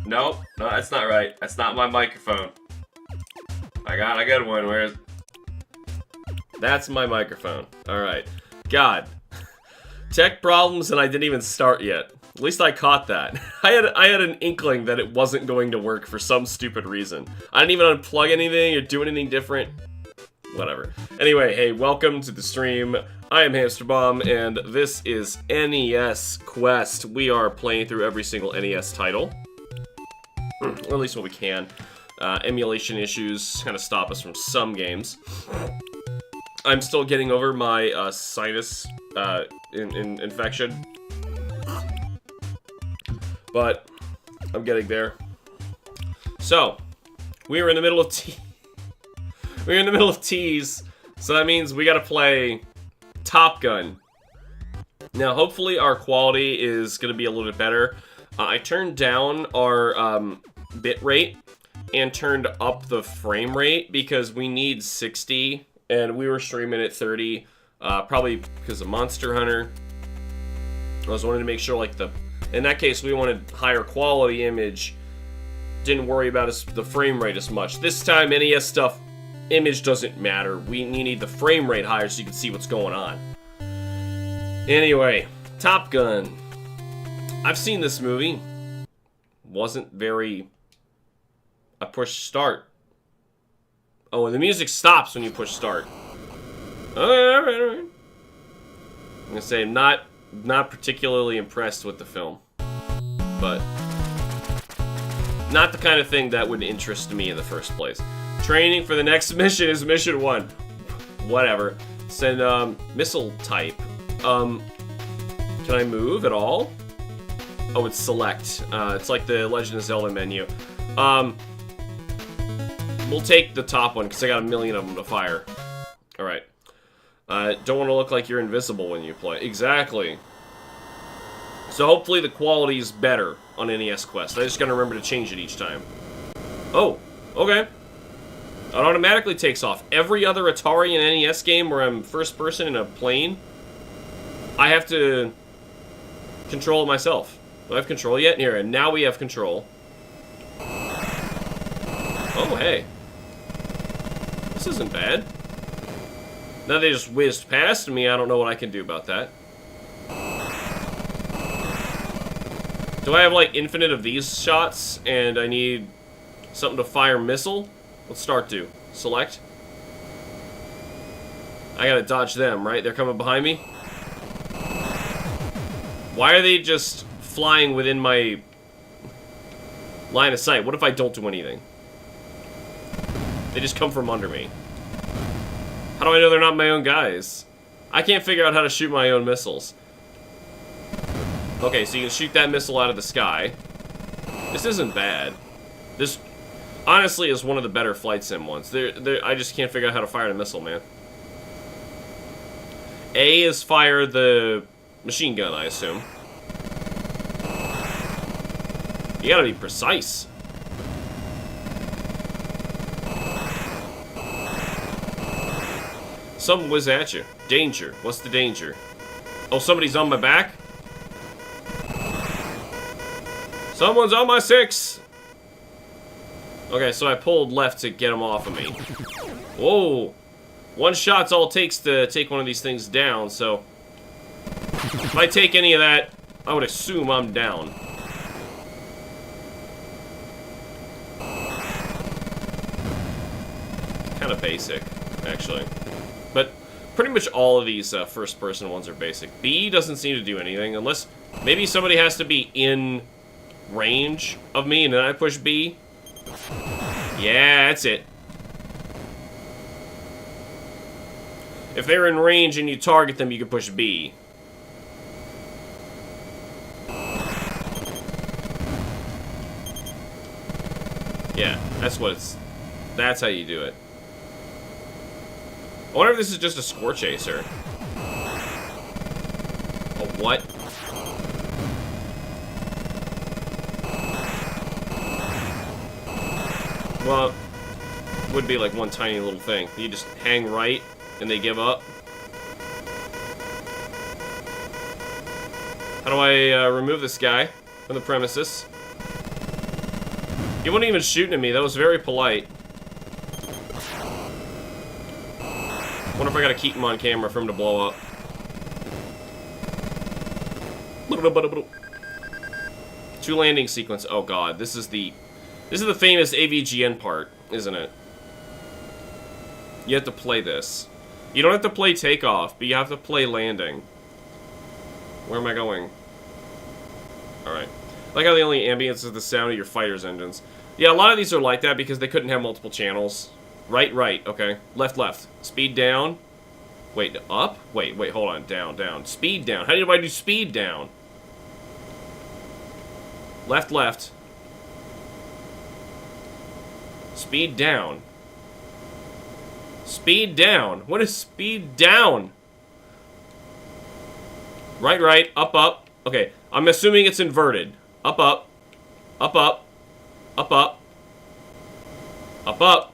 Nope. No, that's not right. That's not my microphone. I got a good one. Where's... That's my microphone. Alright. God. Tech problems and I didn't even start yet. At least I caught that. I had an inkling that it wasn't going to work for some stupid reason. I didn't even unplug anything or do anything different. Whatever. Anyway, hey, welcome to the stream. I am HamsterBomb, and this is NES Quest. We are playing through every single NES title. Or at least what we can. Emulation issues kind of stop us from some games. I'm still getting over my sinus infection. But I'm getting there. So, we're in the middle of we're in the middle of T's, so that means we gotta play Top Gun. Now, hopefully our quality is gonna be a little bit better. I turned down our bit rate and turned up the frame rate because we need 60, and we were streaming at 30, probably because of Monster Hunter. I was wanting to make sure, like, in that case, we wanted higher quality image. Didn't worry about the frame rate as much. This time, NES stuff, image doesn't matter. We need the frame rate higher so you can see what's going on. Anyway, Top Gun. I've seen this movie. Wasn't very... I push start. Oh, and the music stops when you push start. Alright. I'm gonna say not particularly impressed with the film. But not the kind of thing that would interest me in the first place. Training for the next mission is mission 1. Whatever. Send missile type. Can I move at all? Oh, it's select. It's like the Legend of Zelda menu. We'll take the top one because I got a million of them to fire. Alright. Don't want to look like you're invisible when you play. Exactly. So hopefully the quality is better on NES Quest. I just gotta remember to change it each time. Oh, okay. It automatically takes off. Every other Atari and NES game where I'm first person in a plane, I have to control it myself. Do I have control yet? Here, and now we have control. Oh, hey. This isn't bad. Now they just whizzed past me. I don't know what I can do about that. Do I have, like, infinite of these shots, and I need something to fire missile? Let's start to. Select. I gotta dodge them, right? They're coming behind me? Why are they just flying within my line of sight? What if I don't do anything? They just come from under me. How do I know they're not my own guys? I can't figure out how to shoot my own missiles. Okay, so you can shoot that missile out of the sky. This isn't bad. This, honestly, is one of the better flight sim ones. I just can't figure out how to fire the missile, man. A is fire the machine gun, I assume. You gotta be precise. Something whiz at you. Danger. What's the danger? Oh, somebody's on my back? Someone's on my 6! Okay, so I pulled left to get him off of me. Whoa! One shot's all it takes to take one of these things down, so... if I take any of that, I would assume I'm down. Kind of basic, actually. But pretty much all of these first-person ones are basic. B doesn't seem to do anything, unless maybe somebody has to be in range of me, and then I push B. Yeah, that's it. If they're in range and you target them, you can push B. Yeah, that's how you do it. I wonder if this is just a score chaser. A what? Well, it would be like one tiny little thing. You just hang right, and they give up. How do I remove this guy from the premises? He wasn't even shooting at me. That was very polite. Wonder if I gotta keep him on camera for him to blow up. Two landing sequence. Oh god, this is the famous AVGN part, isn't it? You have to play this. You don't have to play takeoff, but you have to play landing. Where am I going? Alright. I like how the only ambience is the sound of your fighter's engines. Yeah, a lot of these are like that because they couldn't have multiple channels. Right, right, okay. Left, left. Speed down. Wait, up? Wait, hold on. Down, down. Speed down. How do I do speed down? Left, left. Speed down. Speed down. What is speed down? Right, right. Up, up. Okay, I'm assuming it's inverted. Up, up. Up, up. Up, up. Up, up.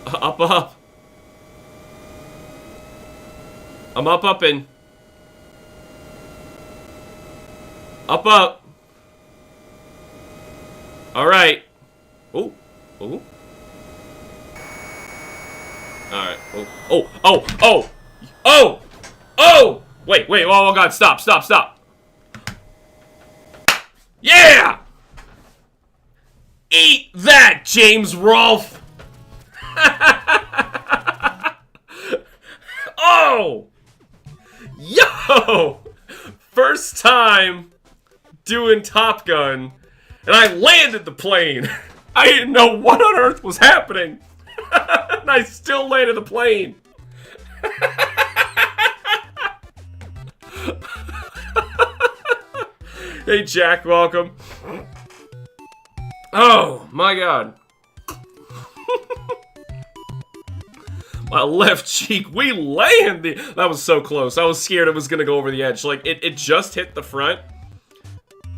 Up, up. I'm up, upping. Up, up. Alright. Ooh. Ooh. Alright. Oh. Oh. Oh. Oh. Oh. Oh. Wait. Wait. Oh, God. Stop. Stop. Stop. Yeah! Eat that, James Rolfe! Oh! Yo! First time doing Top Gun, and I landed the plane. I didn't know what on earth was happening. And I still landed the plane. Hey, Jack, welcome. Oh, my God. My left cheek, we landed. That was so close. I was scared it was going to go over the edge. Like, it just hit the front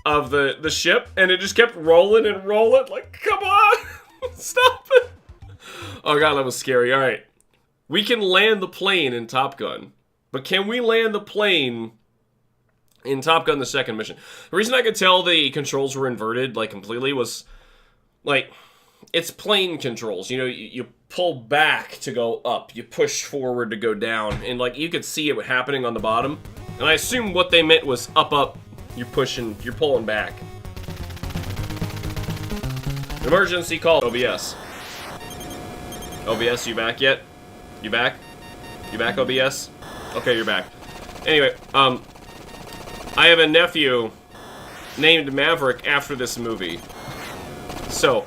of the ship, and it just kept rolling and rolling. Like, come on. Stop it. Oh, God, that was scary. All right. We can land the plane in Top Gun. But can we land the plane in Top Gun the second mission? The reason I could tell the controls were inverted, like, completely was, like, it's plane controls. You know, you pull back to go up. You push forward to go down. And, like, you could see it happening on the bottom. And I assume what they meant was up, up. You're pushing, you're pulling back. Emergency call. OBS. OBS, you back yet? You back? You back, OBS? Okay, you're back. Anyway, I have a nephew named Maverick after this movie. So,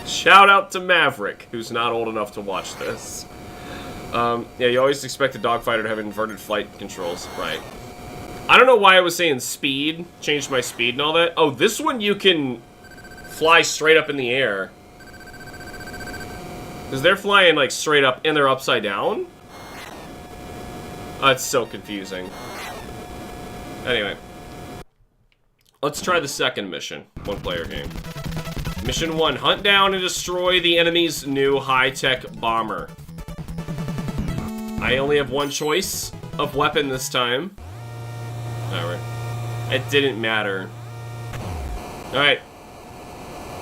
shout out to Maverick, who's not old enough to watch this. Yeah, you always expect a dogfighter to have inverted flight controls, right? I don't know why I was saying speed, changed my speed and all that. Oh, this one you can fly straight up in the air. Because they're flying, like, straight up and they're upside down? Oh, it's so confusing. Anyway. Let's try the second mission. One-player game. Mission 1. Hunt down and destroy the enemy's new high-tech bomber. I only have one choice of weapon this time. Alright. It didn't matter. Alright.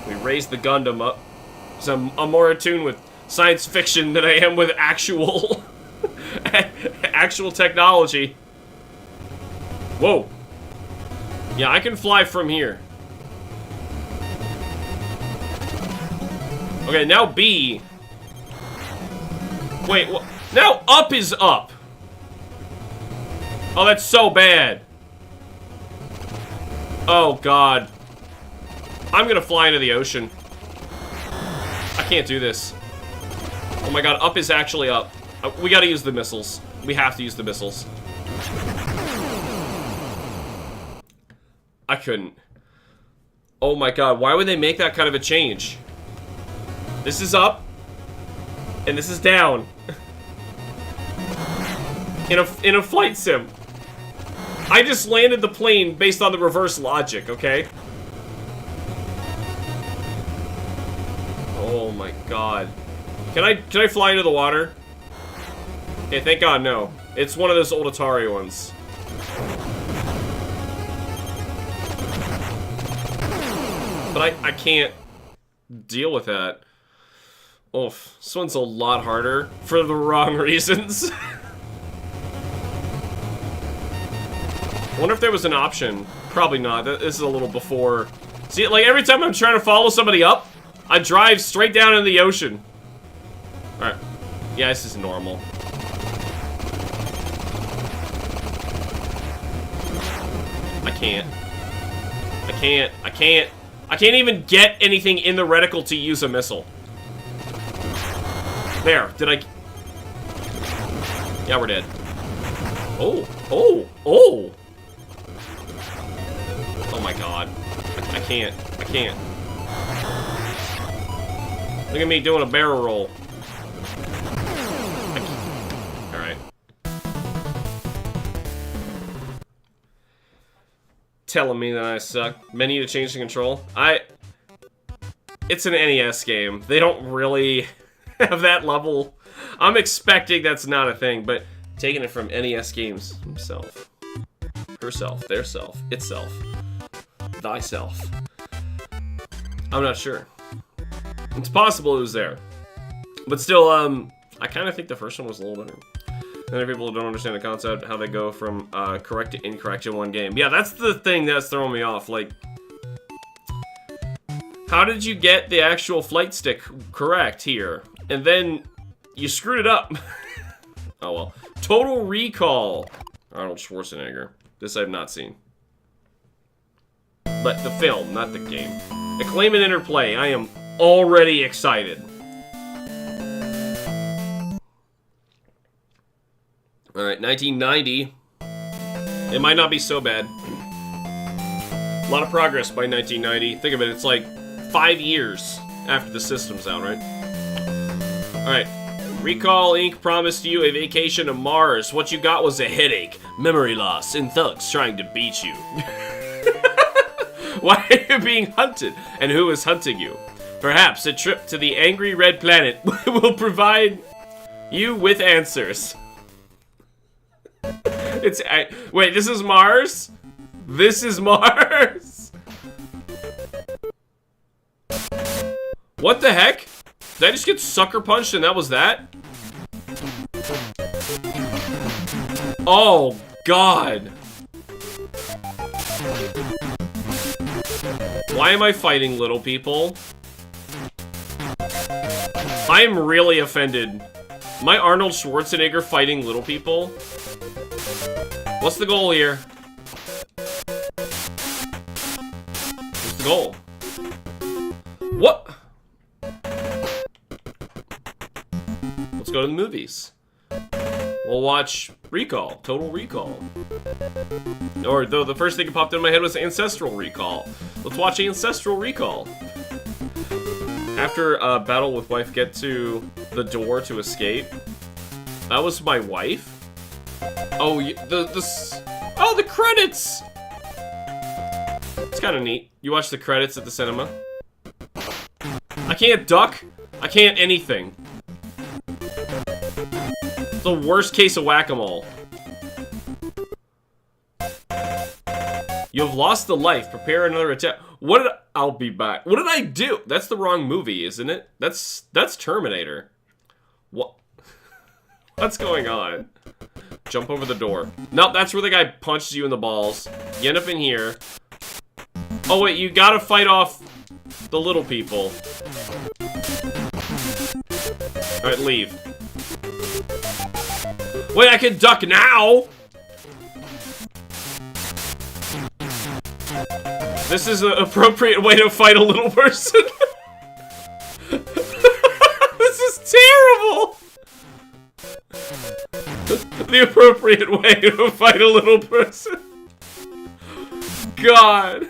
We raised the Gundam up. So I'm more attuned with science fiction than I am with actual... actual technology. Whoa. Yeah, I can fly from here. Okay, now B. Wait, what? Now up is up. Oh, that's so bad. Oh, God. I'm gonna fly into the ocean. I can't do this. Oh my God, up is actually up. We gotta use the missiles. We have to use the missiles. I couldn't. Oh my God, why would they make that kind of a change? This is up, and this is down. In a flight sim. I just landed the plane based on the reverse logic, okay? Oh my God. Can I fly into the water? Okay, thank God, no. It's one of those old Atari ones. but I can't deal with that. Oof. This one's a lot harder for the wrong reasons. Wonder if there was an option. Probably not. This is a little before. See, like every time I'm trying to follow somebody up, I drive straight down into the ocean. Alright. Yeah, this is normal. I can't. I can't even get anything in the reticle to use a missile. There. Did I... Yeah, we're dead. Oh. Oh. Oh. Oh my god. I can't. Look at me doing a barrel roll. Alright. Telling me that I suck. Menu to change the control. It's an NES game. They don't really have that level. I'm expecting that's not a thing, but taking it from NES games himself. Herself. Their self. Itself. Thyself. I'm not sure. It's possible it was there. But still, I kind of think the first one was a little better. Many people don't understand the concept, how they go from correct to incorrect in one game. Yeah, that's the thing that's throwing me off. Like, how did you get the actual flight stick correct here? And then you screwed it up. Oh well. Total Recall. Arnold Schwarzenegger. This I've not seen. But the film, not the game. Acclaim and Interplay. I am already excited. Alright, 1990. It might not be so bad. A lot of progress by 1990. Think of it, it's like 5 years after the system's out, right? Alright. Recall Inc. promised you a vacation to Mars. What you got was a headache, memory loss, and thugs trying to beat you. Why are you being hunted? And who is hunting you? Perhaps a trip to the angry red planet will provide you with answers. Wait, this is Mars? This is Mars? What the heck? Did I just get sucker punched and that was that? Oh, God. Why am I fighting little people? I am really offended. Am I Arnold Schwarzenegger fighting little people? What's the goal here? What's the goal? What? Let's go to the movies. We'll watch Recall, Total Recall. Or though the first thing that popped in my head was Ancestral Recall. Let's watch Ancestral Recall. After a battle with wife, get to the door to escape. That was my wife? Oh, the credits! It's kind of neat. You watch the credits at the cinema. I can't duck. I can't anything. It's the worst case of whack-a-mole. You have lost the life. Prepare another attack. I'll be back. What did I do? That's the wrong movie, isn't it? That's Terminator. What? What's going on? Jump over the door. Nope, that's where the guy punches you in the balls. You end up in here. Oh wait, you gotta fight off the little people. Alright, leave. Wait, I can duck now! This is an appropriate way to fight a little person. This is terrible! The appropriate way to fight a little person. God.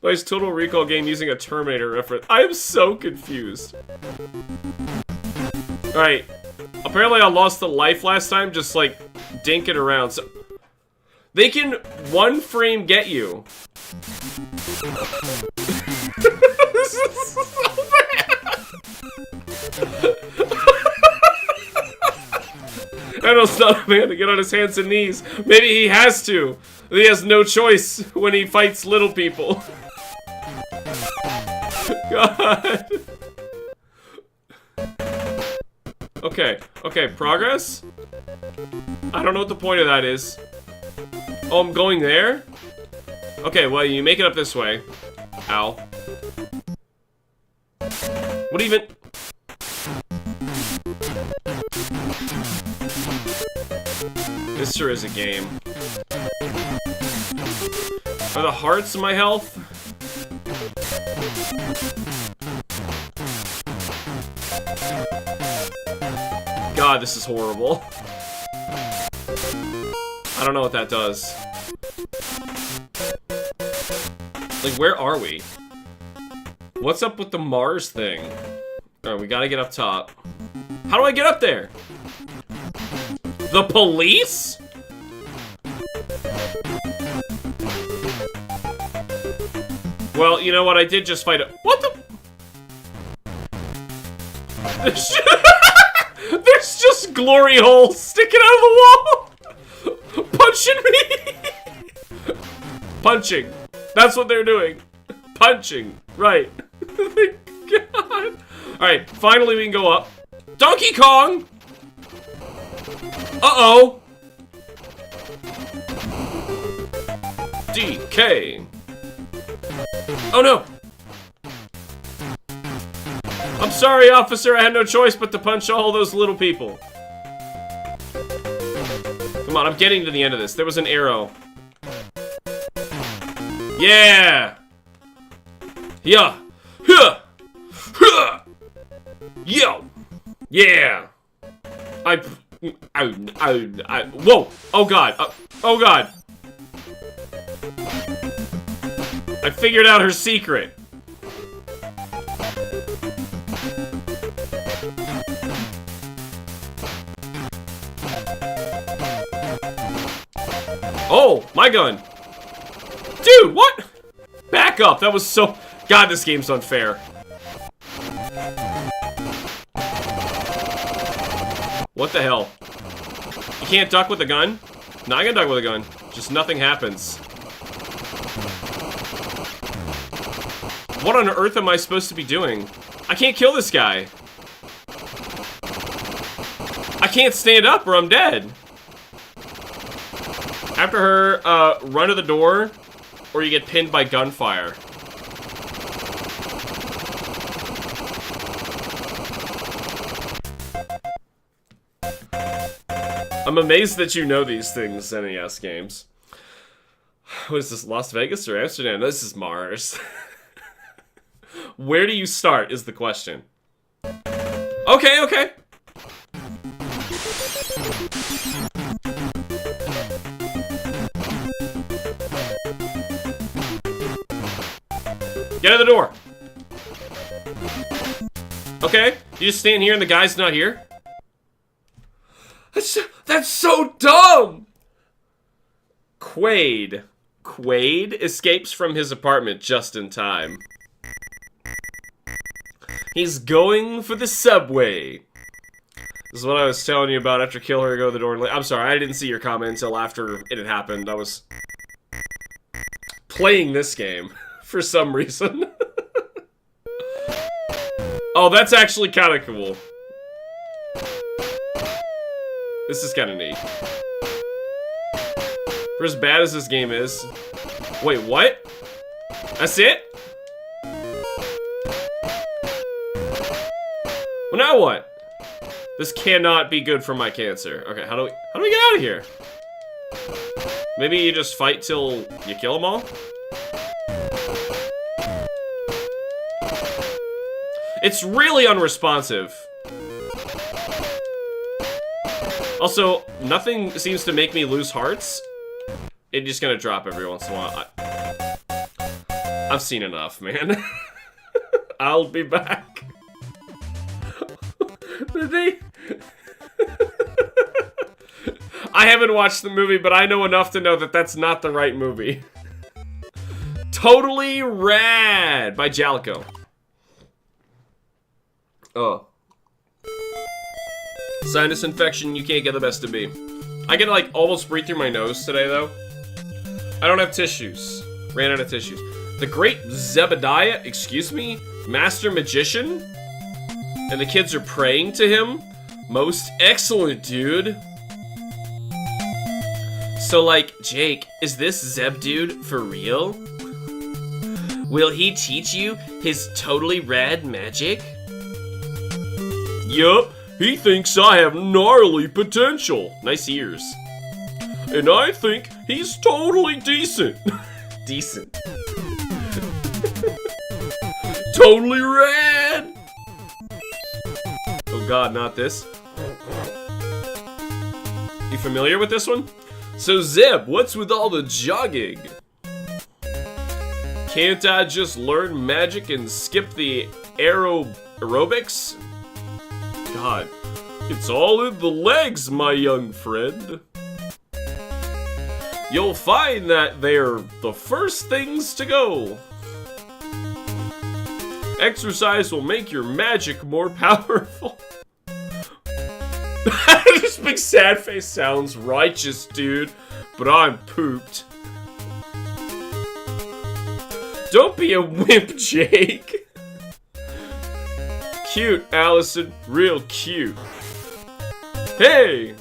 Nice Total Recall game using a Terminator reference. I am so confused. Alright. Apparently I lost the life last time, just like dinking around. So they can one frame get you. This is so bad. I don't stop a man to get on his hands and knees. Maybe he has to. He has no choice when he fights little people. God. Okay, okay, progress? I don't know what the point of that is. Oh, I'm going there? Okay, well, you make it up this way. Ow. What even? This sure is a game. Are the hearts my health? God, this is horrible. I don't know what that does. Like, where are we? What's up with the Mars thing? Alright, we gotta get up top. How do I get up there? The police? Well, you know what? I did just fight a— What the— There's just glory holes sticking out of the wall! Punching me! Punching. That's what they're doing. Punching. Right. Thank God. Alright, finally we can go up. Donkey Kong! Uh-oh! DK. Oh no! I'm sorry, officer, I had no choice but to punch all those little people. Come on, I'm getting to the end of this. There was an arrow. Yeah! Yeah! Huh! Huh! Yo! Yeah! Whoa! Oh god! Oh god! I figured out her secret. Oh, my gun. Dude, what? Back up. That was so... God, this game's unfair. What the hell? You can't duck with a gun? No, I can duck with a gun. Just nothing happens. What on earth am I supposed to be doing? I can't kill this guy. I can't stand up or I'm dead. After her, run to the door, or you get pinned by gunfire. I'm amazed that you know these things, NES games. What is this, Las Vegas or Amsterdam? This is Mars. Where do you start is the question. Okay, okay. Get out of the door. Okay, you just stand here and the guy's not here? That's so dumb! Quaid. Quaid escapes from his apartment just in time. He's going for the subway. This is what I was telling you about after Kill Her, go to the door. I'm sorry, I didn't see your comment until after it had happened. I was playing this game for some reason. Oh, that's actually kind of cool. This is kind of neat. For as bad as this game is... Wait, what? That's it? Well, now what? This cannot be good for my cancer. Okay, how do we get out of here? Maybe you just fight till you kill them all? It's really unresponsive. Also, nothing seems to make me lose hearts. It's just gonna drop every once in a while. I've seen enough, man. I'll be back. I haven't watched the movie, but I know enough to know that that's not the right movie. Totally Rad by Jalico. Oh. Sinus infection, you can't get the best of me. I can, like, almost breathe through my nose today, though. I don't have tissues. Ran out of tissues. The Great Zebediah, excuse me? Master Magician? And the kids are praying to him? Most excellent, dude. So, like, Jake, is this Zeb dude for real? Will he teach you his totally rad magic? Yup, he thinks I have gnarly potential. Nice ears. And I think he's totally decent. Decent. Totally rad! Oh god, not this. You familiar with this one? So Zeb, what's with all the jogging? Can't I just learn magic and skip the aerobics? God, it's all in the legs, my young friend. You'll find that they're the first things to go. Exercise will make your magic more powerful. This big sad face sounds righteous, dude, but I'm pooped. Don't be a wimp, Jake. Cute, Allison. Real cute. Hey!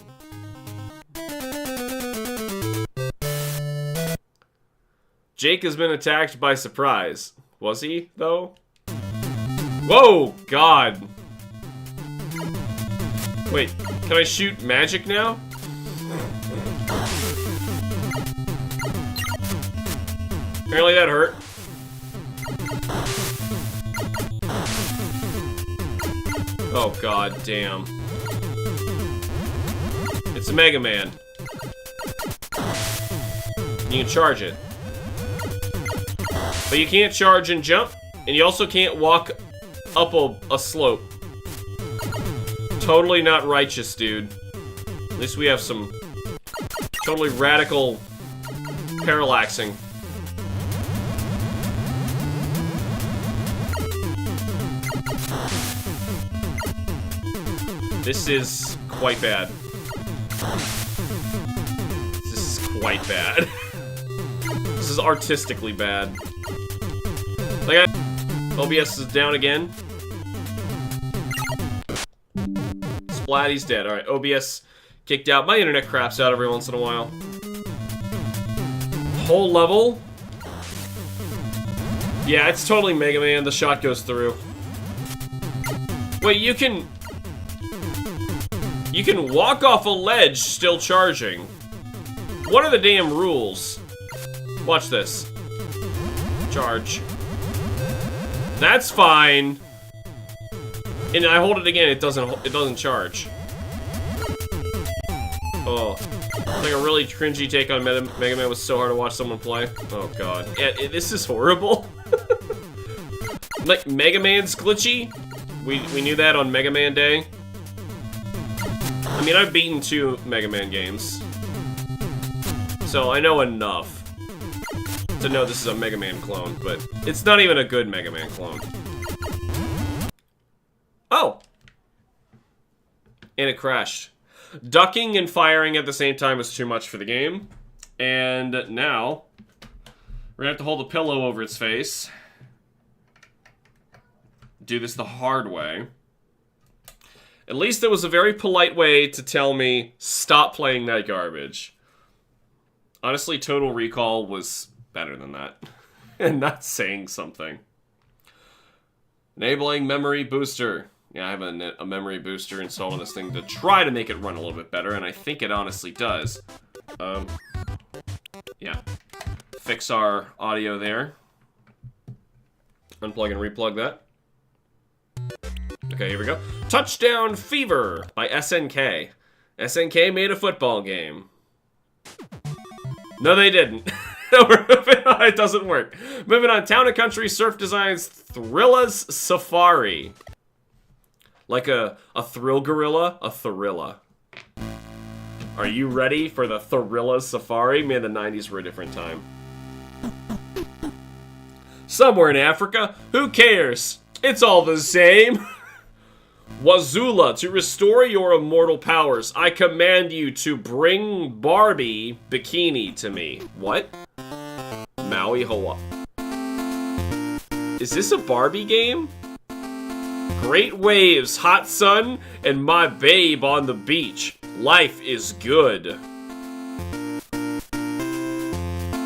Jake has been attacked by surprise. Was he, though? Whoa, God. Wait, can I shoot magic now? Apparently that hurt. Oh, god damn. It's a Mega Man. You can charge it. But you can't charge and jump, and you also can't walk up a slope. Totally not righteous, dude. At least we have some totally radical parallaxing. This is quite bad. This is quite bad. This is artistically bad. Like, OBS is down again. Splatty's dead. Alright, OBS kicked out. My internet craps out every once in a while. Whole level? Yeah, it's totally Mega Man. The shot goes through. Wait, you can walk off a ledge still charging. What are the damn rules? Watch this. Charge. That's fine. And I hold it again, it doesn't charge. Oh. It's like a really cringy take on Mega Man. Was so hard to watch someone play. Oh god. Yeah, this is horrible. Like, Mega Man's glitchy? We knew that on Mega Man Day. I mean, I've beaten 2 Mega Man games. So I know enough to know this is a Mega Man clone, but it's not even a good Mega Man clone. Oh! And it crashed. Ducking and firing at the same time was too much for the game. And now, we're gonna have to hold a pillow over its face. Do this the hard way. At least there was a very polite way to tell me, stop playing that garbage. Honestly, Total Recall was better than that. And that's saying something. Enabling memory booster. Yeah, I have a memory booster installed on this thing to try to make it run a little bit better, and I think it honestly does. Yeah. Fix our audio there. Unplug and replug that. Okay, here we go. Touchdown Fever by SNK. SNK made a football game. No, they didn't. We're moving on. It doesn't work. Moving on. Town & Country Surf Designs Thrilla's Safari. Like a thrill gorilla? A Thrilla. Are you ready for the Thrilla's Safari? Man, the 90s were a different time. Somewhere in Africa. Who cares? It's all the same. Wazula, to restore your immortal powers, I command you to bring Barbie Bikini to me. What? Maui, Hawaii. Is this a Barbie game? Great waves, hot sun, and my babe on the beach. Life is good.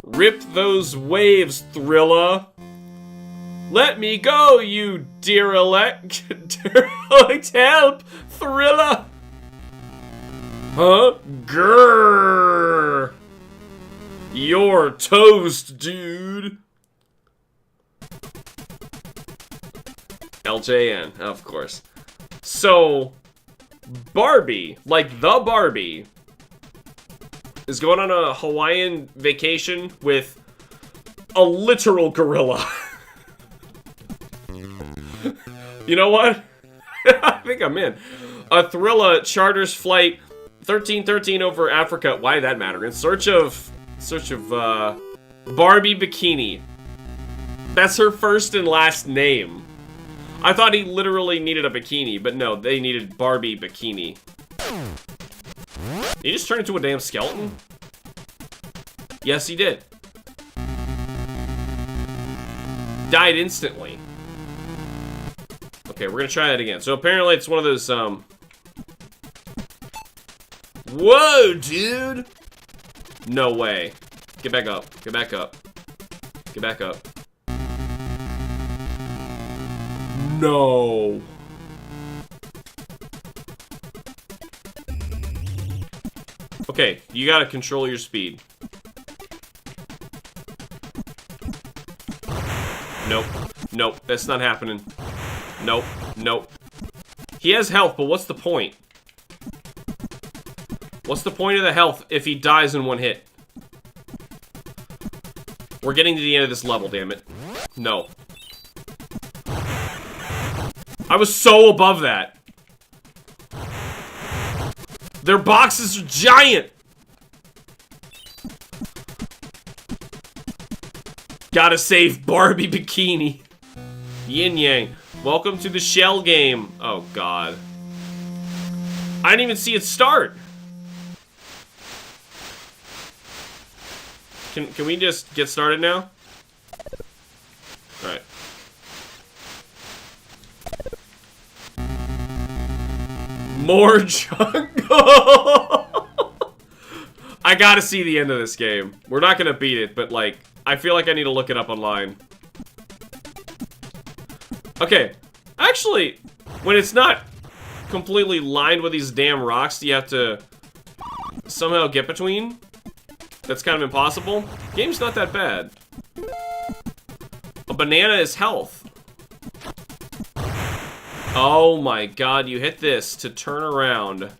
Rip those waves, Thrilla. Let me go, you derelict. Derelict, help, Thrilla. Huh? Grrr. You're toast, dude. LJN, of course. So, Barbie, like the Barbie, is going on a Hawaiian vacation with a literal gorilla. You know what? I think I'm in. A Thrilla charters flight 1313 over Africa. Why did that matter? In search of Barbie Bikini. That's her first and last name. I thought he literally needed a bikini, but no, they needed Barbie Bikini. He just turned into a damn skeleton? Yes, he did. Died instantly. Okay, we're gonna try that again. So apparently it's one of those, Whoa, dude! No way. Get back up. Get back up. Get back up. No. Okay, you gotta control your speed. Nope. Nope, that's not happening. Nope. Nope. He has health, but what's the point? What's the point of the health if he dies in one hit? We're getting to the end of this level, damn it. No. I was so above that. Their boxes are giant! Gotta save Barbie Bikini. Yin Yang. Welcome to the shell game. Oh, God. I didn't even see it start. Can we just get started now? Alright. More jungle! I gotta see the end of this game. We're not gonna beat it, but like, I feel like I need to look it up online. Okay, actually, when it's not completely lined with these damn rocks, you have to somehow get between. That's kind of impossible. Game's not that bad. A banana is health. Oh my god, you hit this to turn around.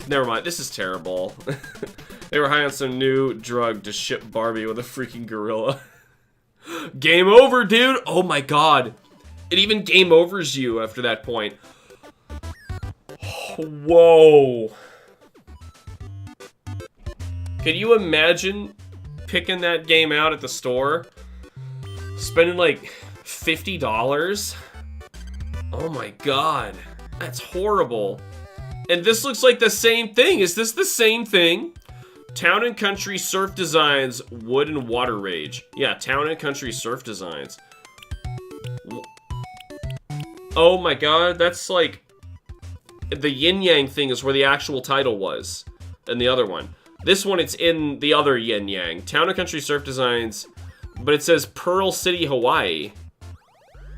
Never mind, this is terrible. They were high on some new drug to ship Barbie with a freaking gorilla. Game over, dude! Oh my god. It even game overs you after that point. Whoa. Can you imagine picking that game out at the store? Spending like $50? Oh my god. That's horrible. And this looks like the same thing. Is this the same thing? Town and Country Surf Designs, Wood and Water Rage. Yeah, Town and Country Surf Designs. Oh my god, that's like... The Yin Yang thing is where the actual title was. And the other one. This one, it's in the other Yin Yang. Town and Country Surf Designs, but it says Pearl City, Hawaii.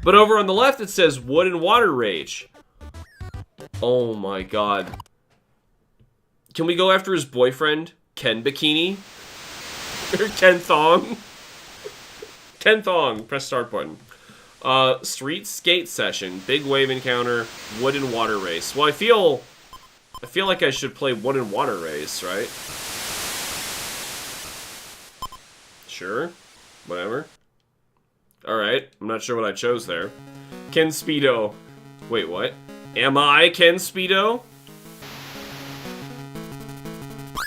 But over on the left, it says Wood and Water Rage. Oh my god. Can we go after his boyfriend, Ken Bikini? Or Ken Thong? Ken Thong, press start button. Street skate session, big wave encounter, Wood and Water Race. Well, I feel like I should play Wood and Water Race, right? Sure. Whatever. Alright. I'm not sure what I chose there. Ken Speedo. Wait, what? Am I Ken Speedo?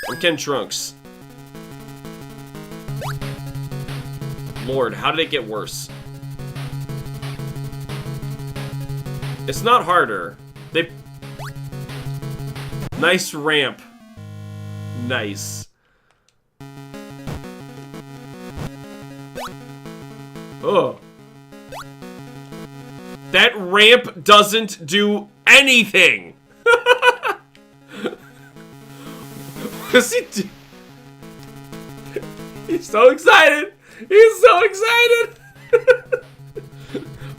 I'm Ken Trunks. Lord, how did it get worse? It's not harder. They... Nice ramp. Oh. That ramp doesn't do anything. What's he do? He's so excited. He's so excited.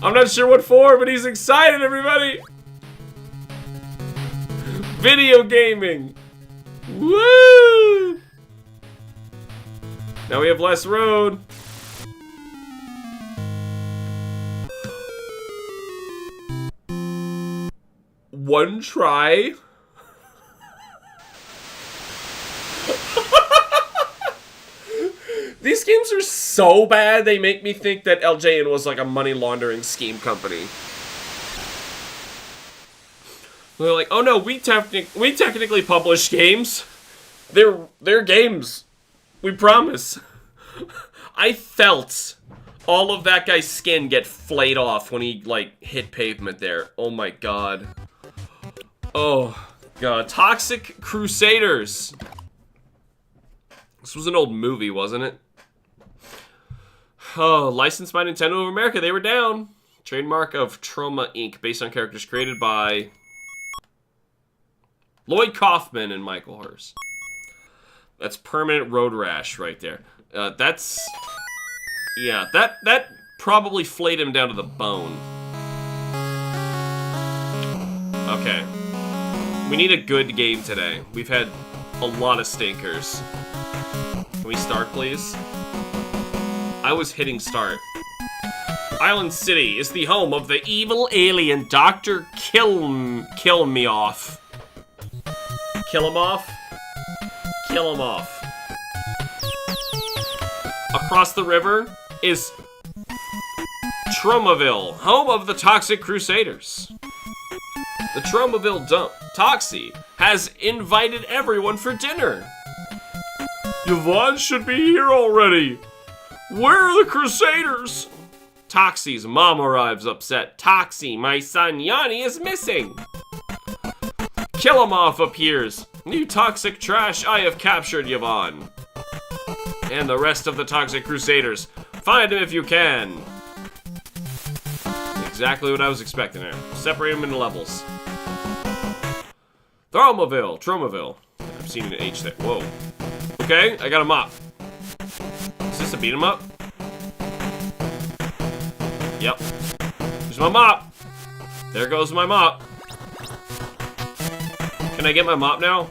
I'm not sure what for, but he's excited, everybody. Video gaming. Woo! Now we have less road. One try. These games are so bad, they make me think that LJN was like a money laundering scheme company. They're like, oh no, we technically publish games. They're games. We promise. I felt all of that guy's skin get flayed off when he, like, hit pavement there. Oh my god. Oh god. Toxic Crusaders. This was an old movie, wasn't it? Oh, licensed by Nintendo of America. They were down. Trademark of Trauma Inc. Based on characters created by Lloyd Kaufman and Michael Hurst. That's permanent road rash right there. That's... Yeah, that probably flayed him down to the bone. Okay. We need a good game today. We've had a lot of stinkers. Can we start, please? I was hitting start. Island City is the home of the evil alien Dr. Kill-Me-Off. Kill him off? Kill him off. Across the river is Tromaville, home of the Toxic Crusaders. The Tromaville dump, Toxie, has invited everyone for dinner. Yvonne should be here already. Where are the Crusaders? Toxie's mom arrives upset. Toxie, my son Yanni is missing. Kill-em-off appears. You toxic trash, I have captured Yvonne. And the rest of the Toxic Crusaders. Find him if you can. Exactly what I was expecting there. Separate them into levels. Tromaville. I've seen an H there. Whoa. Okay, I got a mop. Is this a beat 'em up? Yep. There's my mop. There goes my mop. Can I get my mop now?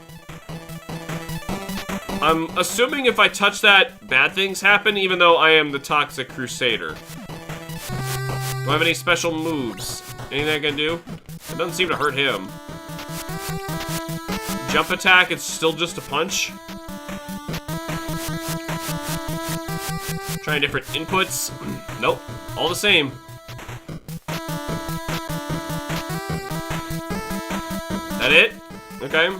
I'm assuming if I touch that, bad things happen, even though I am the Toxic Crusader. Do I have any special moves? Anything I can do? It doesn't seem to hurt him. Jump attack, it's still just a punch. Trying different inputs. Nope, all the same. That it? Okay.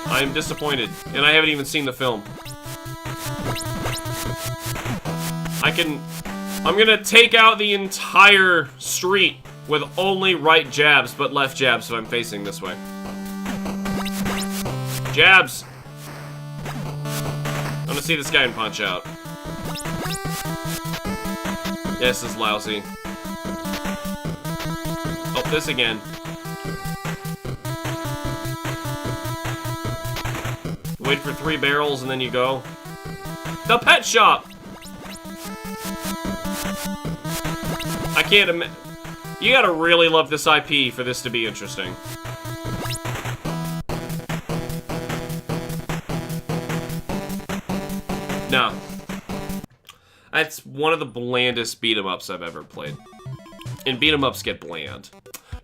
I'm disappointed, and I haven't even seen the film. I'm gonna take out the entire street with only right jabs, but left jabs, so I'm facing this way. Jabs! I wanna see this guy in Punch Out. This is lousy. Oh, this again. Wait for 3 barrels and then you go. The pet shop! I can't imagine. You gotta really love this IP for this to be interesting. No. That's one of the blandest beat-em-ups I've ever played. And beat-em-ups get bland.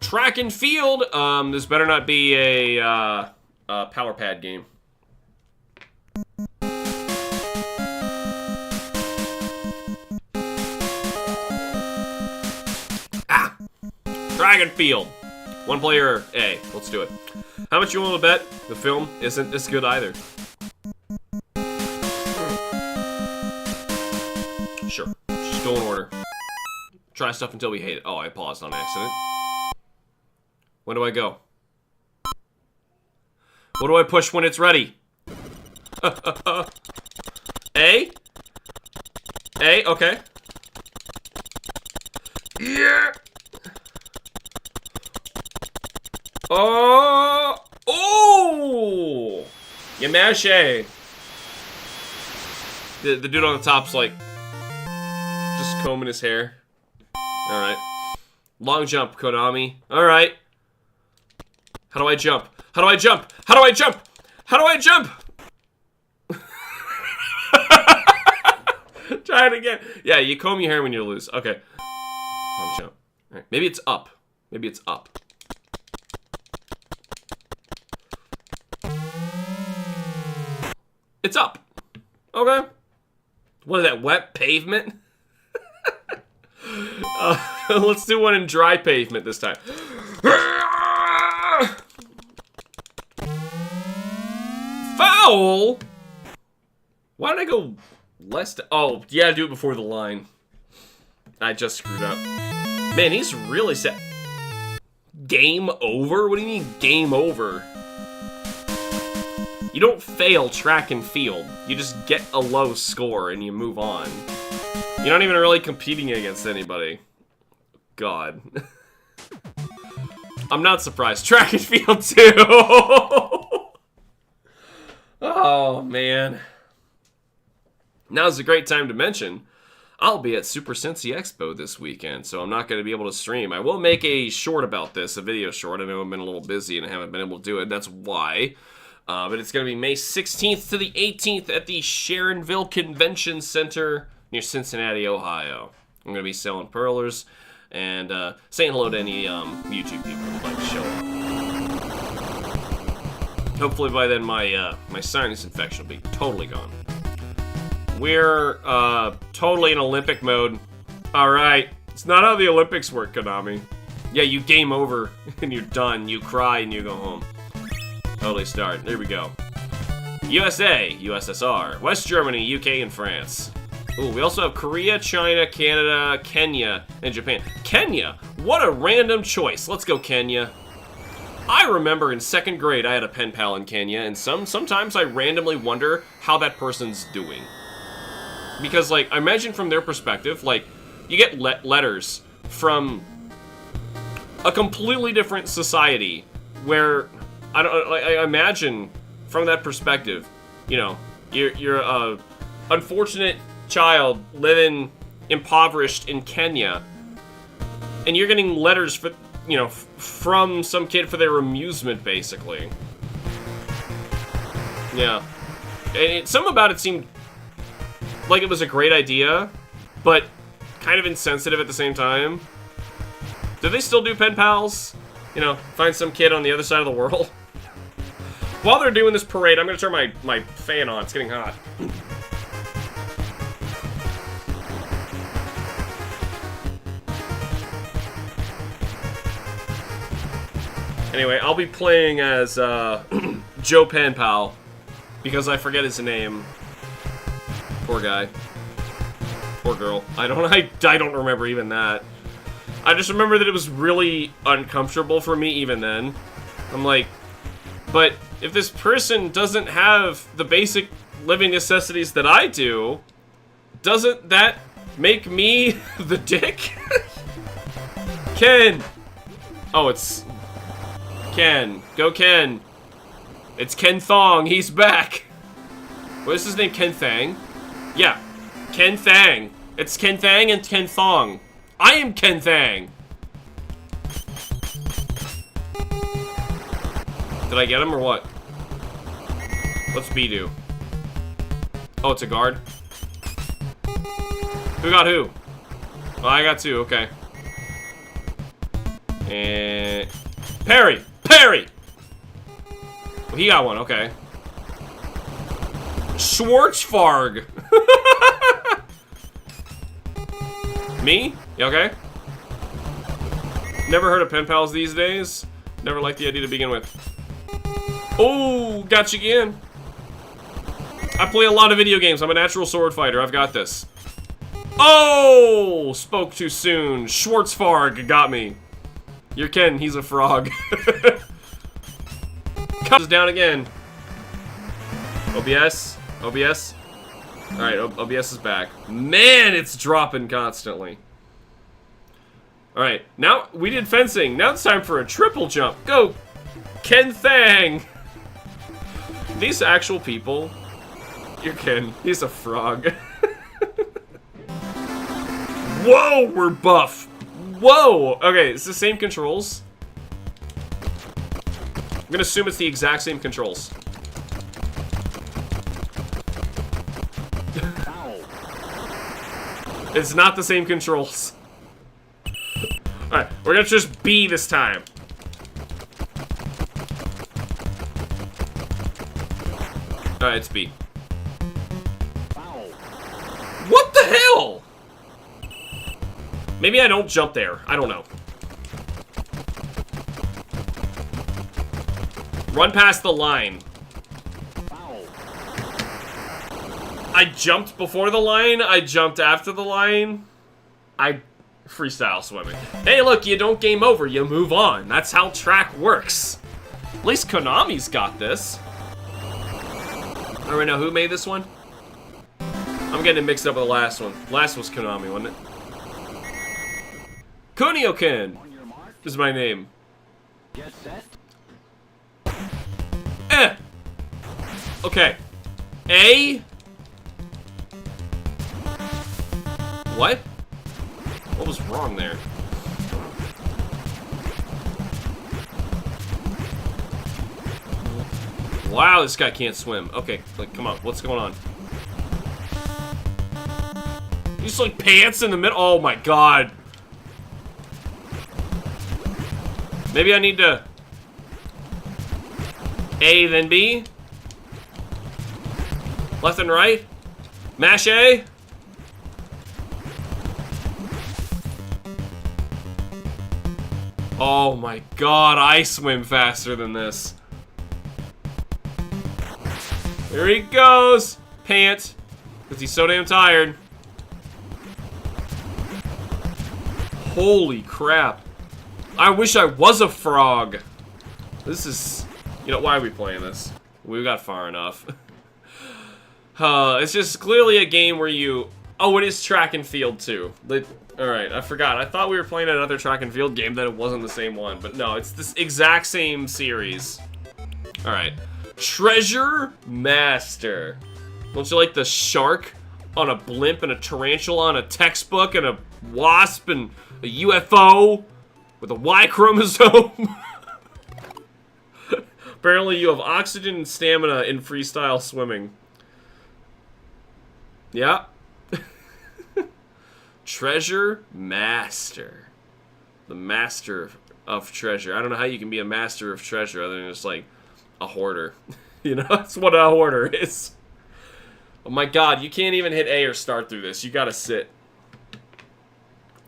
Track and field! This better not be a power pad game. Dragon Field. 1 player A. Let's do it. How much you want to bet? The film isn't this good either. Sure. Just go in order. Try stuff until we hate it. Oh, I paused on accident. When do I go? What do I push when it's ready? A? A, okay. Yeah. Oh. Oh. You mash A. The dude on the top's like just combing his hair. All right. Long jump, Konami. All right. How do I jump? How do I jump? How do I jump? How do I jump? Try it again. Yeah, you comb your hair when you lose. Okay. Long jump. All right. Maybe it's up. Maybe it's up. It's up. Okay. What is that, wet pavement? Let's do one in dry pavement this time. Foul! Why did I go less to... Oh, yeah, do it before the line. I just screwed up. Man, he's really set. Game over? What do you mean, game over? You don't fail track and field. You just get a low score and you move on. You're not even really competing against anybody. God. I'm not surprised. Track and field too! Oh, man. Now's a great time to mention, I'll be at Super Cincy Expo this weekend, so I'm not going to be able to stream. I will make a short about this, a video short. I know I've been a little busy and I haven't been able to do it. That's why. But it's going to be May 16th to the 18th at the Sharonville Convention Center near Cincinnati, Ohio. I'm going to be selling perlers and saying hello to any YouTube people who'd like to show up. Hopefully by then my sinus infection will be totally gone. We're totally in Olympic mode. Alright, it's not how the Olympics work, Konami. Yeah, you game over and you're done. You cry and you go home. Totally start. There we go. USA, USSR, West Germany, UK, and France. Ooh, we also have Korea, China, Canada, Kenya, and Japan. Kenya? What a random choice. Let's go Kenya. I remember in 2nd grade I had a pen pal in Kenya, and sometimes I randomly wonder how that person's doing. Because, like, I imagine from their perspective, like, you get letters from a completely different society where... I imagine from that perspective, you know, you're a unfortunate child living impoverished in Kenya, and you're getting letters for, you know, from some kid for their amusement, basically. Yeah, and something about it seemed like it was a great idea, but kind of insensitive at the same time. Do they still do pen pals? You know, find some kid on the other side of the world. While they're doing this parade, I'm going to turn my fan on. It's getting hot. Anyway, I'll be playing as Joe Pen Pal because I forget his name. Poor guy. Poor girl. I don't remember even that. I just remember that it was really uncomfortable for me even then. I'm like, but if this person doesn't have the basic living necessities that I do, doesn't that make me the dick? Ken! Oh, it's Ken. Go Ken. It's Ken Thong. He's back. What is his name? Ken Thang? Yeah. Ken Thang. It's Ken Thang and Ken Thong. I am Ken Thang. Did I get him or what? What's B do? Oh, it's a guard. Who got who? Oh, I got 2. Okay. And Parry! Parry! Well, he got 1. Okay. Schwarzfarg. Me? Yeah, okay. Never heard of pen pals these days. Never liked the idea to begin with. Oh, got you again. I play a lot of video games. I'm a natural sword fighter. I've got this. Oh! Spoke too soon. Schwarzfarg got me. You're Ken. He's a frog. Comes down again. OBS. OBS. Alright, OBS is back. Man, it's dropping constantly. Alright, now we did fencing. Now it's time for a triple jump. Go! Ken Thang! These actual people. You're Ken. He's a frog. Whoa, we're buff. Whoa! Okay, it's the same controls. I'm gonna assume it's the exact same controls. It's not the same controls. Alright, we're gonna just B this time. Alright, it's B. What the hell? Maybe I don't jump there. I don't know. Run past the line. I jumped before the line. I jumped after the line. I freestyle swimming. Hey, look, you don't game over. You move on. That's how track works. At least Konami's got this. Alright, now who made this one? I'm getting it mixed up with the last one. Last was Konami, wasn't it? Kunio-ken is my name. Okay. A. What? What was wrong there? Wow, this guy can't swim. Okay, like, come on. What's going on? He's like pants in the middle. Oh my god. Maybe I need to A then B. Left and right. Mash A. Oh my god, I swim faster than this. Here he goes. Pant. Because he's so damn tired. Holy crap. I wish I was a frog. This is... You know, why are we playing this? We got far enough. It's just clearly a game where you... Oh, it is track and field too. Alright, I forgot. I thought we were playing another track and field game, that it wasn't the same one. But no, it's this exact same series. Alright. Treasure Master. Don't you like the shark on a blimp and a tarantula on a textbook and a wasp and a UFO with a Y chromosome? Apparently you have oxygen and stamina in freestyle swimming. Yeah. Treasure Master. The master of treasure. I don't know how you can be a master of treasure other than just like a hoarder. You know, that's what a hoarder is. Oh my god, you can't even hit A or start through this. You gotta sit.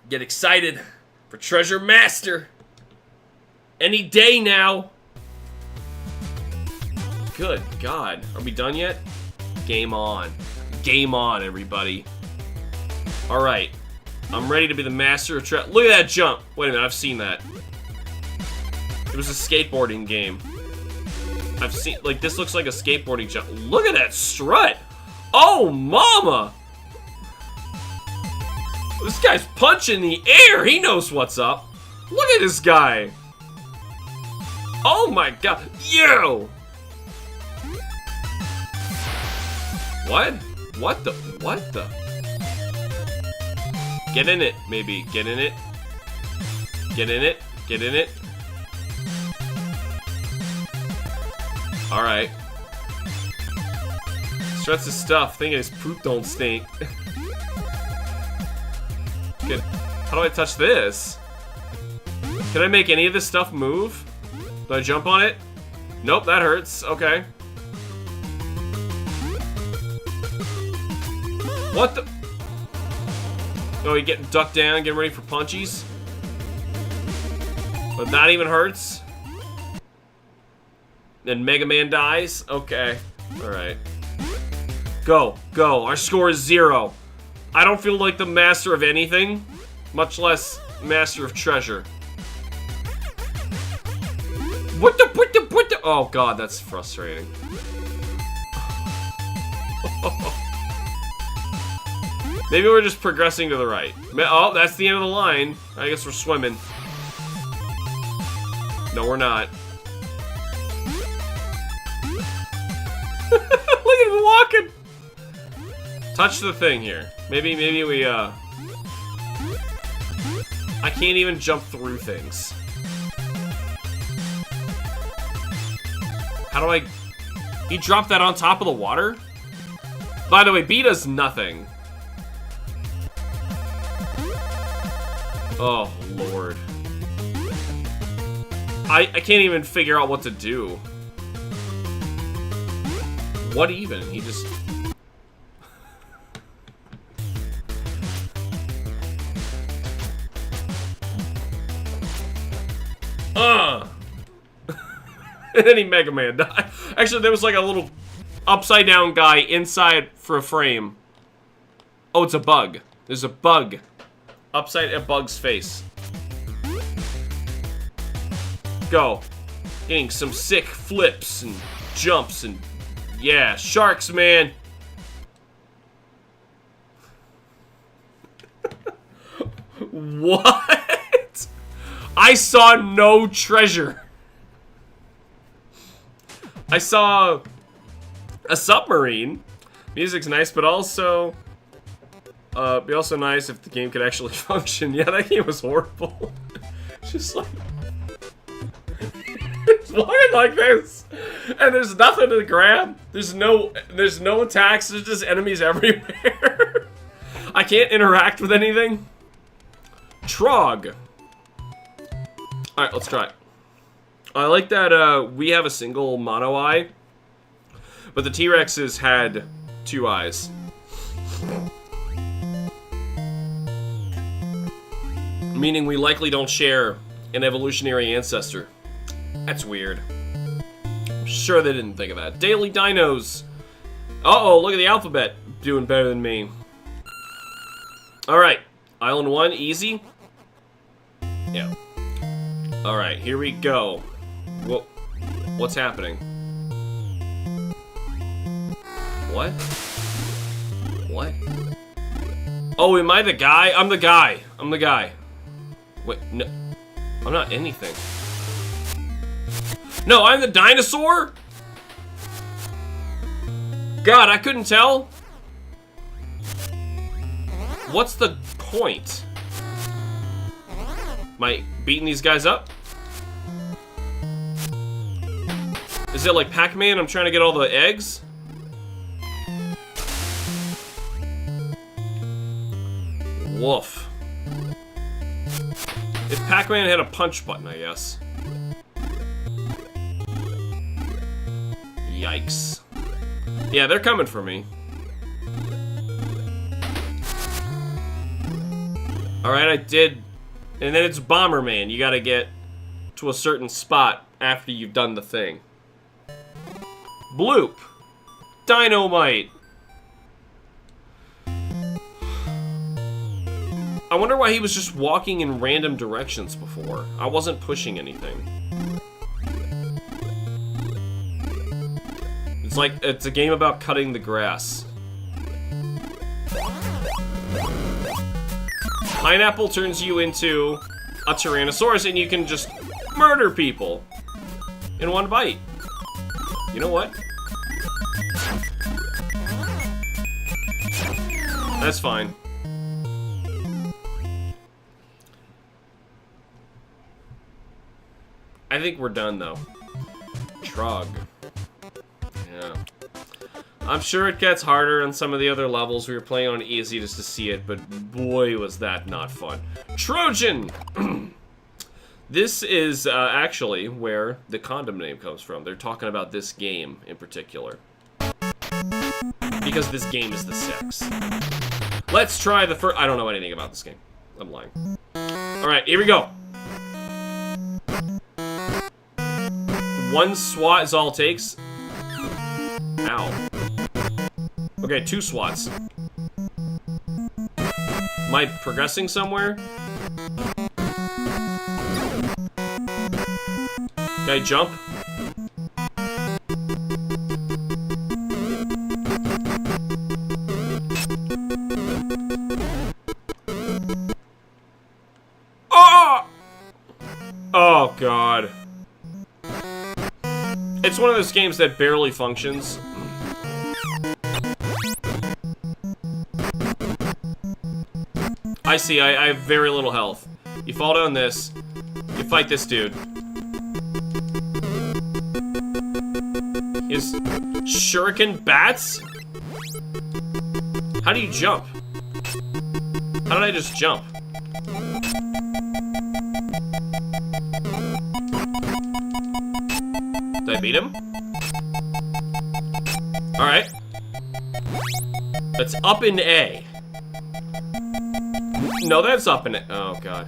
Get excited for Treasure Master. Any day now. Good god. Are we done yet? Game on. Game on, everybody. Alright. I'm ready to be the master of treasure. Look at that jump. Wait a minute, I've seen that. It was a skateboarding game. I've seen, like, this looks like a skateboarding jump. Look at that strut. Oh, mama. This guy's punching the air. He knows what's up. Look at this guy. Oh my god. Yo. What? What the? What the? Get in it, maybe. Get in it. Get in it. Get in it. Alright. Struts his stuff, thinking his poop don't stink. Good. How do I touch this? Can I make any of this stuff move? Do I jump on it? Nope, that hurts. Okay. What the? Oh, you getting ducked down, getting ready for punchies? But that even hurts? Then Mega Man dies? Okay. Alright. Go. Go. Our score is 0. I don't feel like the master of anything, much less master of treasure. What the? Oh god, that's frustrating. Maybe we're just progressing to the right. Oh, that's the end of the line. I guess we're swimming. No, we're not. Look at him walking! Touch the thing here. Maybe we, I can't even jump through things. How do I... He dropped that on top of the water? By the way, B does nothing. Oh, Lord. I can't even figure out what to do. What even? He just... And then he Mega Man died. Actually, there was like a little upside down guy inside for a frame. Oh, it's a bug. There's a bug. Upside a bug's face. Go. Getting some sick flips and jumps and... Yeah, sharks, man. What? I saw no treasure. I saw a submarine. Music's nice, but also be also nice if the game could actually function. Yeah, that game was horrible. Just like it's walking like this, and there's nothing to grab. There's no attacks. There's just enemies everywhere. I can't interact with anything. Trog. All right, let's try it. I like that we have a single mono eye, but the T-Rexes had 2 eyes. Meaning we likely don't share an evolutionary ancestor. That's weird. I'm sure they didn't think of that. Daily Dinos. Uh-oh, look at the alphabet. Doing better than me. Alright. Island 1, easy. Yeah. Alright, here we go. Whoa. What's happening? What? What? Oh, am I the guy? I'm the guy. I'm the guy. Wait, no. I'm not anything. No, I'm the dinosaur? God, I couldn't tell. What's the point? Am I beating these guys up? Is it like Pac-Man? I'm trying to get all the eggs? Woof. If Pac-Man had a punch button, I guess. Yikes. Yeah, they're coming for me. Alright, I did. And then it's Bomberman. You gotta get to a certain spot after you've done the thing. Bloop. Dynamite. I wonder why he was just walking in random directions before. I wasn't pushing anything. It's like, it's a game about cutting the grass. Pineapple turns you into a Tyrannosaurus and you can just murder people in one bite. You know what? That's fine. I think we're done though. Trog. Yeah. I'm sure it gets harder on some of the other levels. We were playing on easy just to see it, but boy was that not fun. Trojan! This is actually where the condom name comes from. They're talking about this game in particular. Because this game is the sex. Let's try the first... I don't know anything about this game. I'm lying. Alright, here we go. One swat is all it takes. Ow. Okay, 2 swats. Am I progressing somewhere? Can I jump? It's one of those games that barely functions. I see, I have very little health. You fall down this, you fight this dude. Is shuriken bats? How do you jump? How did I just jump? Did I beat him? Alright. That's up in A. No, that's up in A. Oh, God.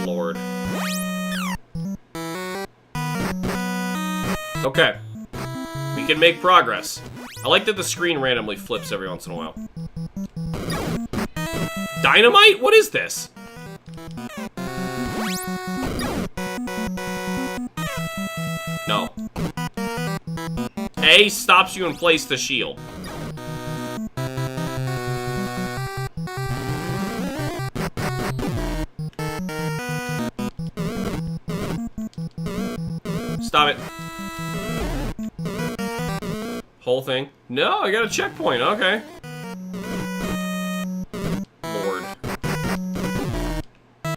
Lord. Okay. We can make progress. I like that the screen randomly flips every once in a while. Dynamite? What is this? No. A stops you and place the shield. Stop it. Whole thing. No, I got a checkpoint. Okay. Lord.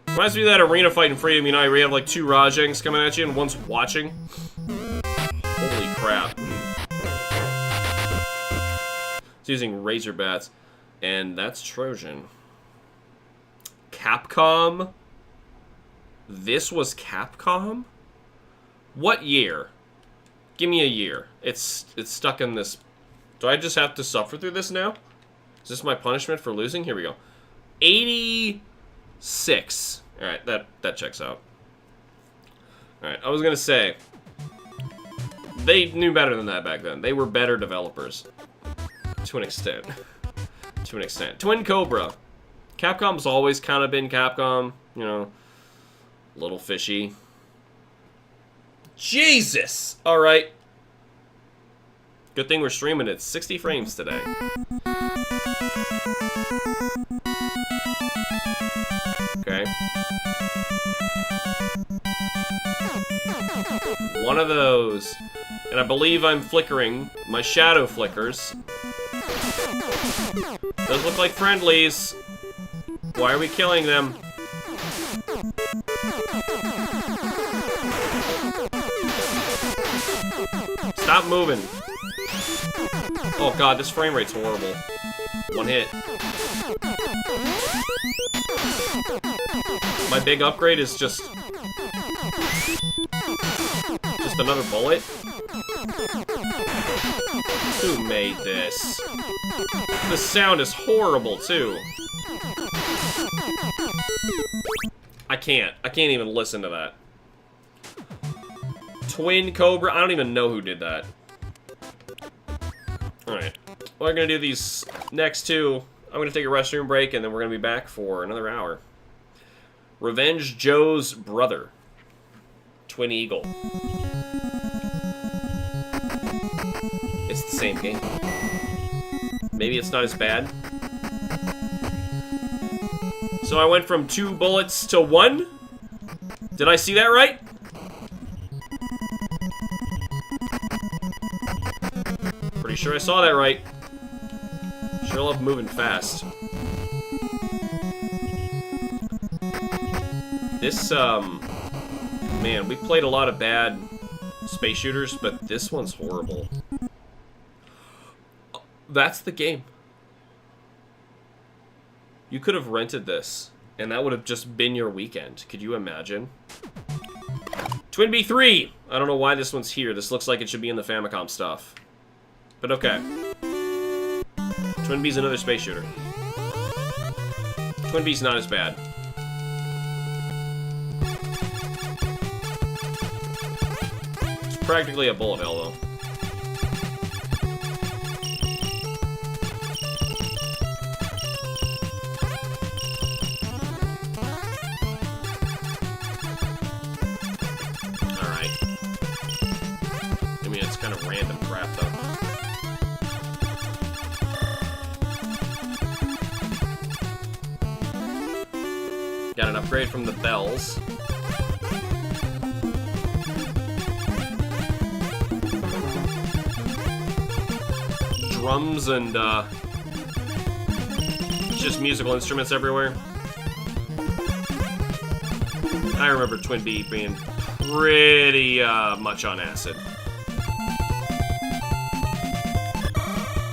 Reminds me of that arena fight in Freedom Unite where you have like 2 Rajangs coming at you and one's watching. Holy crap. It's using razor bats. And that's Trojan. Capcom? This was Capcom? What year? Give me a year. It's stuck in this. Do I just have to suffer through this now? Is this my punishment for losing? Here we go. 86. Alright, that checks out. Alright, I was gonna say, they knew better than that back then. They were better developers. To an extent. To an extent. Twin Cobra. Capcom's always kind of been Capcom. You know, little fishy. Jesus! Alright. Good thing we're streaming at 60 frames today. Okay. One of those. And I believe I'm flickering. My shadow flickers. Those look like friendlies. Why are we killing them? Stop moving. Oh god, this frame rate's horrible. One hit. My big upgrade is just another bullet? Who made this? The sound is horrible too. I can't even listen to that. Twin Cobra. I don't even know who did that. Alright. We're gonna do these next 2. I'm gonna take a restroom break and then we're gonna be back for another hour. Revenge Joe's Brother. Twin Eagle. It's the same game. Maybe it's not as bad. So I went from 2 bullets to 1? Did I see that right? Pretty sure I saw that right. Sure love moving fast. This, man, we played a lot of bad space shooters, but this one's horrible. That's the game. You could have rented this, and that would have just been your weekend. Could you imagine? Twin B3! I don't know why this one's here. This looks like it should be in the Famicom stuff. But okay. Twin B's another space shooter. Twin B's not as bad. It's practically a bullet hell, though. Kind of random crap, though. Got an upgrade from the bells. drums and, just musical instruments everywhere. I remember Twin B being pretty, much on acid.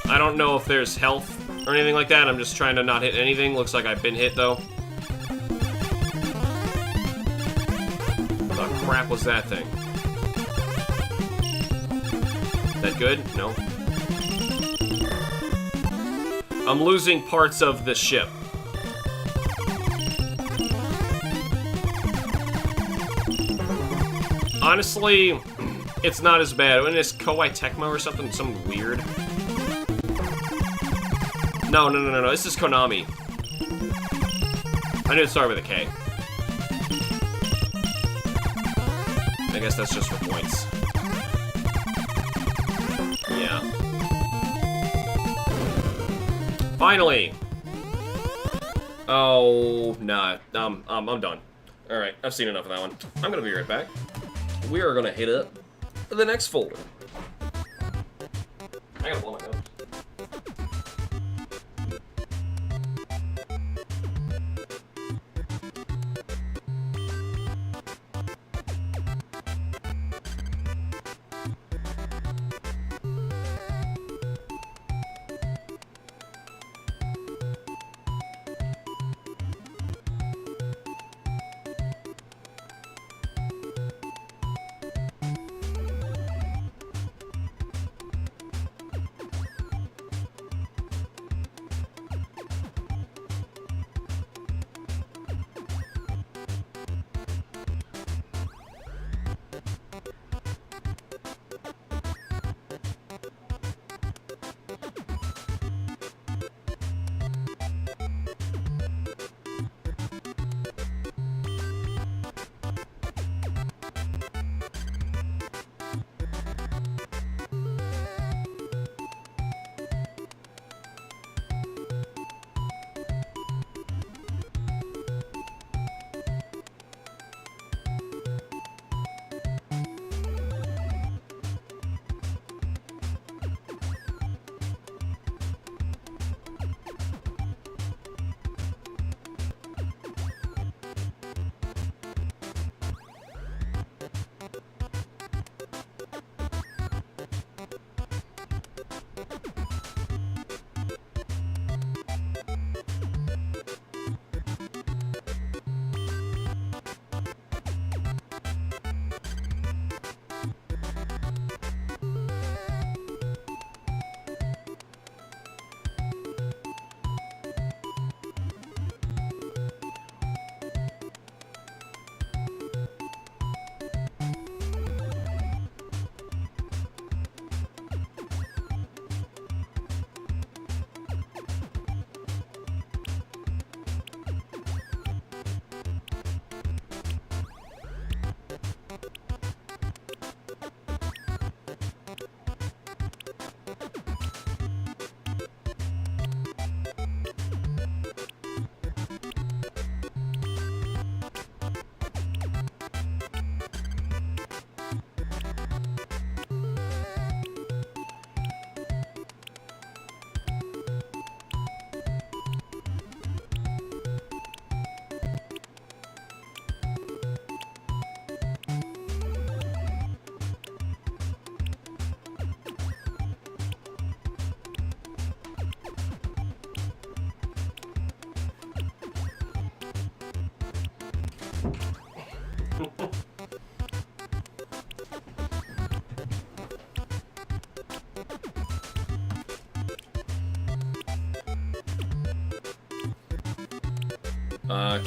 I don't know if there's health or anything like that. I'm just trying to not hit anything. Looks like I've been hit, though. What the crap was that thing? That good? No. I'm losing parts of the ship. Honestly, it's not as bad. When it's Koei Tecmo or something weird. No. This is Konami. I knew it started with a K. I guess that's just for points. Yeah. Finally! Oh, nah. I'm done. Alright, I've seen enough of that one. I'm gonna be right back. We are gonna hit up the next folder. I gotta blow my nose.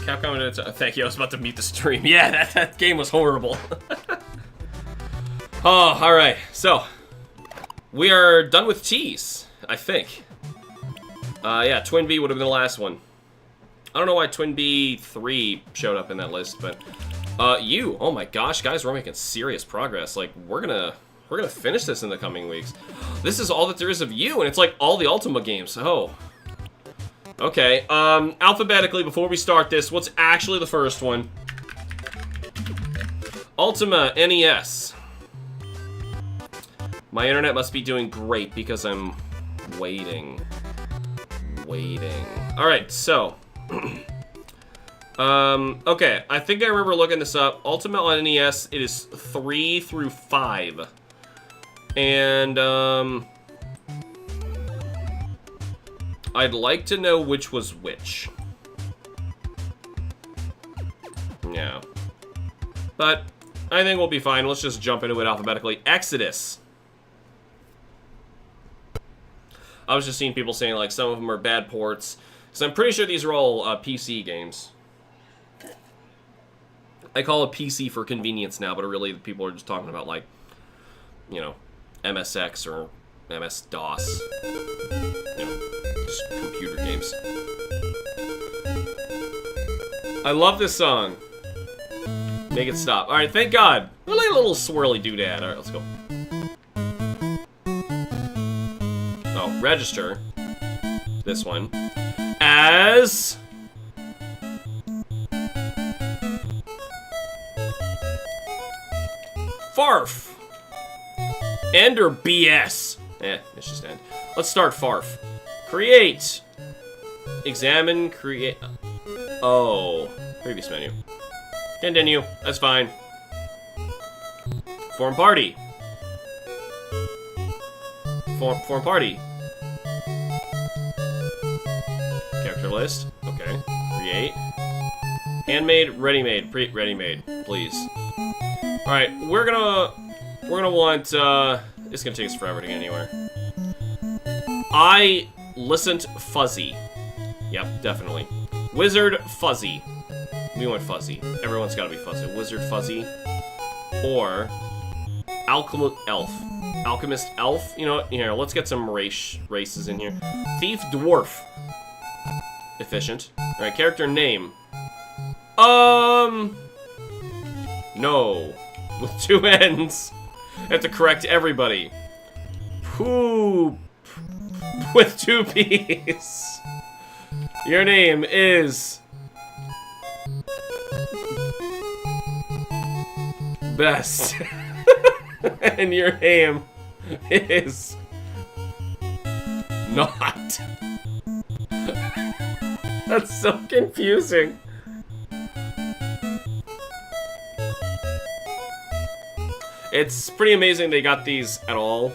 Capcom, thank you, I was about to mute the stream. Yeah, that game was horrible. Oh, alright, so, we are done with T's, I think. Yeah, Twin B would have been the last one. I don't know why Twin B 3 showed up in that list, but, oh my gosh, guys, we're making serious progress. Like, we're gonna finish this in the coming weeks. This is all that there is of you, and it's like all the Ultima games. Oh. Okay, alphabetically, before we start this, what's actually the first one? Ultima NES. My internet must be doing great because I'm Waiting. Alright, so. Okay, I think I remember looking this up. Ultimate on NES, it is 3 through 5. And, I'd like to know which was which. Yeah. But, I think we'll be fine. Let's just jump into it alphabetically. Exodus. I was just seeing people saying, like, some of them are bad ports. So I'm pretty sure these are all PC games. I call it PC for convenience now, but really people are just talking about, like, you know, MSX or MS-DOS. You know, just computer games. I love this song. Make it stop. Alright, thank God. Really a little swirly doodad. Alright, let's go. Oh, register. This one. As... Farf. End or BS? It's just end. Let's start Farf. Create. Examine, create. Oh. Previous menu. Continue. That's fine. Form party. Form party. Character list. Okay. Create. Handmade, ready-made. Ready-made, please. Alright, we're gonna want, it's gonna take us forever to get anywhere. I listened fuzzy. Yep, definitely. Wizard fuzzy. We want fuzzy. Everyone's gotta be fuzzy. Wizard fuzzy. Or alchemist elf. Alchemist elf. You know what? Here, let's get some races in here. Thief dwarf. Efficient. Alright, character name. No. With 2 N's. I have to correct everybody. Poop. With 2 P's. Your name is... Best. And your name is... Not. That's so confusing. It's pretty amazing they got these at all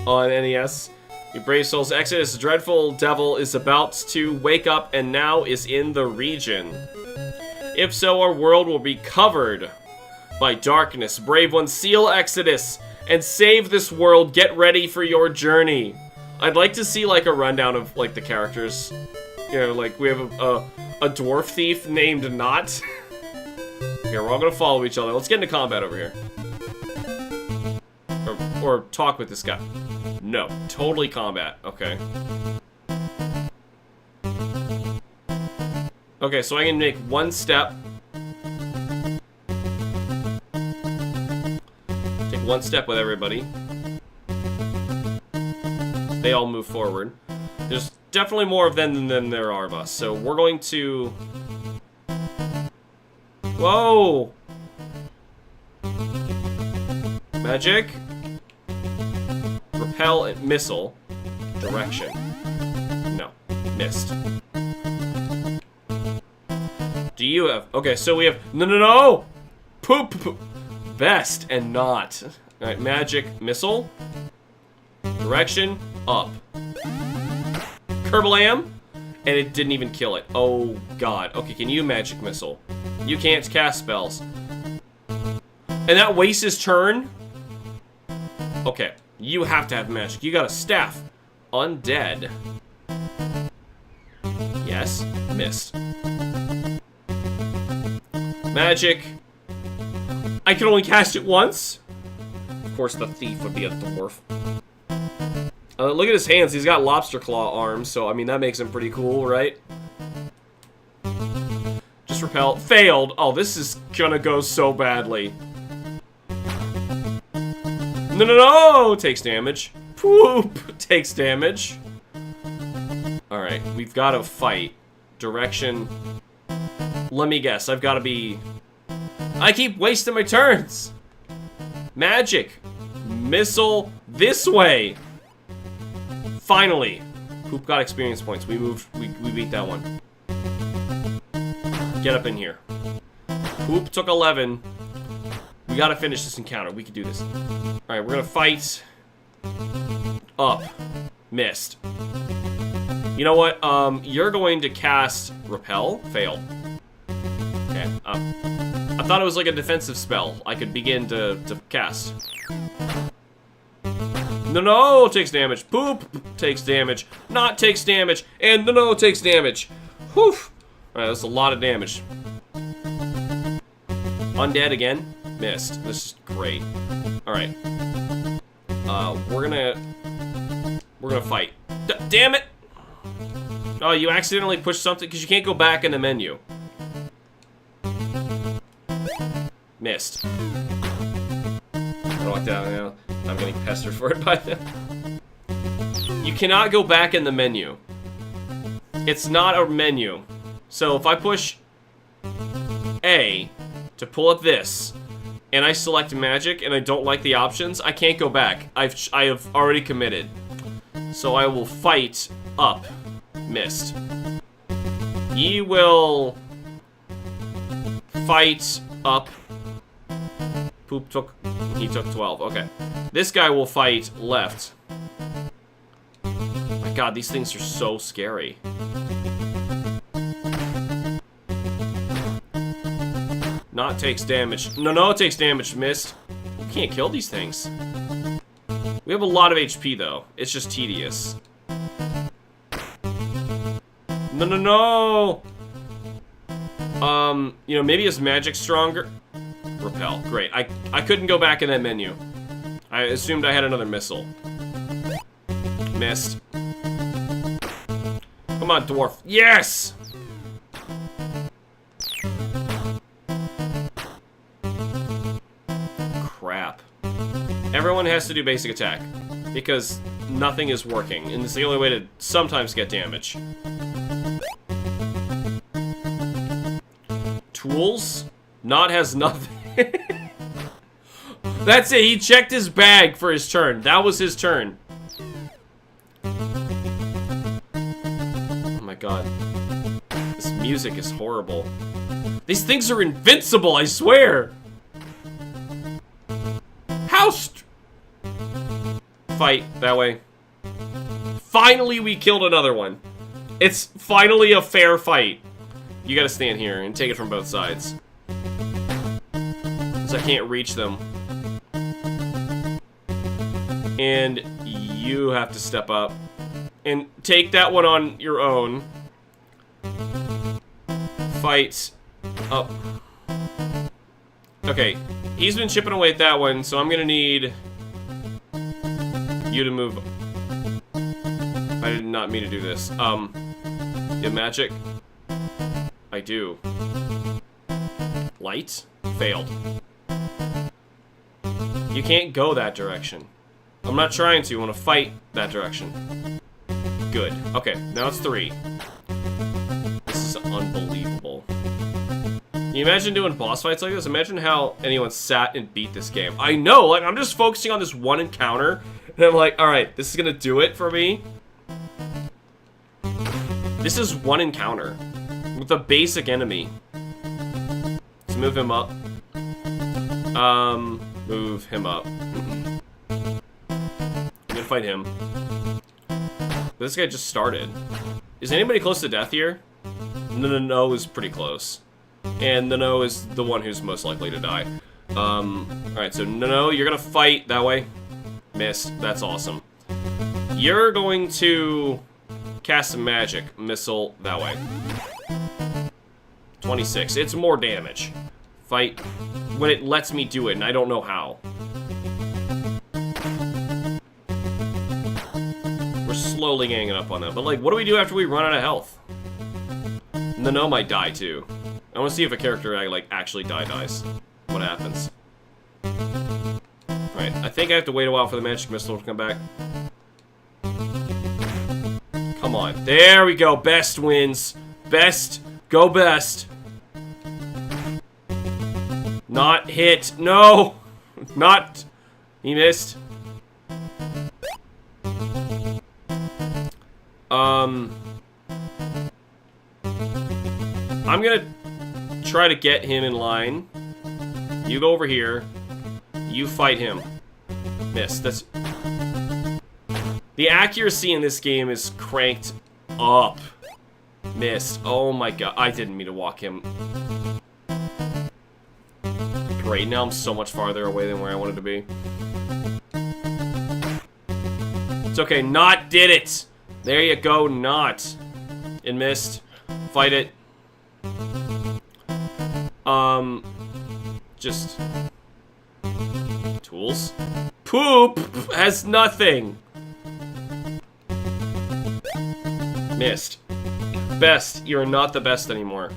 on NES. You brave souls, Exodus, dreadful devil is about to wake up and now is in the region. If so, our world will be covered by darkness. Brave ones, seal Exodus and save this world. Get ready for your journey. I'd like to see like a rundown of like the characters. You know, like we have a dwarf thief named Not. Here, we're all gonna follow each other. Let's get into combat over here. Or talk with this guy. No, totally combat. Okay. Okay, so I can make 1 step. Take 1 step with everybody. They all move forward. There's definitely more of them than there are of us. So we're going to... Whoa! Magic. Repel and missile. Direction. No. Missed. Do you have... Okay, so we have... No! Poop! Best and not. Alright, magic missile. Direction. Up. Kerblam. And it didn't even kill it. Oh, God. Okay, can you magic missile? You can't cast spells. And that wastes his turn? Okay. You have to have magic. You got a staff. Undead. Yes. Missed. Magic. I can only cast it once? Of course, the thief would be a dwarf. Look at his hands. He's got lobster claw arms, so, I mean, that makes him pretty cool, right? Just repel. Failed. Oh, this is gonna go so badly. No! Takes damage. Poop! Takes damage. Alright, we've got to fight. Direction. Let me guess, I've got to be... I keep wasting my turns! Magic. Missile this way. Finally! Poop got experience points. We beat that one. Get up in here. Poop took 11. We gotta finish this encounter. We can do this. Alright, we're gonna fight. Up. Missed. You know what? You're going to cast Repel. Failed. Okay. I thought it was like a defensive spell. I could begin to cast. No, takes damage. Poop takes damage. Not takes damage. And no takes damage. Whew. Alright, that's a lot of damage. Undead again. Missed. This is great. Alright. We're gonna fight. Damn it! Oh, you accidentally pushed something because you can't go back in the menu. Missed. I walked out now. I'm getting pestered for it by them. You cannot go back in the menu. It's not a menu. So if I push A to pull up this, and I select magic, and I don't like the options, I can't go back. I have already committed. So I will fight up. Missed. Ye will fight up. Poop took... He took 12. Okay. This guy will fight left. My god, these things are so scary. Not takes damage. No, it takes damage. Missed. You can't kill these things. We have a lot of HP, though. It's just tedious. No. You know, maybe his magic's stronger. Repel. Great. I couldn't go back in that menu. I assumed I had another missile. Missed. Come on, dwarf. Yes! Crap. Everyone has to do basic attack. Because nothing is working. And it's the only way to sometimes get damage. Tools? Not has nothing. That's it. He checked his bag for his turn. That was his turn. Oh my god. This music is horrible. These things are invincible, I swear. How fight that way. Finally, we killed another one. It's finally a fair fight. You gotta stand here and take it from both sides. Because I can't reach them. And you have to step up. And take that one on your own. Fight up. Okay, he's been chipping away at that one, so I'm gonna need you to move. I did not mean to do this. Get magic. I do. Light? Failed. You can't go that direction. I'm not trying to. I want to fight that direction. Good. Okay, now it's 3. This is unbelievable. Can you imagine doing boss fights like this? Imagine how anyone sat and beat this game. I know, like, I'm just focusing on this one encounter, and I'm like, alright, this is gonna do it for me. This is one encounter. With a basic enemy. Let's move him up. Move him up. I'm gonna fight him. This guy just started. Is anybody close to death here? No is pretty close. And No is the one who's most likely to die. Alright, so No, you're gonna fight that way. Missed. That's awesome. You're going to cast some magic. Missile that way. 26. It's more damage. Fight when it lets me do it, and I don't know how. We're slowly ganging up on them. But, like, what do we do after we run out of health? No might die, too. I want to see if a character, like, actually dies. What happens? Right, I think I have to wait a while for the magic missile to come back. Come on. There we go. Best wins. Best. Go best. Not hit. No! Not. He missed. I'm gonna try to get him in line. You go over here. You fight him. Miss. That's... The accuracy in this game is cranked up. Missed. Oh my god. I didn't mean to walk him. Great. Now I'm so much farther away than where I wanted to be. It's okay. Not did it. There you go. Not. It missed. Fight it. Just... Tools? Poop has nothing. Missed. Best. You're not the best anymore.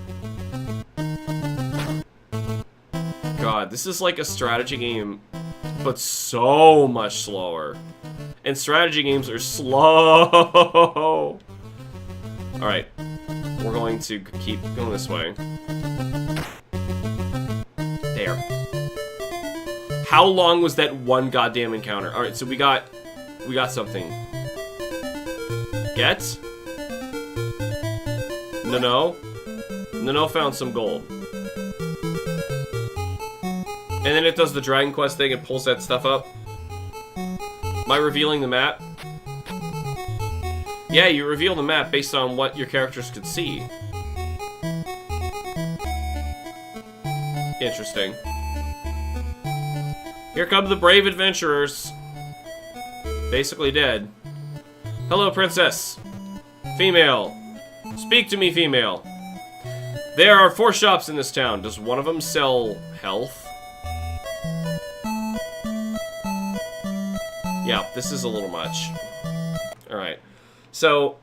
God, this is like a strategy game, but so much slower. And strategy games are slow. Alright. We're going to keep going this way. There. How long was that one goddamn encounter? Alright, so we got something. Get? No. No found some gold. And then it does the Dragon Quest thing and pulls that stuff up. Am I revealing the map? Yeah, you reveal the map based on what your characters could see. Interesting. Here come the brave adventurers. Basically dead. Hello, princess. Female. Speak to me, female. There are 4 shops in this town. Does one of them sell health? Yeah, this is a little much. Alright. So,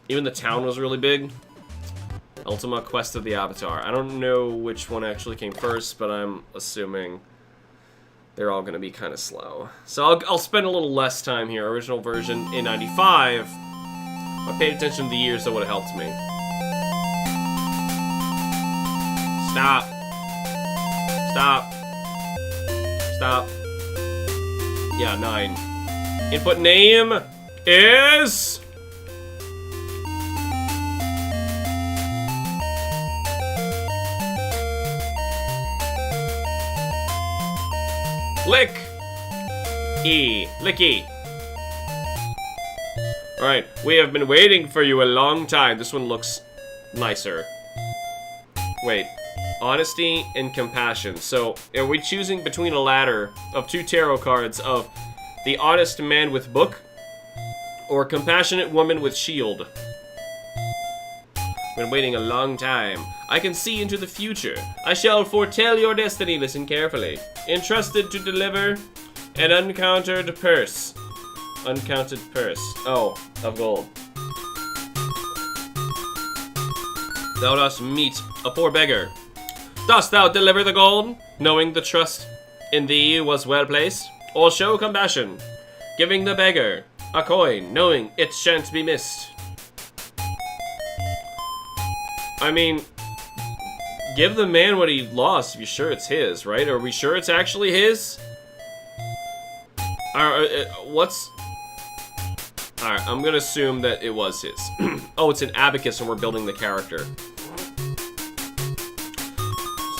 even the town was really big. Ultima Quest of the Avatar. I don't know which one actually came first, but I'm assuming they're all going to be kind of slow. So I'll spend a little less time here. Original version in 95. I paid attention to the years, that would have helped me. Stop. Stop. Stop. Yeah, 9. Input name is... Lick! E. Licky. Alright, we have been waiting for you a long time. This one looks nicer. Wait. Honesty and compassion. So, are we choosing between a ladder of 2 tarot cards of the honest man with book or compassionate woman with shield? Been waiting a long time. I can see into the future. I shall foretell your destiny. Listen carefully. Entrusted to deliver an uncounted purse. Uncounted purse. Oh, of gold. Thou dost meet a poor beggar. Dost thou deliver the gold, knowing the trust in thee was well placed? Or show compassion, giving the beggar a coin, knowing it shan't be missed? I mean, give the man what he lost if you're sure it's his, right? Are we sure it's actually his? What's... Alright, I'm gonna assume that it was his. Oh, it's an abacus and we're building the character.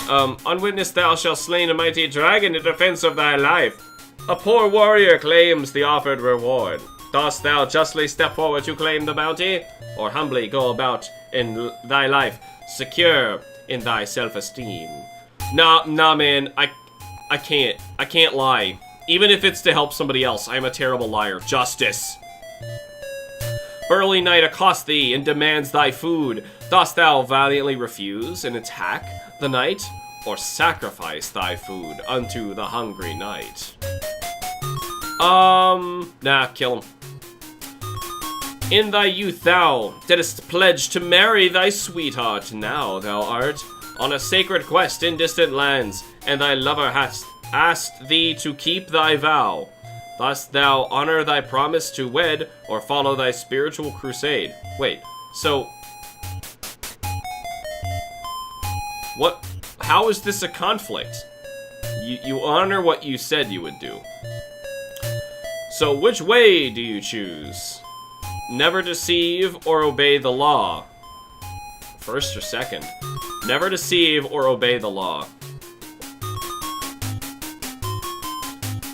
Unwitnessed thou shalt slain a mighty dragon in defense of thy life. A poor warrior claims the offered reward. Dost thou justly step forward to claim the bounty? Or humbly go about in thy life, secure in thy self-esteem? Nah, man, I can't lie. Even if it's to help somebody else, I'm a terrible liar. Justice. Burly knight accosts thee and demands thy food. Dost thou valiantly refuse and attack the knight? Or sacrifice thy food unto the hungry knight? Nah, kill him. In thy youth thou didst pledge to marry thy sweetheart. Now thou art on a sacred quest in distant lands, and thy lover hath asked thee to keep thy vow. Dost thou honor thy promise to wed, or follow thy spiritual crusade? Wait, so... What? How is this a conflict? You honor what you said you would do. So which way do you choose? Never deceive or obey the law. First or second? Never deceive or obey the law.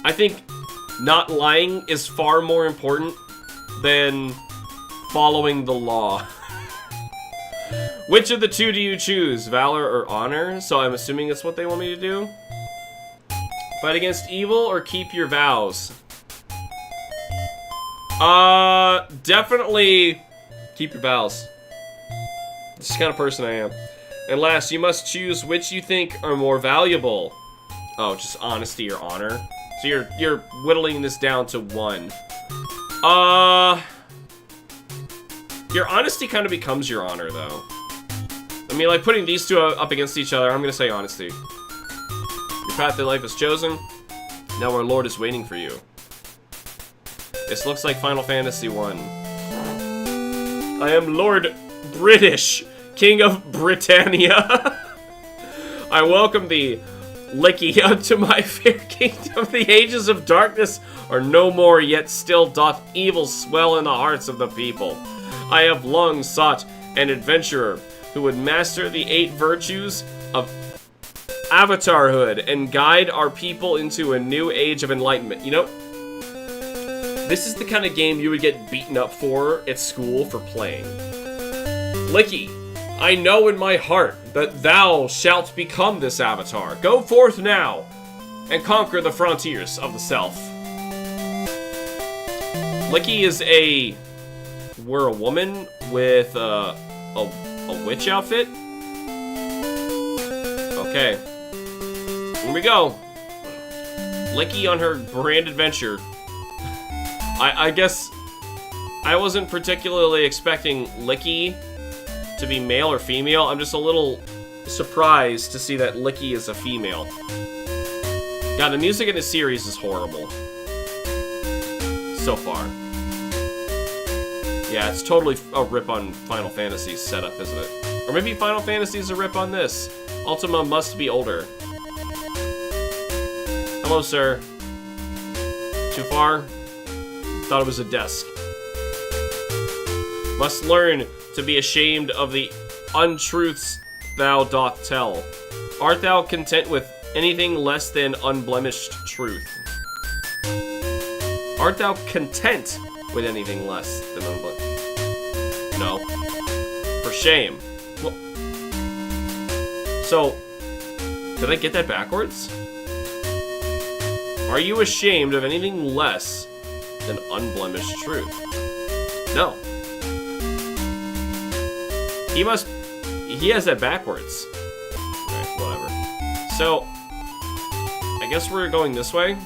I think not lying is far more important than following the law. Which of the two do you choose? Valor or honor? So I'm assuming that's what they want me to do. Fight against evil or keep your vows? Definitely keep your vows. This is the kind of person I am. And last, you must choose which you think are more valuable. Oh, just honesty or honor. So you're whittling this down to one. Your honesty kind of becomes your honor, though. I mean, like, putting these two up against each other, I'm gonna say honesty. Your path in life is chosen. Now our Lord is waiting for you. This looks like Final Fantasy 1. I am Lord British, King of Britannia. I welcome thee, Licky, unto my fair kingdom. The ages of darkness are no more, yet still doth evil swell in the hearts of the people. I have long sought an adventurer who would master the 8 virtues of avatarhood and guide our people into a new age of enlightenment. You know, this is the kind of game you would get beaten up for at school for playing. Licky, I know in my heart that thou shalt become this avatar. Go forth now and conquer the frontiers of the self. Licky is we're a woman with a witch outfit? Okay. Here we go. Licky on her grand adventure. I guess I wasn't particularly expecting Licky to be male or female. I'm just a little surprised to see that Licky is a female. God, the music in this series is horrible. So far. Yeah, it's totally a rip on Final Fantasy's setup, isn't it? Or maybe Final Fantasy is a rip on this. Ultima must be older. Hello, sir. Too far? Thought it was a desk. Must learn to be ashamed of the untruths thou doth tell. Art thou content with anything less than unblemished truth? Art thou content with anything less than unblemished? No. For shame. Well, so, did I get that backwards? Are you ashamed of anything less than unblemished truth? No. He has that backwards. Alright, whatever. So, I guess we're going this way.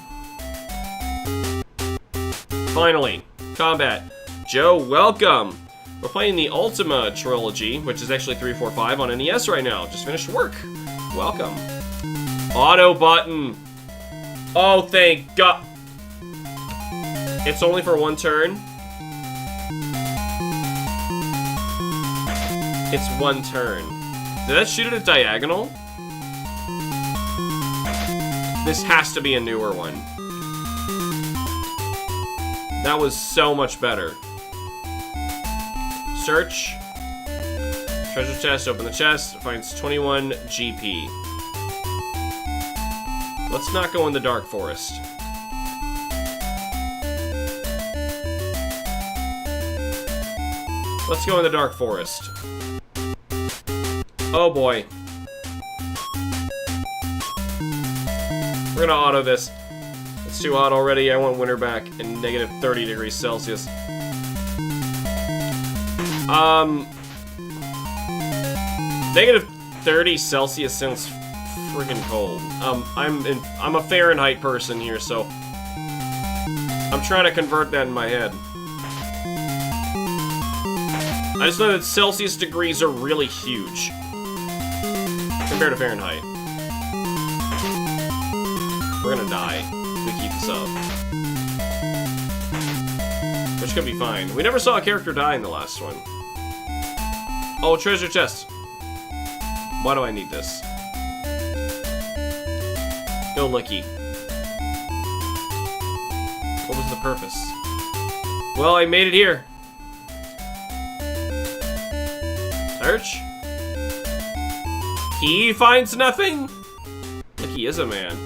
Finally, combat. Joe, welcome! We're playing the Ultima trilogy, which is actually 3, 4, 5 on NES right now. Just finished work. Welcome. Auto button. Oh, thank God. It's only for one turn. It's one turn. Did that shoot at a diagonal? This has to be a newer one. That was so much better. Search. Treasure chest, open the chest. Finds 21 GP. Let's not go in the dark forest. Let's go in the dark forest. Oh boy. We're gonna auto this. It's too hot already. I want winter back in negative 30 degrees Celsius. Negative 30 Celsius sounds freaking cold. I'm a Fahrenheit person here, so I'm trying to convert that in my head. I just know that Celsius degrees are really huge compared to Fahrenheit. We're gonna die if we keep this up. Which could be fine. We never saw a character die in the last one. Oh, treasure chest. Why do I need this? Go, Licky. What was the purpose? Well, I made it here. search. He finds nothing? Look, he is a man.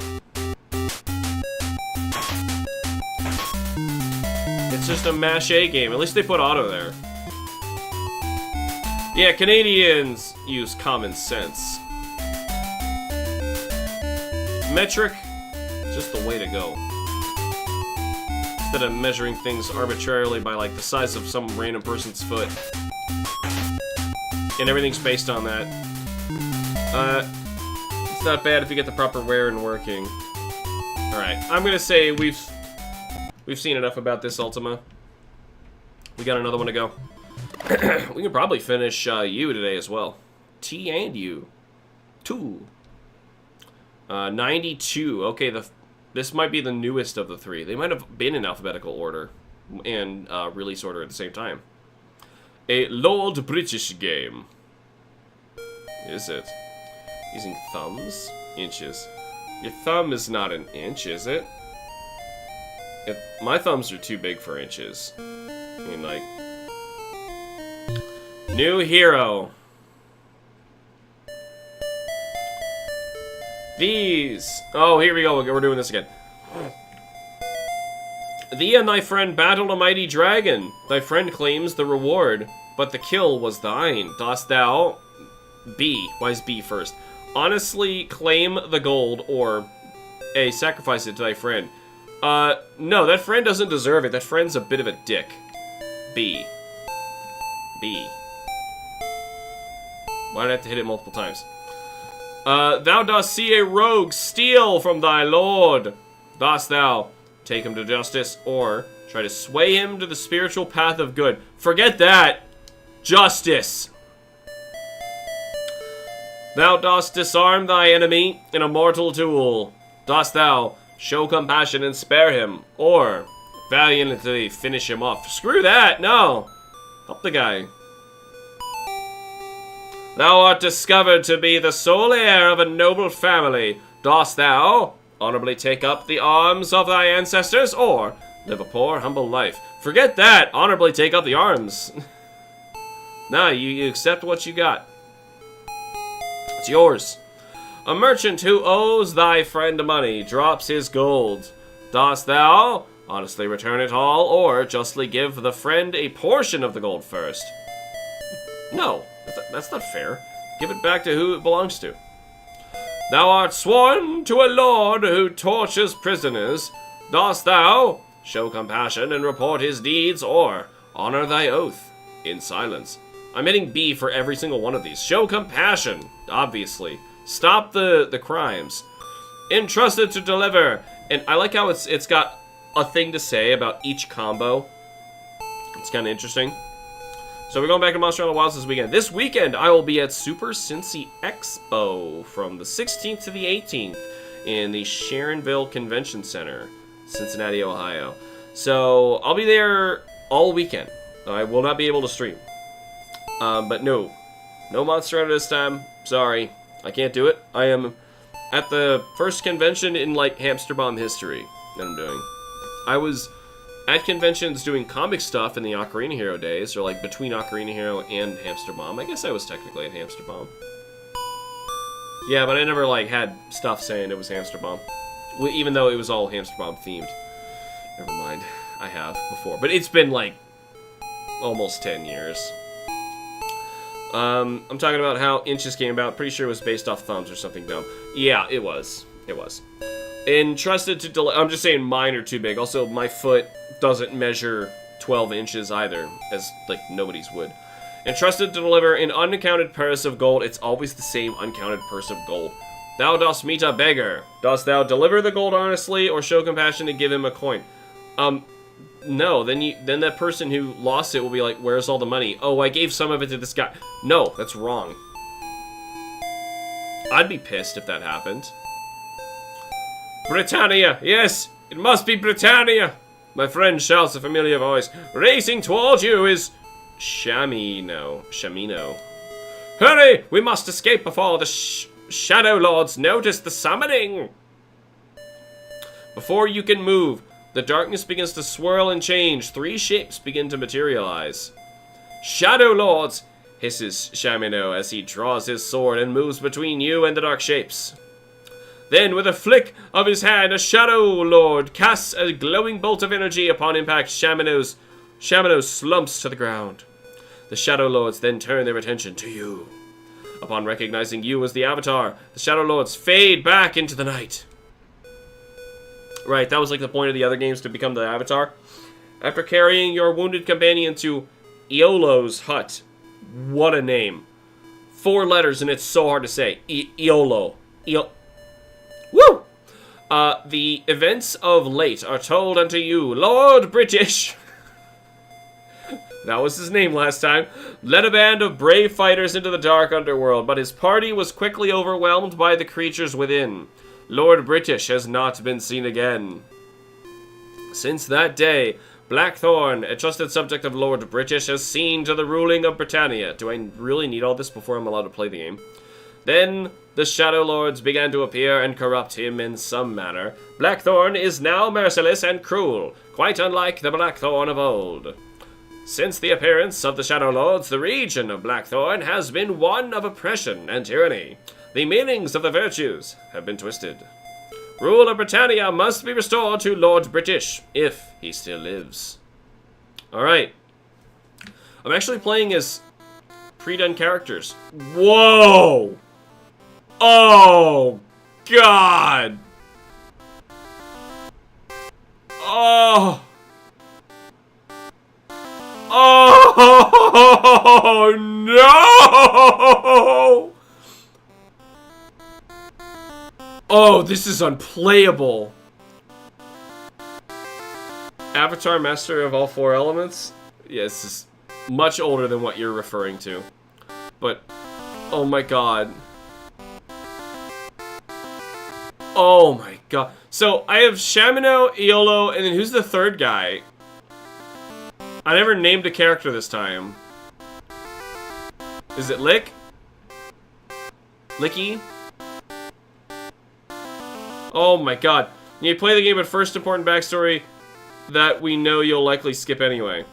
It's just a mache game. At least they put auto there. Yeah, Canadians use common sense. Metric, just the way to go. Instead of measuring things arbitrarily by like the size of some random person's foot. And everything's based on that. It's not bad if you get the proper wear and working. Alright, I'm gonna say we've seen enough about this Ultima. We got another one to go. We can probably finish U today as well. T and U. 2. 92. Okay, this might be the newest of the 3. They might have been in alphabetical order and release order at the same time. A Lord British game. Is it? Using thumbs? Inches. Your thumb is not an inch, is it? My thumbs are too big for inches. I mean, like... New hero. These. Oh, here we go. We're doing this again. Thee and thy friend battled a mighty dragon. Thy friend claims the reward, but the kill was thine. Dost thou... B. Why is B first? Honestly claim the gold, or A. Sacrifice it to thy friend. No, that friend doesn't deserve it. That friend's a bit of a dick. B. B. Why'd I have to hit it multiple times? Thou dost see a rogue steal from thy lord. Dost thou take him to justice, or try to sway him to the spiritual path of good? Forget that! Justice! Thou dost disarm thy enemy in a mortal duel. Dost thou show compassion and spare him, or valiantly finish him off? Screw that! No! Help the guy. Thou art discovered to be the sole heir of a noble family. Dost thou honorably take up the arms of thy ancestors, or live a poor, humble life? Forget that! Honorably take up the arms. Nah, you accept what you got. It's yours. A merchant who owes thy friend money drops his gold. Dost thou honestly return it all, or justly give the friend a portion of the gold first? No. That's not fair. Give it back to who it belongs to. Thou art sworn to a lord who tortures prisoners. Dost thou show compassion and report his deeds, or honor thy oath in silence? I'm hitting B for every single one of these. Show compassion, obviously. Stop the crimes. Entrusted to deliver. And I like how it's got a thing to say about each combo. It's kind of interesting. So we're going back to Monster Hunter Wilds this weekend. This weekend, I will be at Super Cincy Expo from the 16th to the 18th in the Sharonville Convention Center, Cincinnati, Ohio. So I'll be there all weekend. I will not be able to stream. But no Monster Hunter this time. Sorry, I can't do it. I am at the first convention in, like, HamsterBomb history that I'm doing. I was at conventions doing comic stuff in the Ocarina Hero days, or like between Ocarina Hero and HamsterBomb. I guess I was technically at HamsterBomb. Yeah, but I never, like, had stuff saying it was HamsterBomb. Even though it was all HamsterBomb themed. Never mind. I have before. But it's been, like, almost 10 years. I'm talking about how Inches came about. Pretty sure it was based off thumbs or something dumb. Yeah, it was. It was. Entrusted to deliver. I'm just saying mine are too big. Also, my foot doesn't measure 12 inches either, as, like, nobody's would. Entrusted to deliver an uncounted purse of gold. It's always the same uncounted purse of gold. Thou dost meet a beggar. Dost thou deliver the gold honestly, or show compassion to give him a coin? No, then that person who lost it will be like, where's all the money? Oh, I gave some of it to this guy. No, that's wrong. I'd be pissed if that happened. Britannia! Yes, it must be Britannia! My friend shouts a familiar voice. Racing towards you is Shamino. Hurry! We must escape before the Shadow Lords notice the summoning! Before you can move, the darkness begins to swirl and change. 3 shapes begin to materialize. Shadow Lords, hisses Shamino as he draws his sword and moves between you and the dark shapes. Then, with a flick of his hand, a Shadow Lord casts a glowing bolt of energy. Upon impact, Shamino slumps to the ground. The Shadow Lords then turn their attention to you. Upon recognizing you as the Avatar, the Shadow Lords fade back into the night. Right, that was like the point of the other games, to become the Avatar. After carrying your wounded companion to Iolo's hut. What a name. 4 letters and it's so hard to say. Iolo. Woo! The events of late are told unto you, Lord British. That was his name last time. Led a band of brave fighters into the dark underworld, but his party was quickly overwhelmed by the creatures within. Lord British has not been seen again. Since that day, Blackthorn, a trusted subject of Lord British, has seen to the ruling of Britannia. Do I really need all this before I'm allowed to play the game? Then the Shadow Lords began to appear and corrupt him in some manner. Blackthorn is now merciless and cruel, quite unlike the Blackthorn of old. Since the appearance of the Shadow Lords, the region of Blackthorn has been one of oppression and tyranny. The meanings of the virtues have been twisted. Rule of Britannia must be restored to Lord British, if he still lives. Alright. I'm actually playing as pre-done characters. Whoa! Oh, God! Oh! Oh, no! Oh, this is unplayable. Avatar Master of all 4 elements? Yeah, this is much older than what you're referring to. But, oh my god. Oh my god. So, I have Shamino, Iolo, and then who's the third guy? I never named a character this time. Is it Lick? Licky? Oh my god. You play the game, but first important backstory that we know you'll likely skip anyway.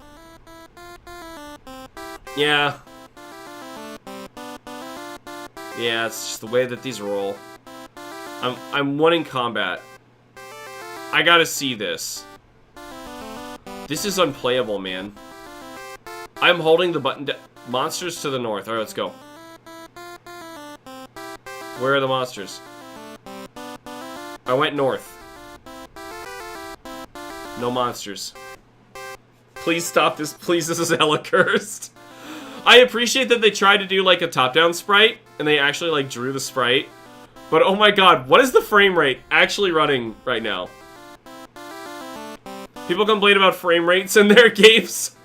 Yeah. Yeah, it's just the way that these roll. I'm wanting combat. I gotta see this. This is unplayable, man. I'm holding the button down. Monsters to the north. Alright, let's go. Where are the monsters? I went north. No monsters. Please stop this. Please, this is hella cursed. I appreciate that they tried to do like a top-down sprite, and they actually like drew the sprite. But oh my god, what is the frame rate actually running right now? People complain about frame rates in their games.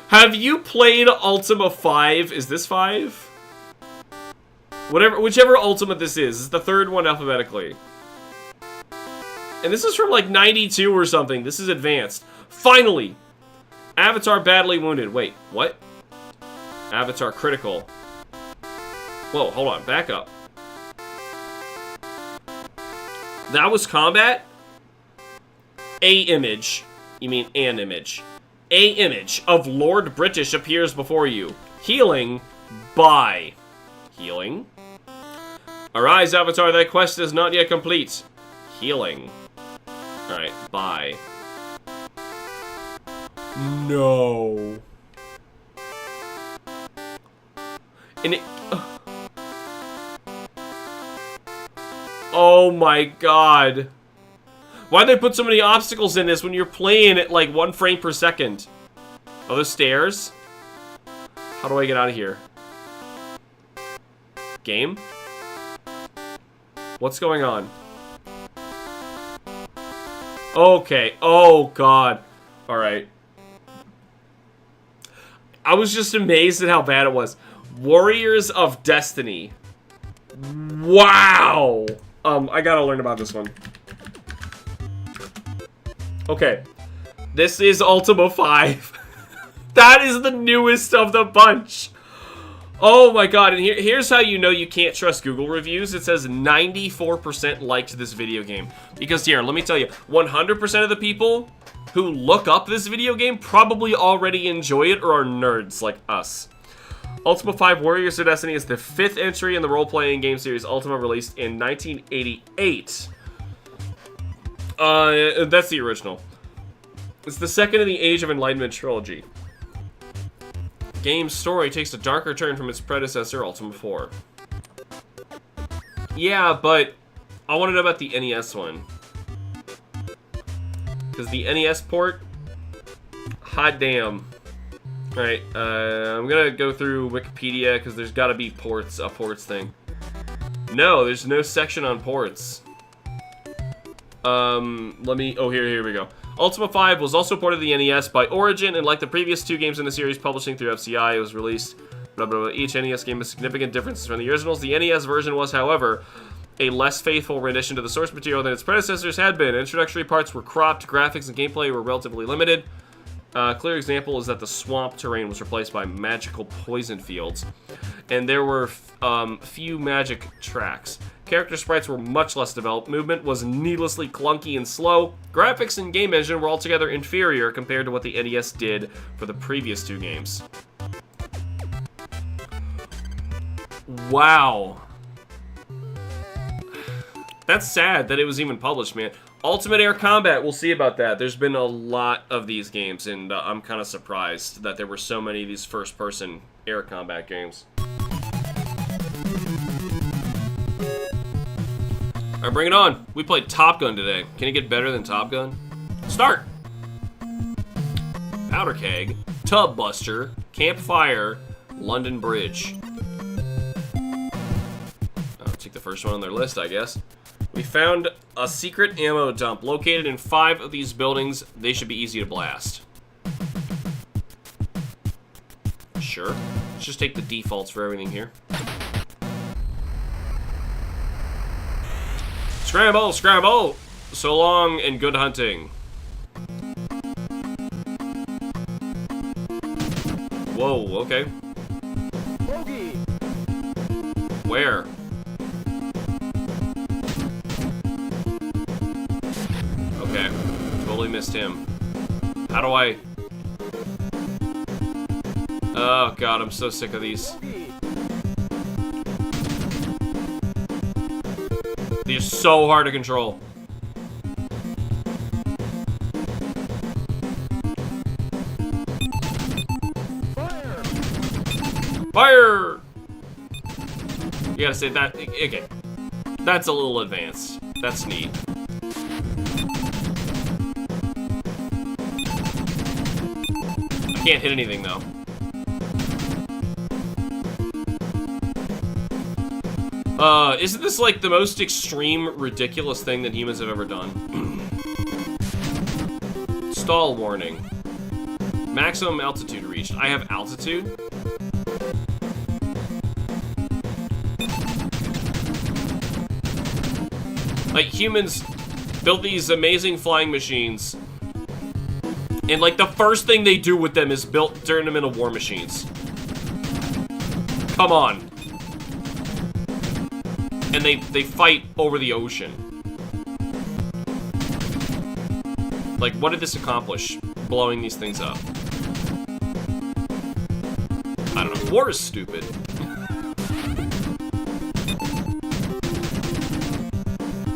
Have you played Ultima 5? Is this 5? Whichever Ultima this is the third one alphabetically. And this is from like 92 or something. This is advanced. Finally! Avatar badly wounded. Wait, what? Avatar critical. Whoa, hold on. Back up. That was combat? A image. You mean an image. A image of Lord British appears before you. Healing by. Healing. Arise, Avatar, thy quest is not yet complete. Healing. Alright, bye. No. And it... Oh my god. Why'd they put so many obstacles in this when you're playing at like 1 frame per second? Oh, there's stairs? How do I get out of here? Game? What's going on? Okay. Oh, God. Alright. I was just amazed at how bad it was. Warriors of Destiny. Wow! I gotta learn about this one. Okay. This is Ultima 5. That is the newest of the bunch. Oh my god, and here's how you know you can't trust Google reviews. It says 94% liked this video game. Because here, let me tell you, 100% of the people who look up this video game probably already enjoy it or are nerds like us. Ultima 5 Warriors of Destiny is the 5th entry in the role-playing game series Ultima, released in 1988. That's the original. It's the second in the Age of Enlightenment trilogy. Game's story takes a darker turn from its predecessor, Ultima 4. Yeah, but I want to know about the NES one. Because the NES port, hot damn. Alright, I'm gonna go through Wikipedia because there's gotta be ports, a ports thing. No, there's no section on ports. Here we go. Ultima 5 was also ported to the NES by Origin, and like the previous 2 games in the series publishing through FCI, it was released, blah, blah, blah. Each NES game has significant differences from the originals. The NES version was, however, a less faithful rendition to the source material than its predecessors had been. Introductory parts were cropped, graphics and gameplay were relatively limited. A clear example is that the swamp terrain was replaced by magical poison fields, and there were few magic tracks. Character sprites were much less developed, movement was needlessly clunky and slow, graphics and game engine were altogether inferior compared to what the NES did for the previous 2 games. Wow. That's sad that it was even published, man. Ultimate Air Combat, we'll see about that. There's been a lot of these games, and I'm kind of surprised that there were so many of these first-person air combat games. Alright, bring it on. We played Top Gun today. Can it get better than Top Gun? Start! Powder Keg, Tub Buster, Campfire, London Bridge. I'll take the first one on their list, I guess. We found a secret ammo dump located in 5 of these buildings. They should be easy to blast. Sure. Let's just take the defaults for everything here. Scramble, scramble! So long and good hunting. Whoa, okay. Where? Okay, totally missed him. How do I... Oh god, I'm so sick of these. They're so hard to control. Fire! Fire! You gotta say that. Okay. That's a little advanced. That's neat. I can't hit anything though. Isn't this like the most extreme, ridiculous thing that humans have ever done? Stall warning. Maximum altitude reached. I have altitude? Like, humans built these amazing flying machines, and like the first thing they do with them is turn them into war machines. Come on. And they fight over the ocean. Like, what did this accomplish? Blowing these things up. I don't know. War is stupid.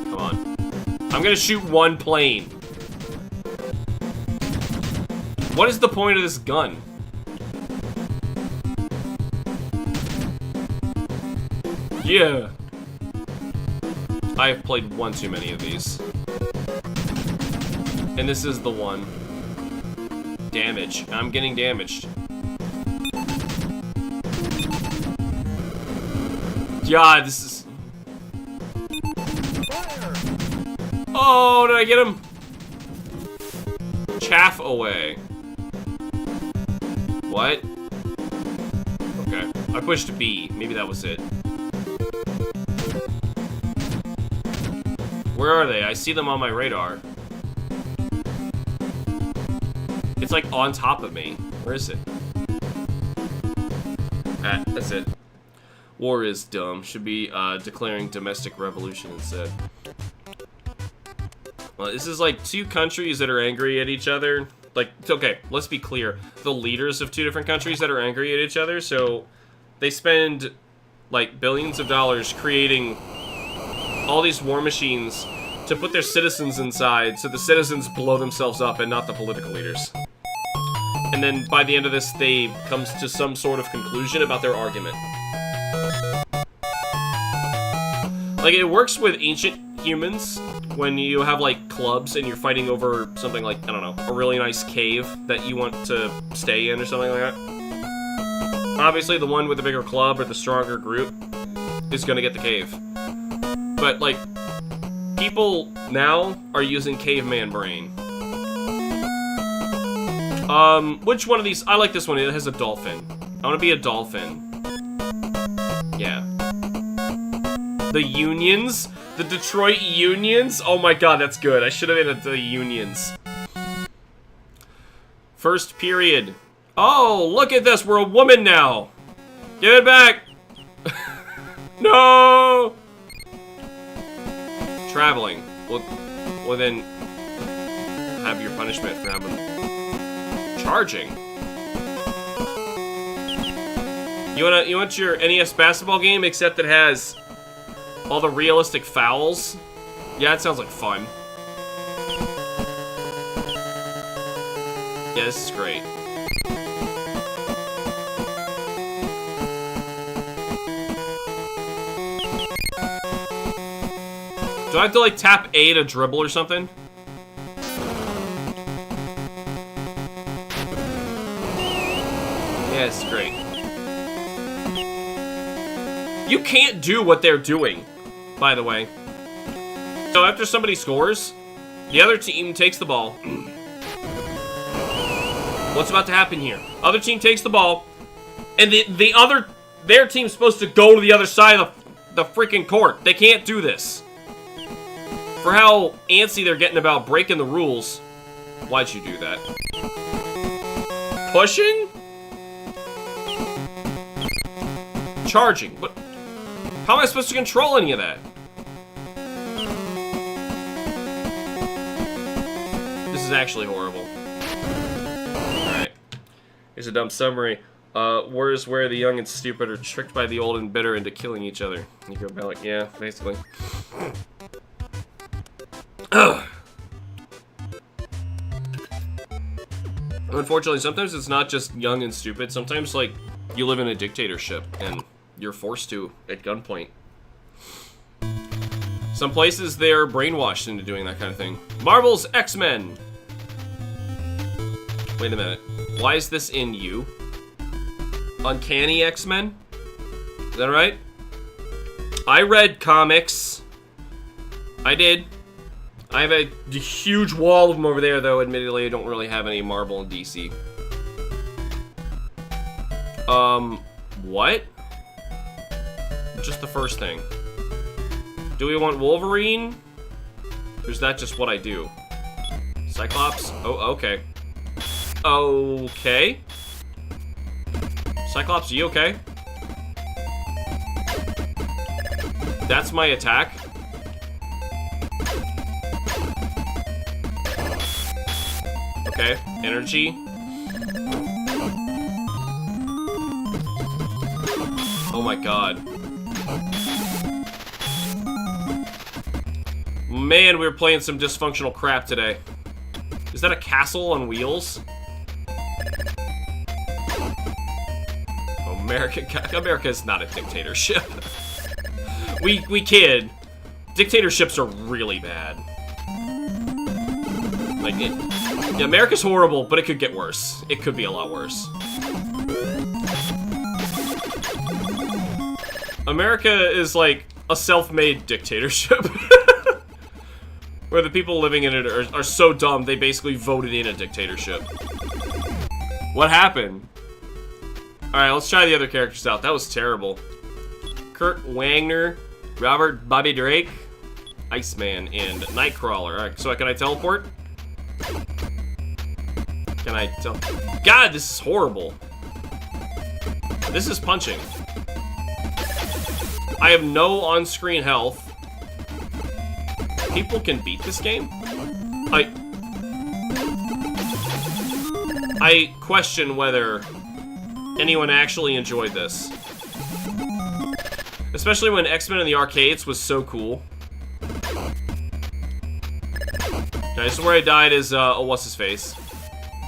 Come on. I'm gonna shoot one plane. What is the point of this gun? Yeah. I have played one too many of these. And this is the one. Damage. I'm getting damaged. God, this is... Oh, did I get him? Chaff away. What? Okay. I pushed B. Maybe that was it. Where are they? I see them on my radar. It's like on top of me. Where is it? Ah, that's it. War is dumb. Should be declaring domestic revolution instead. Well, this is like 2 countries that are angry at each other. Like, okay, let's be clear. The leaders of 2 different countries that are angry at each other, so they spend, like, billions of dollars creating all these war machines to put their citizens inside, so the citizens blow themselves up and not the political leaders. And then by the end of this, they come to some sort of conclusion about their argument. Like, it works with ancient humans when you have, like, clubs and you're fighting over something like, I don't know, a really nice cave that you want to stay in or something like that. Obviously, the one with the bigger club or the stronger group is gonna get the cave. But, like, people now are using caveman brain. Which one of these? I like this one. It has a dolphin. I want to be a dolphin. Yeah. The Unions? The Detroit Unions? Oh my god, that's good. I should have been at the Unions. First period. Oh, look at this. We're a woman now. Give it back. No! Traveling. Well then, have your punishment for having... Charging. You want your NES basketball game, except it has all the realistic fouls? Yeah, it sounds like fun. Yeah, this is great. Do I have to, like, tap A to dribble or something? Yeah, it's great. You can't do what they're doing, by the way. So after somebody scores, the other team takes the ball. What's about to happen here? Other team takes the ball, and their team's supposed to go to the other side of the freaking court. They can't do this. For how antsy they're getting about breaking the rules, why'd you do that? Pushing? Charging. What? How am I supposed to control any of that? This is actually horrible. Alright. Here's a dumb summary. War is where the young and stupid are tricked by the old and bitter into killing each other. You go about like, yeah, basically. Unfortunately, sometimes it's not just young and stupid. Sometimes, like, you live in a dictatorship and you're forced to at gunpoint. Some places they're brainwashed into doing that kind of thing. Marvel's X-Men. Wait a minute. Why is this in you? Uncanny X-Men? Is that right? I read comics. I did. I have a huge wall of them over there, though. Admittedly, I don't really have any Marvel and DC. What? Just the first thing. Do we want Wolverine? Or is that just what I do? Cyclops? Oh, okay. Okay. Cyclops, you okay? That's my attack. Okay, energy. Oh my god. Man, we were playing some dysfunctional crap today. Is that a castle on wheels? America is not a dictatorship. we kid. Dictatorships are really bad. Like, yeah, America's horrible, but it could get worse. It could be a lot worse. America is like a self-made dictatorship. Where the people living in it are so dumb, they basically voted in a dictatorship. What happened? Alright, let's try the other characters out. That was terrible. Kurt Wagner, Robert Bobby Drake, Iceman, and Nightcrawler. Alright, so can I teleport? Can I tell? God, this is horrible. This is punching. I have no on-screen health. People can beat this game? I question whether anyone actually enjoyed this. Especially when X-Men in the arcades was so cool. Okay, this is where I died is, oh, what's his face?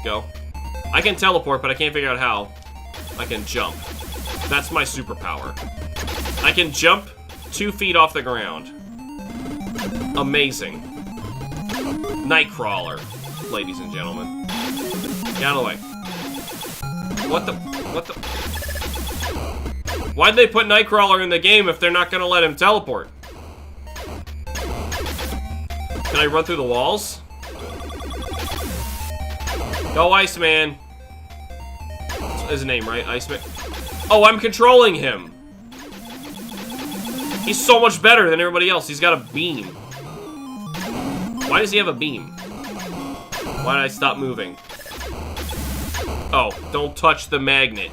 Go. I can teleport, but I can't figure out how. I can jump. That's my superpower. I can jump 2 feet off the ground. Amazing. Nightcrawler, ladies and gentlemen. Get out of the way. What the? Why'd they put Nightcrawler in the game if they're not gonna let him teleport? Can I run through the walls? Go, Iceman. That's his name, right? Iceman. Oh, I'm controlling him. He's so much better than everybody else. He's got a beam. Why does he have a beam? Why did I stop moving? Oh, don't touch the magnet.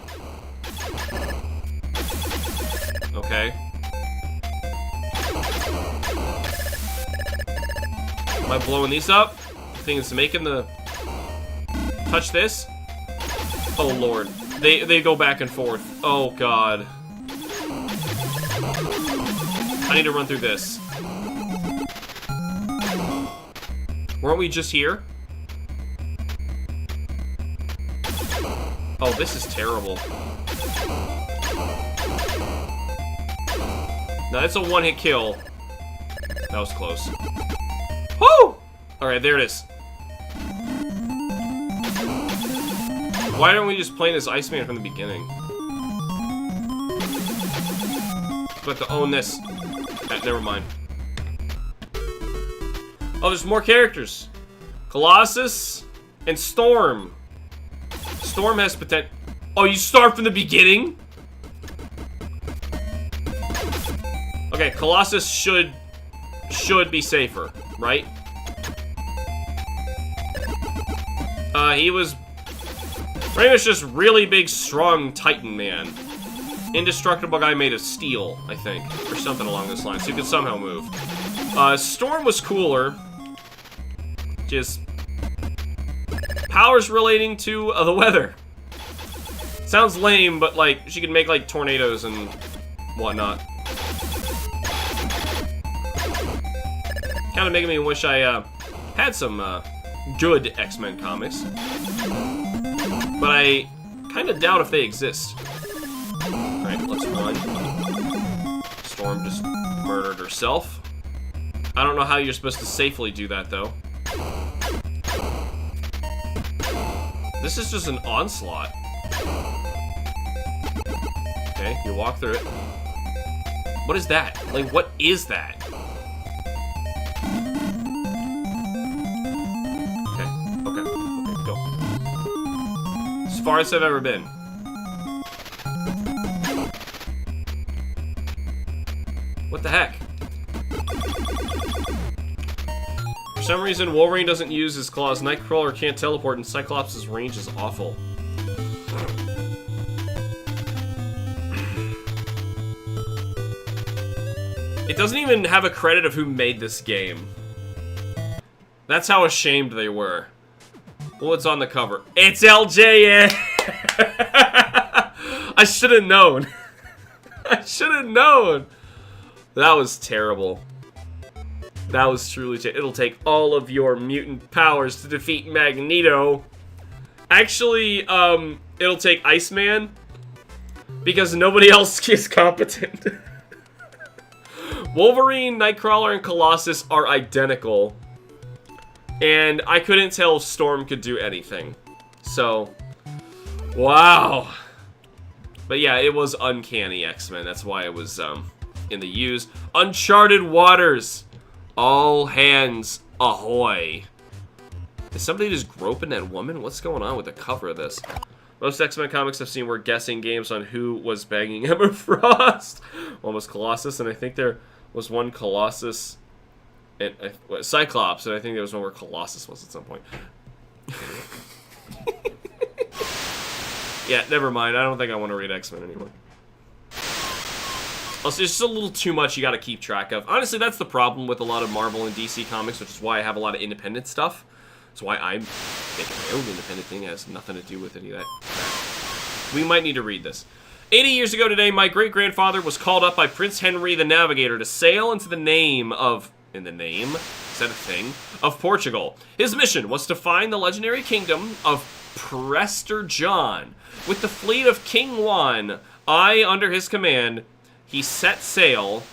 Okay. Am I blowing these up? The thing is making the... Touch this? Oh, Lord. They go back and forth. Oh, God. I need to run through this. Weren't we just here? Oh, this is terrible. No, that's a one-hit kill. That was close. Woo! Alright, there it is. Why don't we just play this Iceman from the beginning? But to own this. Never mind. Oh, there's more characters. Colossus and Storm. Storm has potential. Oh, you start from the beginning? Okay, Colossus should be safer, right? He was pretty much just really big, strong Titan man. Indestructible guy made of steel, I think, or something along this line, so you could somehow move. Storm was cooler. Just powers relating to the weather. Sounds lame, but like she could make like tornadoes and whatnot. Kind of making me wish I had some good X-Men comics, but I kind of doubt if they exist. All right, let's run. Storm just murdered herself. I don't know how you're supposed to safely do that though. This is just an onslaught. Okay, you walk through it. What is that? Like, what is that? Okay, go. As far as I've ever been. What the heck? For some reason, Wolverine doesn't use his claws, Nightcrawler can't teleport, and Cyclops' range is awful. It doesn't even have a credit of who made this game. That's how ashamed they were. Well, it's on the cover. It's LJN! I should have known. I should have known. That was terrible. That was truly it'll take all of your mutant powers to defeat Magneto. Actually, it'll take Iceman because nobody else is competent. Wolverine, Nightcrawler, and Colossus are identical. And I couldn't tell if Storm could do anything. So, wow. But yeah, it was uncanny X-Men. That's why it was in the U's. Uncharted Waters. All hands ahoy. Is somebody just groping that woman? What's going on with the cover of this? Most X-Men comics I've seen were guessing games on who was banging Emma Frost. One was Colossus, and I think there was one Colossus and Cyclops, and I think there was one where Colossus was at some point. Yeah, never mind. I don't think I want to read X-Men anymore. Also, it's just a little too much you gotta keep track of. Honestly, that's the problem with a lot of Marvel and DC comics, which is why I have a lot of independent stuff. That's why I'm making my own independent thing. It has nothing to do with any of that crap. We might need to read this. 80 years ago today, my great-grandfather was called up by Prince Henry the Navigator to sail into the name of... In the name? Is that a thing? Of Portugal. His mission was to find the legendary kingdom of Prester John. With the fleet of King Juan, under his command, he set sail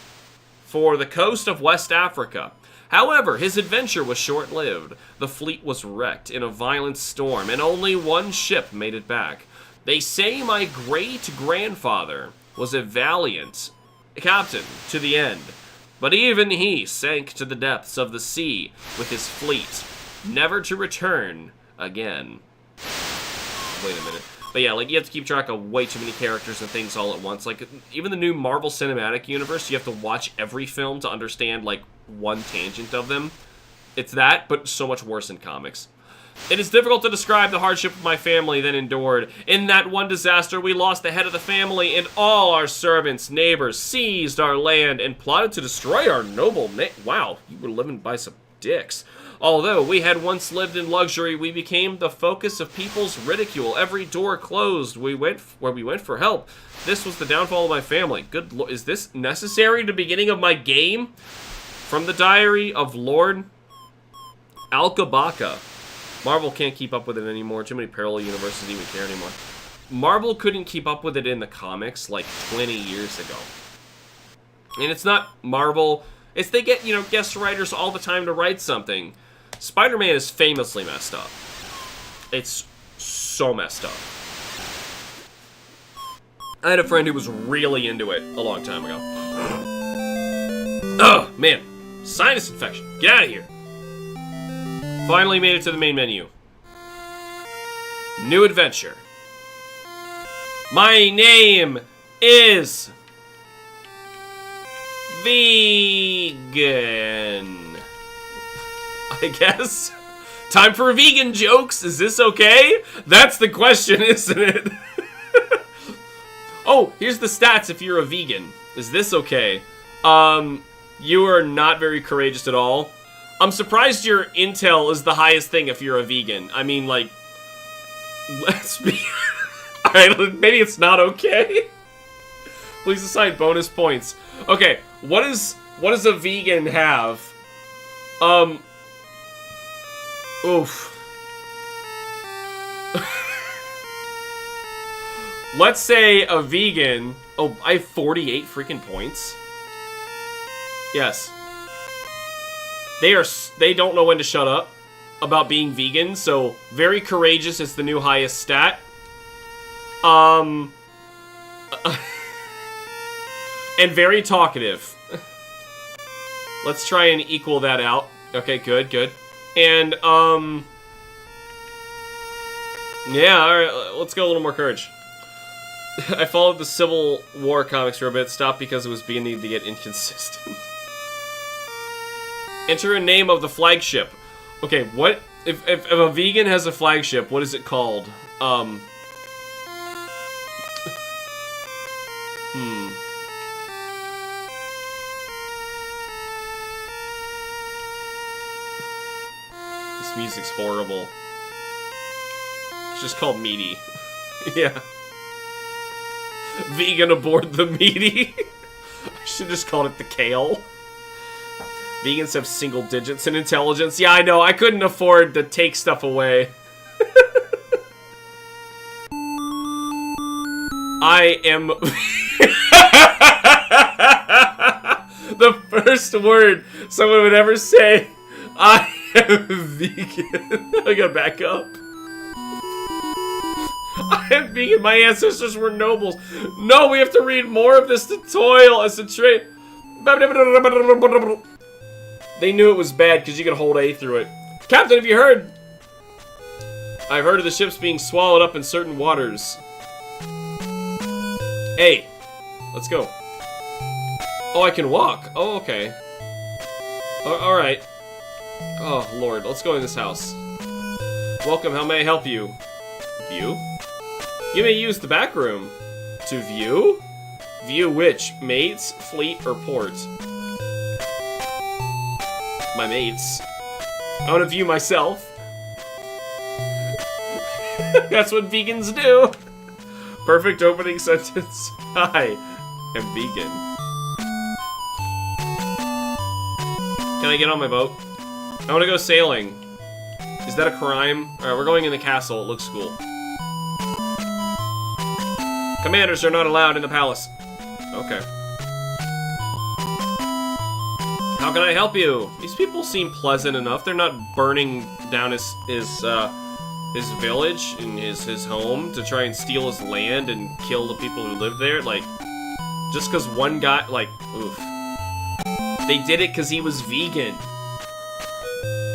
for the coast of West Africa. However, his adventure was short-lived. The fleet was wrecked in a violent storm, and only one ship made it back. They say my great-grandfather was a valiant captain to the end, but even he sank to the depths of the sea with his fleet, never to return again. Wait a minute. But yeah, like, you have to keep track of way too many characters and things all at once. Like, even the new Marvel Cinematic Universe, you have to watch every film to understand, like, one tangent of them. It's that, but so much worse in comics. It is difficult to describe the hardship my family then endured. In that one disaster, we lost the head of the family, and all our servants, neighbors, seized our land and plotted to destroy our noble name. Wow, you were living by some dicks. Although we had once lived in luxury, we became the focus of people's ridicule. Every door closed where we went for help. This was the downfall of my family. Good Lord, is this necessary to the beginning of my game? From the diary of Lord Alcabaca. Marvel can't keep up with it anymore. Too many parallel universes even care anymore. Marvel couldn't keep up with it in the comics like 20 years ago. And it's not Marvel. It's they get, guest writers all the time to write something. Spider-Man is famously messed up. It's so messed up. I had a friend who was really into it a long time ago. Oh, man. Sinus infection. Get out of here. Finally made it to the main menu. New adventure. My name is... Vegan. I guess. Time for vegan jokes. Is this okay? That's the question, isn't it? Oh, here's the stats if you're a vegan. Is this okay? You are not very courageous at all. I'm surprised your intel is the highest thing if you're a vegan. I mean, like, let's be... Alright, maybe it's not okay. Please assign bonus points. Okay, what does a vegan have? Oof. Let's say a vegan... Oh, I have 48 freaking points? Yes. They don't know when to shut up about being vegan, so very courageous is the new highest stat. And very talkative. Let's try and equal that out. Okay, good, good. And, yeah, alright, let's go a little more courage. I followed the Civil War comics for a bit, stopped because it was beginning to get inconsistent. Enter a name of the flagship. Okay, what? If a vegan has a flagship, what is it called? This music's horrible. It's just called Meaty. Yeah. Vegan aboard the Meaty. I should just called it the Kale. Vegans have single digits in intelligence. Yeah, I know. I couldn't afford to take stuff away. I am... The first word someone would ever say, I am vegan. I gotta back up. I am vegan. My ancestors were nobles. No, we have to read more of this to toil as a trait. They knew it was bad because you could hold A through it. Captain, have you heard? I've heard of the ships being swallowed up in certain waters. Hey, let's go. Oh, I can walk. Oh, okay. Alright. Oh, Lord. Let's go in this house. Welcome. How may I help you? View? You may use the back room. To view? View which? Mates, fleet, or port? My mates. I want to view myself. That's what vegans do. Perfect opening sentence. Hi, I'm vegan. Can I get on my boat? I want to go sailing. Is that a crime? Alright, we're going in the castle. It looks cool. Commanders are not allowed in the palace. Okay. How can I help you? These people seem pleasant enough. They're not burning down his village and his home to try and steal his land and kill the people who live there. Like, just because one guy, like, oof. They did it because he was vegan.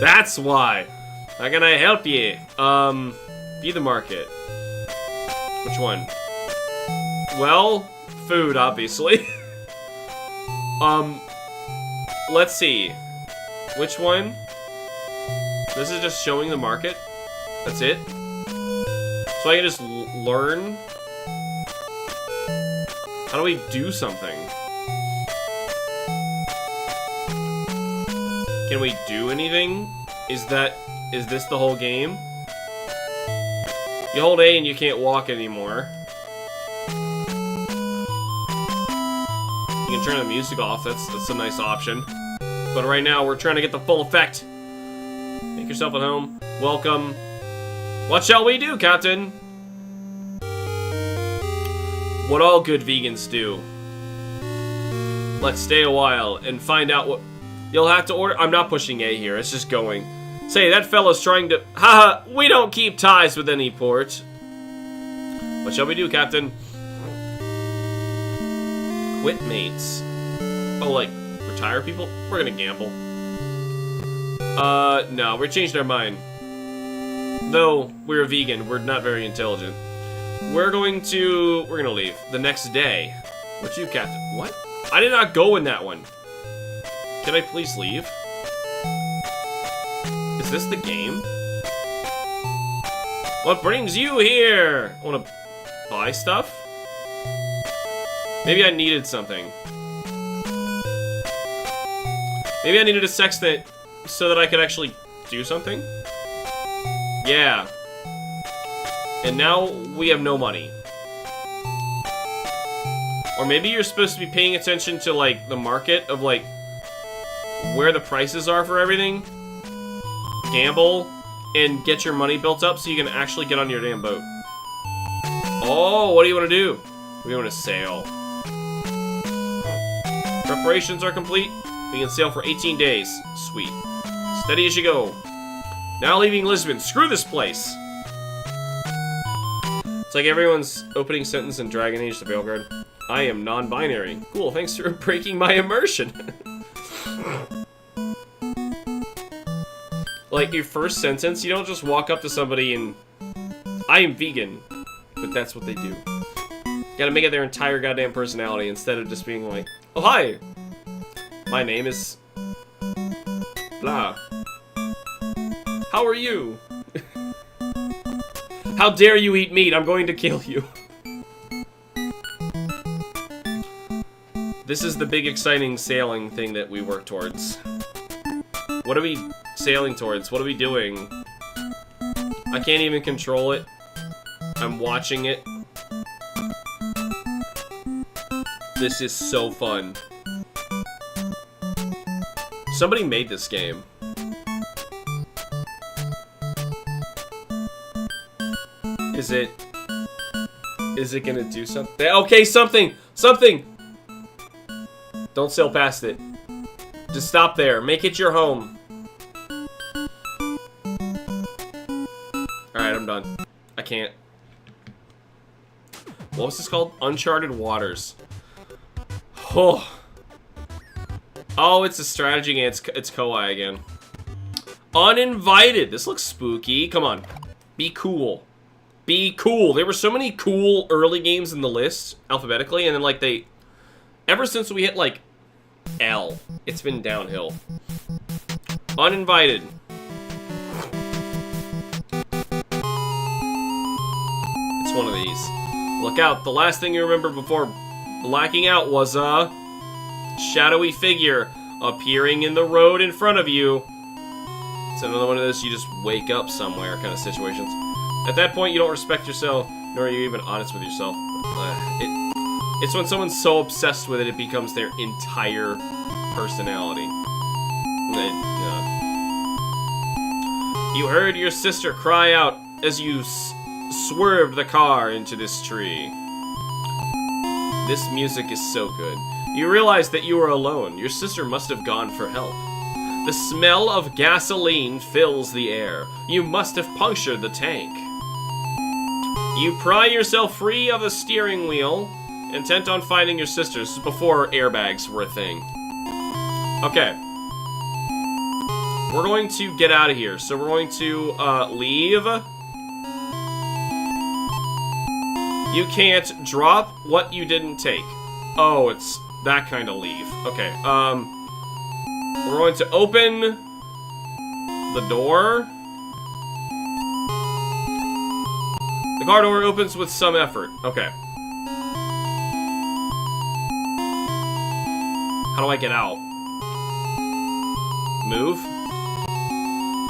That's why. How can I help you? Be the market. Which one? Well, food, obviously. Let's see. Which one? This is just showing the market. That's it. So I can just learn. How do we do something? Can we do anything? Is this the whole game? You hold A and you can't walk anymore. You can turn the music off, that's a nice option. But right now, we're trying to get the full effect. Make yourself at home. Welcome. What shall we do, Captain? What all good vegans do. Let's stay a while and find out what... You'll have to order... I'm not pushing A here, it's just going. Say, that fellow's trying to... Haha, we don't keep ties with any port. What shall we do, Captain? Quit mates. Oh, like, retire people? We're gonna gamble. No, we changed our mind. Though we're a vegan, we're not very intelligent. We're gonna leave the next day. What you, Captain? What? I did not go in that one. Can I please leave? Is this the game? What brings you here? I wanna buy stuff? Maybe I needed something. Maybe I needed a sextant so that I could actually do something? Yeah. And now we have no money. Or maybe you're supposed to be paying attention to, like, the market of, like, where the prices are for everything. Gamble and get your money built up so you can actually get on your damn boat. Oh, what do you want to do? We want to sail. Preparations are complete. We can sail for 18 days. Sweet. Steady as you go. Now leaving Lisbon. Screw this place. It's like everyone's opening sentence in Dragon Age the Veilguard. I am non-binary. Cool, thanks for breaking my immersion. Like, your first sentence, you don't just walk up to somebody and... I am vegan. But that's what they do. You gotta make it their entire goddamn personality instead of just being like, oh, hi! My name is... blah. How are you? How dare you eat meat? I'm going to kill you. This is the big exciting sailing thing that we work towards. What are we sailing towards? What are we doing? I can't even control it. I'm watching it. This is so fun. Somebody made this game. Is it gonna do something? Okay, something! Something! Don't sail past it. Just stop there. Make it your home. Alright, I'm done. I can't. What was this called? Uncharted Waters. Oh. Oh, it's a strategy game. It's Kowai again. Uninvited. This looks spooky. Come on. Be cool. Be cool. There were so many cool early games in the list, alphabetically, and then, like, they... Ever since we hit, like, L, it's been downhill. Uninvited. It's one of these. Look out. The last thing you remember before blacking out was a shadowy figure appearing in the road in front of you. It's another one of those you just wake up somewhere kind of situations. At that point, you don't respect yourself, nor are you even honest with yourself. It's when someone's so obsessed with it, it becomes their entire personality. You heard your sister cry out as you swerved the car into this tree. This music is so good. You realize that you are alone. Your sister must have gone for help. The smell of gasoline fills the air. You must have punctured the tank. You pry yourself free of the steering wheel, intent on finding your sister. This is before airbags were a thing. Okay. We're going to get out of here. So we're going to leave. You can't drop what you didn't take. Oh, it's that kind of leave. Okay, we're going to open the door. The car door opens with some effort. Okay. How do I get out? Move.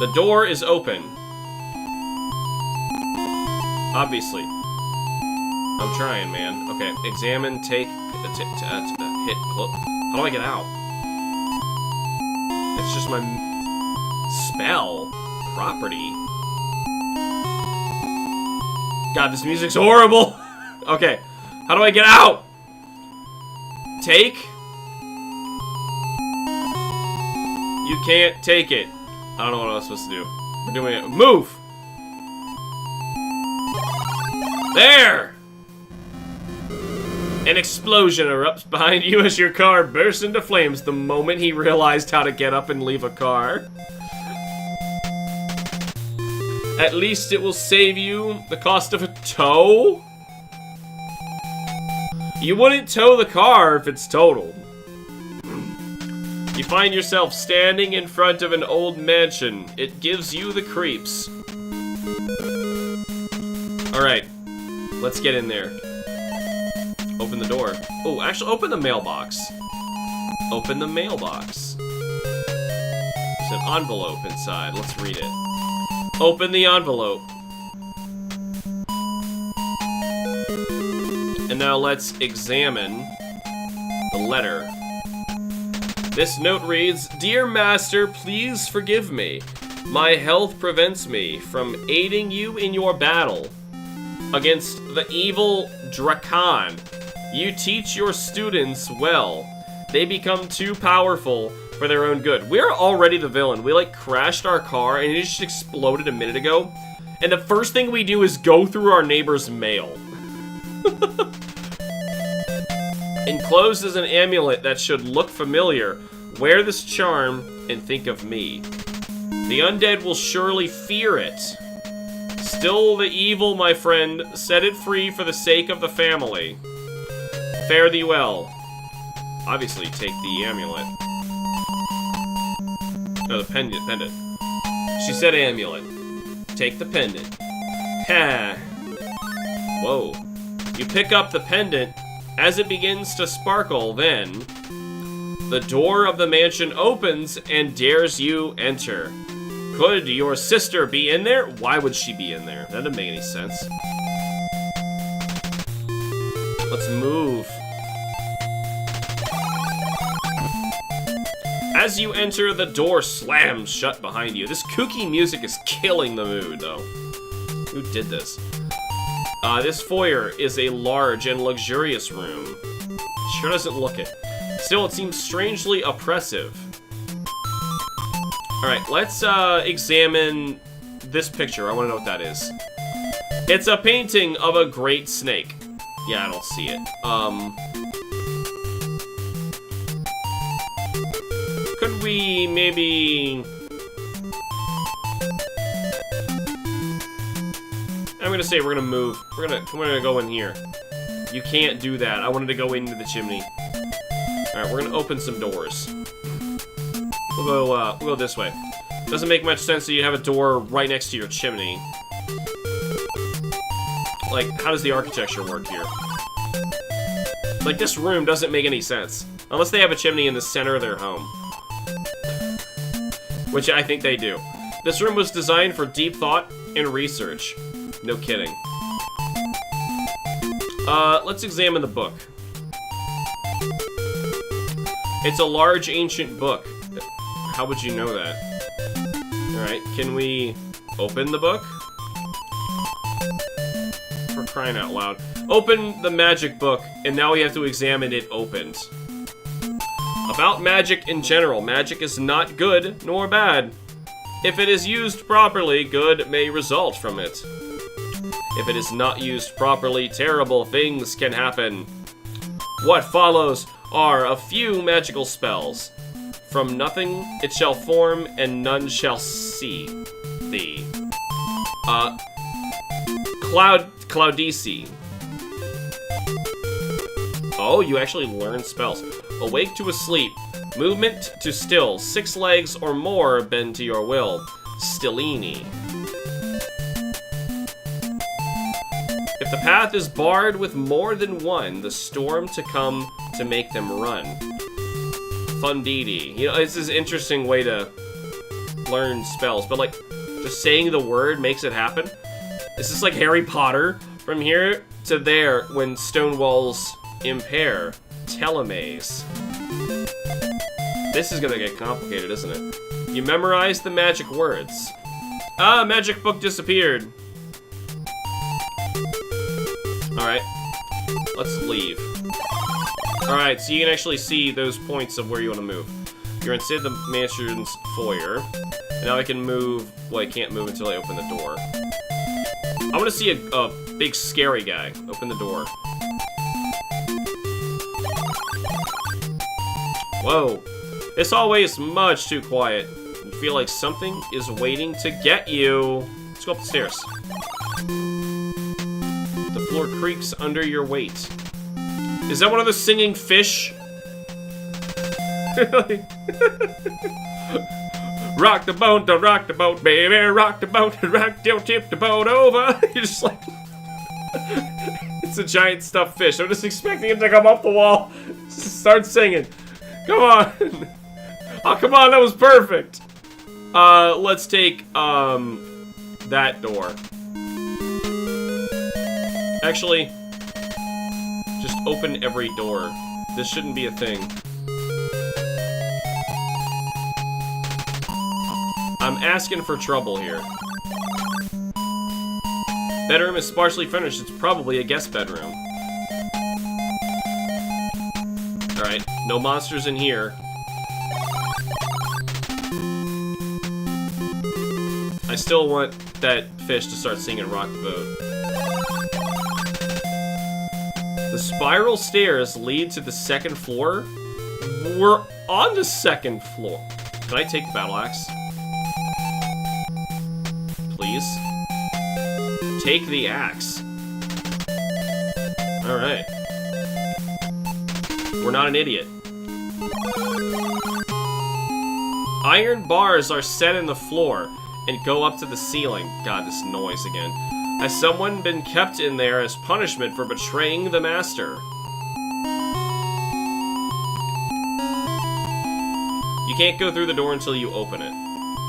The door is open. Obviously. I'm trying, man. Okay, examine, take, hit, close. How do I get out? It's just my spell property. God, this music's horrible. Okay, how do I get out? Take? You can't take it. I don't know what I was supposed to do. We're doing it. Move! There! An explosion erupts behind you as your car bursts into flames the moment he realized how to get up and leave a car. At least it will save you the cost of a tow? You wouldn't tow the car if it's totaled. You find yourself standing in front of an old mansion. It gives you the creeps. Alright, let's get in there. Open the door. Oh, actually, open the mailbox. Open the mailbox. There's an envelope inside. Let's read it. Open the envelope. And now let's examine the letter. This note reads, "Dear Master, please forgive me. My health prevents me from aiding you in your battle against the evil Drakan. You teach your students well. They become too powerful for their own good." We're already the villain. We, like, crashed our car and it just exploded a minute ago. And the first thing we do is go through our neighbor's mail. Enclosed is an amulet that should look familiar. Wear this charm and think of me. The undead will surely fear it. Still the evil, my friend. Set it free for the sake of the family. Fare thee well. Obviously, take the amulet. No, the pendant. She said amulet. Take the pendant. Ha! Whoa. You pick up the pendant. As it begins to sparkle, then the door of the mansion opens and dares you enter. Could your sister be in there? Why would she be in there? That doesn't make any sense. Let's move. As you enter, the door slams shut behind you. This kooky music is killing the mood, though. Who did this? This foyer is a large and luxurious room. Sure doesn't look it. Still, it seems strangely oppressive. Alright, let's examine this picture. I want to know what that is. It's a painting of a great snake. Yeah, I don't see it. Could we maybe... I'm gonna say we're gonna move. We're gonna go in here. You can't do that. I wanted to go into the chimney. Alright, we're gonna open some doors. We'll go this way. Doesn't make much sense that you have a door right next to your chimney. Like, how does the architecture work here? Like, this room doesn't make any sense. Unless they have a chimney in the center of their home. Which I think they do. This room was designed for deep thought and research. No kidding. Let's examine the book. It's a large ancient book. How would you know that? Alright, can we open the book? For crying out loud. Open the magic book, and now we have to examine it opened. About magic in general. Magic is not good nor bad. If it is used properly, good may result from it. If it is not used properly, terrible things can happen. What follows are a few magical spells. From nothing it shall form, and none shall see thee. Cloudici. Oh, you actually learn spells. Awake to a sleep. Movement to still. 6 legs or more bend to your will. Stillini. If the path is barred with more than one, the storm to come to make them run. Fundidi. You know, it's this interesting way to learn spells, but like, just saying the word makes it happen. This is like Harry Potter. From here to there, when stone walls impair. Telemaze. This is gonna get complicated, isn't it? You memorize the magic words. Ah, magic book disappeared. Alright. Let's leave. Alright, so you can actually see those points of where you want to move. You're inside the mansion's foyer. And now I can move... Well, I can't move until I open the door. I want to see a big scary guy. Open the door. Whoa. It's always much too quiet. You feel like something is waiting to get you. Let's go up the stairs. The floor creaks under your weight. Is that one of the singing fish? Rock the boat, don't rock the boat, baby. Rock the boat, rock, don't tip the boat over. You're just like... It's a giant stuffed fish. I'm just expecting it to come up the wall. Start singing. Come on. Oh, come on, that was perfect. Let's take, that door. Actually, just open every door. This shouldn't be a thing. I'm asking for trouble here. Bedroom is sparsely furnished. It's probably a guest bedroom. Alright, no monsters in here. I still want that fish to start singing Rock the Boat. The spiral stairs lead to the second floor. We're on the second floor. Can I take the battle axe? Please? Take the axe. Alright. We're not an idiot. Iron bars are set in the floor and go up to the ceiling. God, this noise again. Has someone been kept in there as punishment for betraying the master? You can't go through the door until you open it.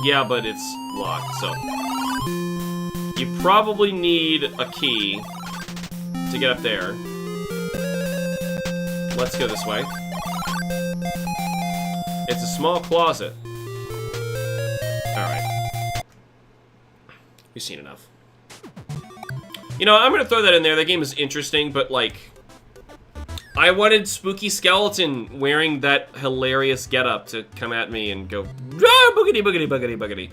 Yeah, but it's locked, so... You probably need a key to get up there. Let's go this way. It's a small closet. Alright. We've seen enough. You know, I'm gonna throw that in there. That game is interesting, but like... I wanted Spooky Skeleton wearing that hilarious getup to come at me and go... Ah, boogity, boogity, boogity, boogity.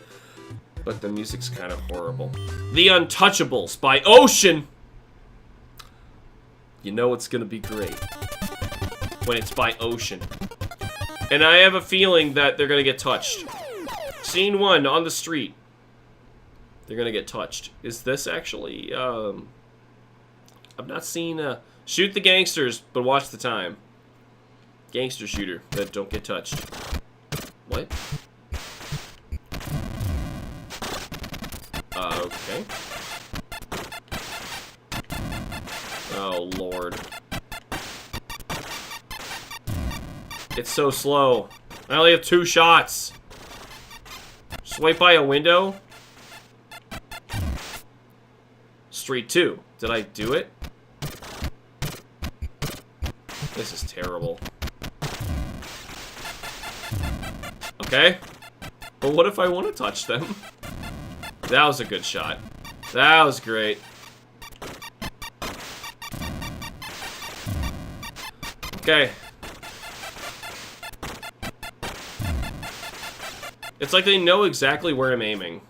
But the music's kind of horrible. The Untouchables by Ocean! You know it's gonna be great. When it's by Ocean. And I have a feeling that they're gonna get touched. Scene 1, on the street. They're gonna get touched. Is this actually, I've not seen, shoot the gangsters, but watch the time. Gangster shooter, that don't get touched. What? Okay. Oh, Lord. It's so slow. I only have 2 shots. Swipe by a window? Street 2. Did I do it? This is terrible. Okay. But what if I want to touch them? That was a good shot. That was great. Okay. It's like they know exactly where I'm aiming.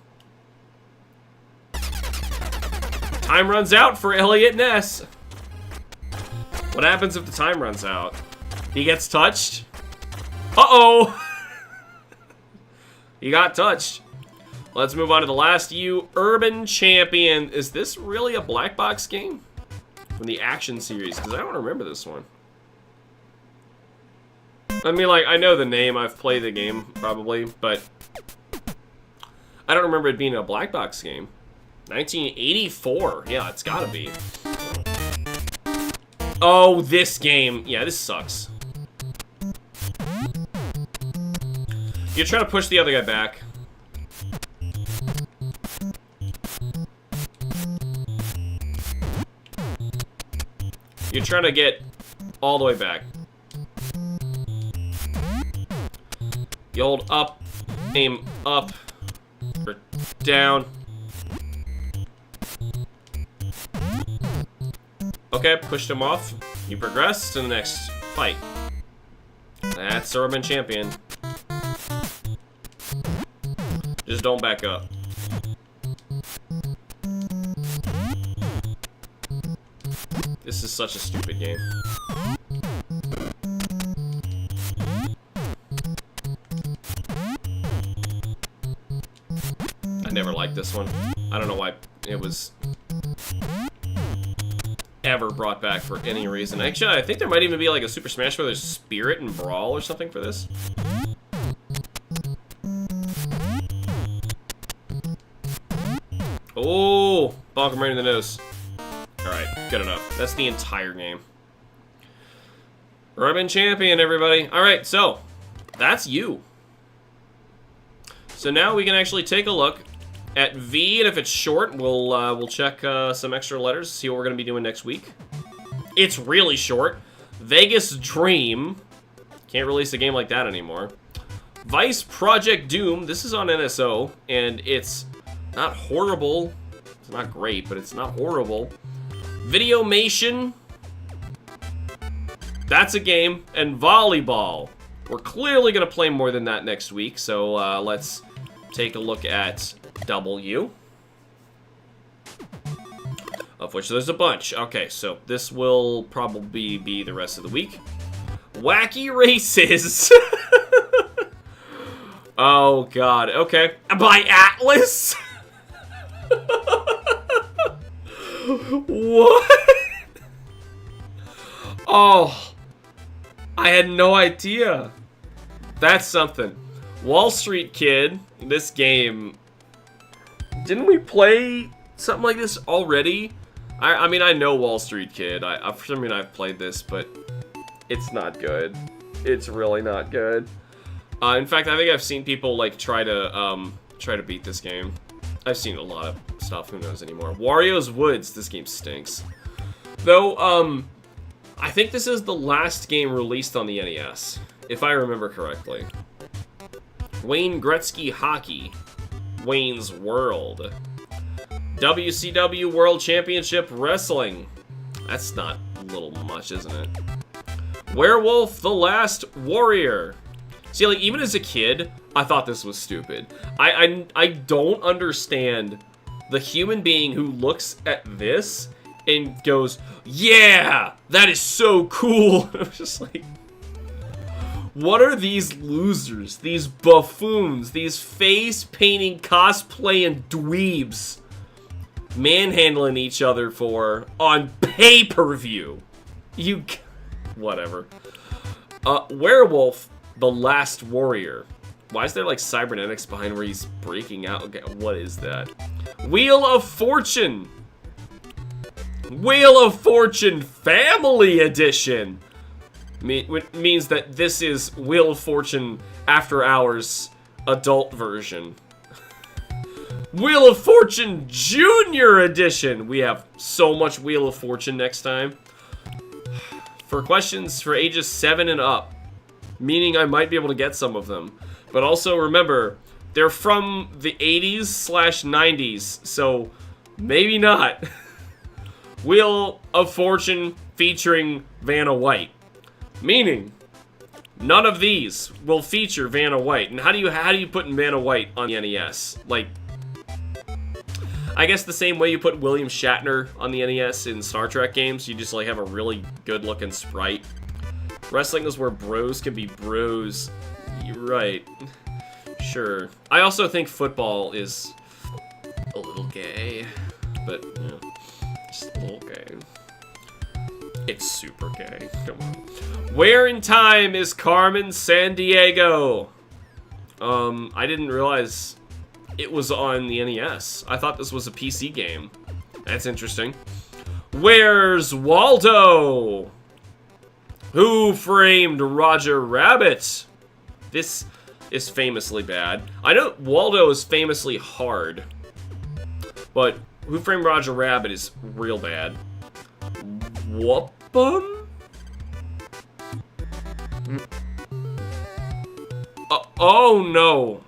Time runs out for Elliot Ness. What happens if the time runs out? He gets touched? Uh-oh! He got touched. Let's move on to the last Urban Champion. Is this really a black box game? From the Action series, because I don't remember this one. I mean, like, I know the name, I've played the game, probably, but I don't remember it being a black box game. 1984, yeah, it's gotta be. Oh, this game. Yeah, this sucks. You're trying to push the other guy back. You're trying to get all the way back. You hold up, aim up, or down. Okay, pushed him off. You progress to the next fight. That's Urban Champion. Just don't back up. This is such a stupid game. I never liked this one. I don't know why it was ever brought back for any reason. Actually, I think there might even be like a Super Smash Bros. Spirit and Brawl or something for this. Oh, bonk him right in the nose. Alright, good enough. That's the entire game. Urban Champion, everybody. Alright, so that's you. So now we can actually take a look at V, and if it's short, we'll check some extra letters, see what we're going to be doing next week. It's really short. Vegas Dream. Can't release a game like that anymore. Vice Project Doom. This is on NSO, and it's not horrible. It's not great, but it's not horrible. Videomation. That's a game. And Volleyball. We're clearly going to play more than that next week, so let's take a look at W. Of which there's a bunch. Okay, so this will probably be the rest of the week. Wacky Races. Oh, God. Okay. By Atlas? What? Oh. I had no idea. That's something. Wall Street Kid. This game. Didn't we play something like this already? I mean, I know Wall Street Kid. For some reason I've played this, but it's not good. It's really not good. In fact, I think I've seen people like try to beat this game. I've seen a lot of stuff. Who knows anymore? Wario's Woods. This game stinks. Though, I think this is the last game released on the NES, if I remember correctly. Wayne Gretzky Hockey. Wayne's World. WCW World Championship Wrestling. That's not a little much, isn't it? Werewolf the Last Warrior. See, like, even as a kid, I thought this was stupid. I don't understand the human being who looks at this and goes, yeah, that is so cool. I'm just like, what are these losers, these buffoons, these face-painting, cosplaying dweebs manhandling each other for on pay-per-view? You... whatever. Werewolf the Last Warrior. Why is there like cybernetics behind where he's breaking out? Okay, what is that? Wheel of Fortune. Wheel of Fortune Family Edition. Which means that this is Wheel of Fortune After Hours adult version. Wheel of Fortune Junior Edition. We have so much Wheel of Fortune next time. For questions for ages 7 and up, meaning I might be able to get some of them. But also remember, they're from the 80s/90s, so maybe not. Wheel of Fortune featuring Vanna White. Meaning, none of these will feature Vanna White. And how do you put Vanna White on the NES? Like, I guess the same way you put William Shatner on the NES in Star Trek games, you just like have a really good looking sprite. Wrestling is where bros can be bros. You're right. Sure. I also think football is a little gay, but you know, just a little gay. It's super gay. Come on. Where in time is Carmen Sandiego? I didn't realize it was on the NES. I thought this was a PC game. That's interesting. Where's Waldo? Who framed Roger Rabbit? This is famously bad. I know Waldo is famously hard, but Who Framed Roger Rabbit is real bad. Whoop'em? Oh no.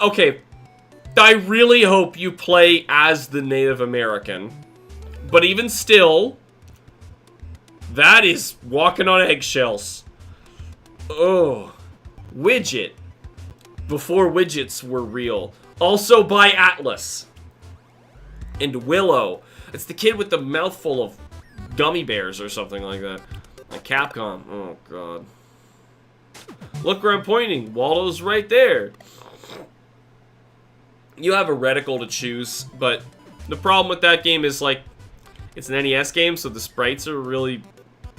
Okay. I really hope you play as the Native American. But even still, that is walking on eggshells. Oh. Widget. Before widgets were real. Also by Atlas. And Willow. It's the kid with the mouthful of gummy bears or something like that. Like Capcom. Oh, God. Look where I'm pointing. Waldo's right there. You have a reticle to choose, but the problem with that game is, like, it's an NES game, so the sprites are really...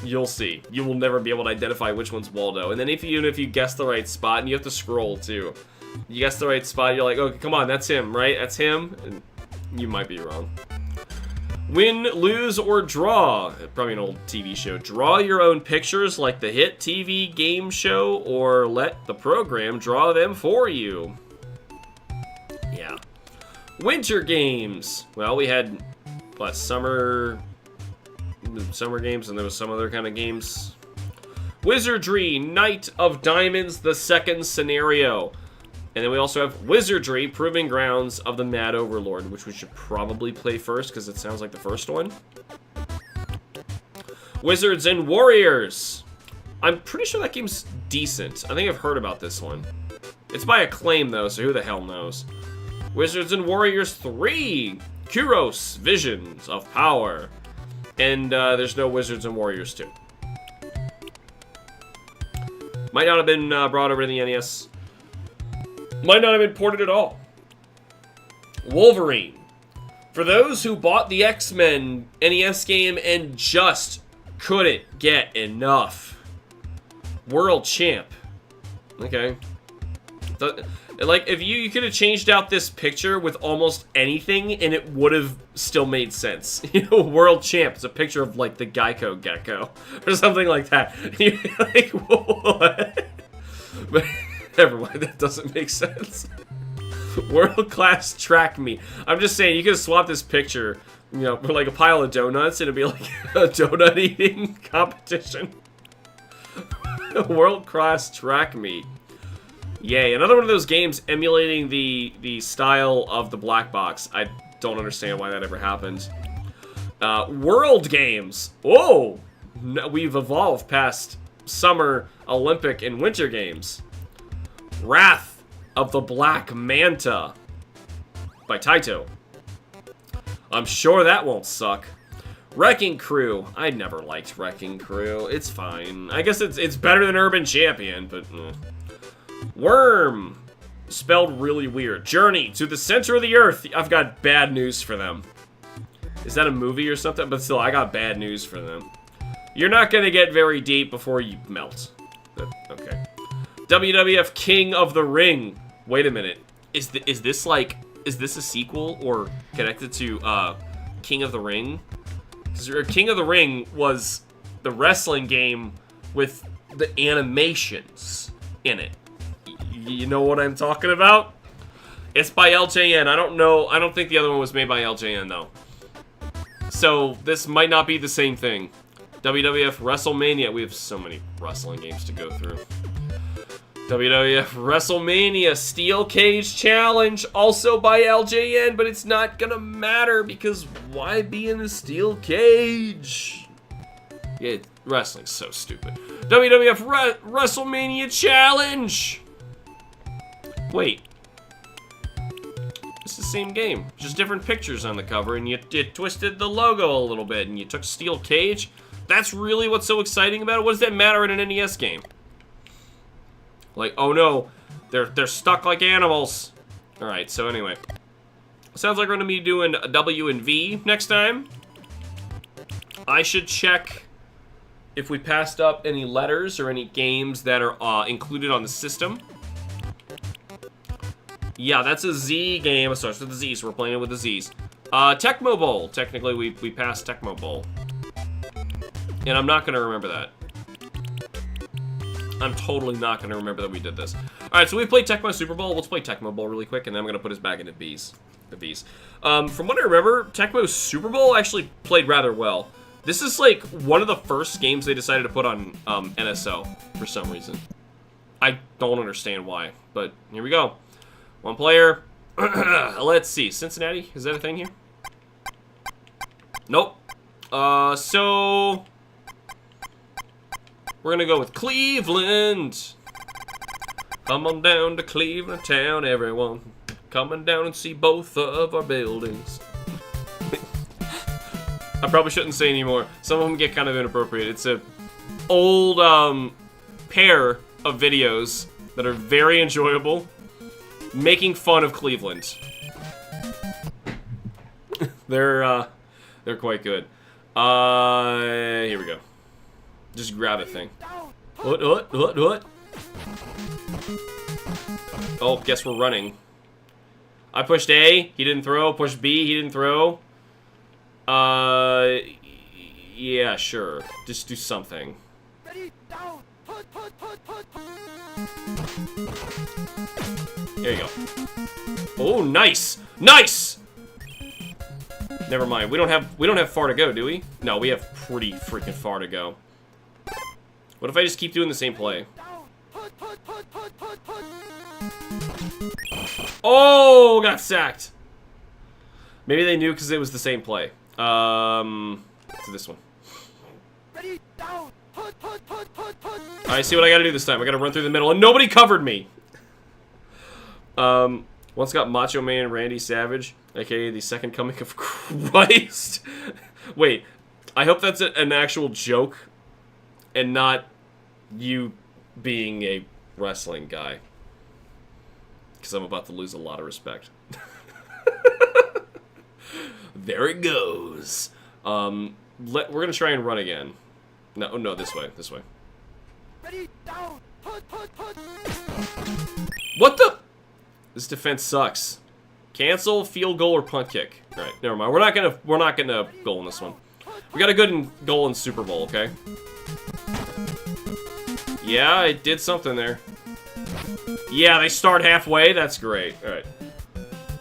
You'll see. You will never be able to identify which one's Waldo. And then even if you guess the right spot, and you have to scroll, too. You guess the right spot, you're like, okay, come on, that's him, right? That's him? And you might be wrong. Win, lose, or draw. Probably an old TV show. Draw your own pictures like the hit TV game show, or let the program draw them for you. Yeah. Winter games. Well, we had, what, summer games, and there was some other kind of games. Wizardry, Knight of Diamonds, the second scenario. And then we also have Wizardry, Proving Grounds of the Mad Overlord, which we should probably play first, because it sounds like the first one. Wizards and Warriors. I'm pretty sure that game's decent. I think I've heard about this one. It's by Acclaim, though, so who the hell knows. Wizards and Warriors 3. Kuros, Visions of Power. And there's no Wizards and Warriors 2. Might not have been brought over to the NES. Might not have been ported at all. Wolverine. For those who bought the X-Men NES game and just couldn't get enough. World Champ. Okay. Like, if you could have changed out this picture with almost anything and it would have still made sense. You know, World Champ is a picture of, like, the Geico gecko or something like that. You're like, what? But never mind, that doesn't make sense. World-class track meet. I'm just saying, you could have swapped this picture, you know, for like a pile of donuts, and it'd be like a donut eating competition. World-class track meet. Yay, another one of those games emulating the style of the black box. I don't understand why that ever happened. World games. Whoa! No, we've evolved past summer, Olympic, and winter games. Wrath of the Black Manta by Taito. I'm sure that won't suck. Wrecking Crew. I never liked Wrecking Crew. It's fine. I guess it's better than Urban Champion, but... Worm. Spelled really weird. Journey to the Center of the Earth. I've got bad news for them. Is that a movie or something? But still, I got bad news for them. You're not going to get very deep before you melt. Okay. WWF King of the Ring. Wait a minute. Is this a sequel or connected to King of the Ring? Because King of the Ring was the wrestling game with the animations in it. You know what I'm talking about? It's by LJN. I don't know. I don't think the other one was made by LJN, though. So, this might not be the same thing. WWF WrestleMania. We have so many wrestling games to go through. WWF WrestleMania Steel Cage Challenge. Also by LJN, but it's not gonna matter because why be in a steel cage? Yeah, wrestling's so stupid. WWF WrestleMania Challenge. Wait. It's the same game, just different pictures on the cover, and you twisted the logo a little bit, and you took steel cage. That's really what's so exciting about it? What does that matter in an NES game? Like, oh no, they're stuck like animals. Alright, so anyway. Sounds like we're gonna be doing a W and V next time. I should check if we passed up any letters or any games that are included on the system. Yeah, that's a Z game. It starts with the Z, so we're playing it with the Z's. Tecmo Bowl. Technically, we passed Tecmo Bowl. And I'm not going to remember that. I'm totally not going to remember that we did this. Alright, so we played Tecmo Super Bowl. Let's play Tecmo Bowl really quick, and then I'm going to put us back into B's. The B's. From what I remember, Tecmo Super Bowl actually played rather well. This is, like, one of the first games they decided to put on NSO for some reason. I don't understand why, but here we go. One player. Let's see. Cincinnati? Is that a thing here? Nope. So we're gonna go with Cleveland. Come on down to Cleveland town, everyone. Coming down and see both of our buildings. I probably shouldn't say anymore. Some of them get kind of inappropriate. It's a old pair of videos that are very enjoyable. Making fun of Cleveland. They're quite good. Here we go. Just grab a thing. What? Oh, guess we're running. I pushed A, he didn't throw. Pushed B, he didn't throw. Yeah, sure. Just do something. There you go. Oh, nice! Nice! Never mind. We don't have far to go, do we? No, we have pretty freaking far to go. What if I just keep doing the same play? Oh, got sacked. Maybe they knew because it was the same play. To this one. I see what I gotta do this time. I gotta run through the middle, and nobody covered me. Once got Macho Man Randy Savage, aka the second coming of Christ. Wait, I hope that's an actual joke, and not you being a wrestling guy. Because I'm about to lose a lot of respect. There it goes. We're gonna try and run again. No, this way, this way. What the? This defense sucks. Cancel, field goal, or punt kick. All right, never mind. We're not gonna goal in this one. We got a good goal in Super Bowl, okay? Yeah, I did something there. Yeah, they start halfway. That's great. All right.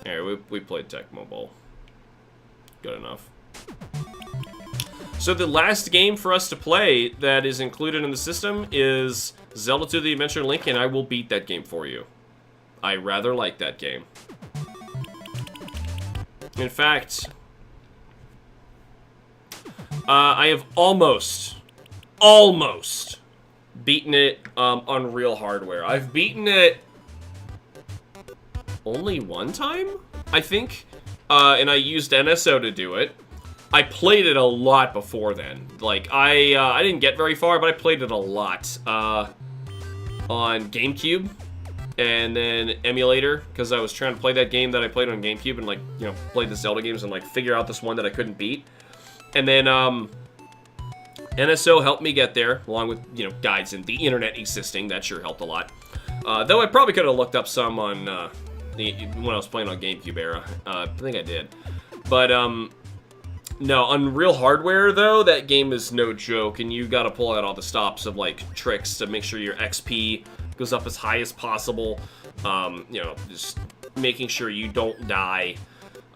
All right, we played Tecmo Bowl. Good enough. So the last game for us to play that is included in the system is Zelda 2: The Adventure of Link, and I will beat that game for you. I rather like that game. In fact, I have almost beaten it on real hardware. I've beaten it only one time, I think, and I used NSO to do it. I played it a lot before then. Like, I didn't get very far, but I played it a lot on GameCube, and then emulator, because I was trying to play that game that I played on GameCube, and, like, you know, played the Zelda games and, like, figure out this one that I couldn't beat. And then, NSO helped me get there, along with, you know, guides and the internet existing. That sure helped a lot. Though I probably could have looked up some on, when I was playing on GameCube era. I think I did. But, no, on real hardware, though, that game is no joke, and you gotta pull out all the stops of, like, tricks to make sure your XP goes up as high as possible. You know, just making sure you don't die.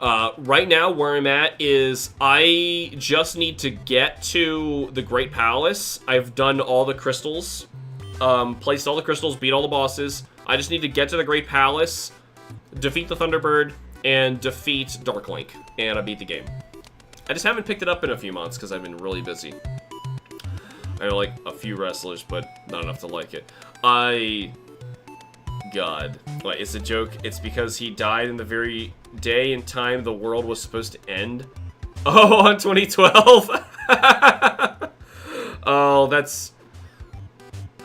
Right now, where I'm at is I just need to get to the Great Palace. I've done all the crystals, placed all the crystals, beat all the bosses. I just need to get to the Great Palace, defeat the Thunderbird, and defeat Dark Link, and I beat the game. I just haven't picked it up in a few months because I've been really busy. I know, like, a few wrestlers, but not enough to like it. God. What, it's a joke? It's because he died in the very day and time the world was supposed to end? Oh, on 2012? Oh, that's...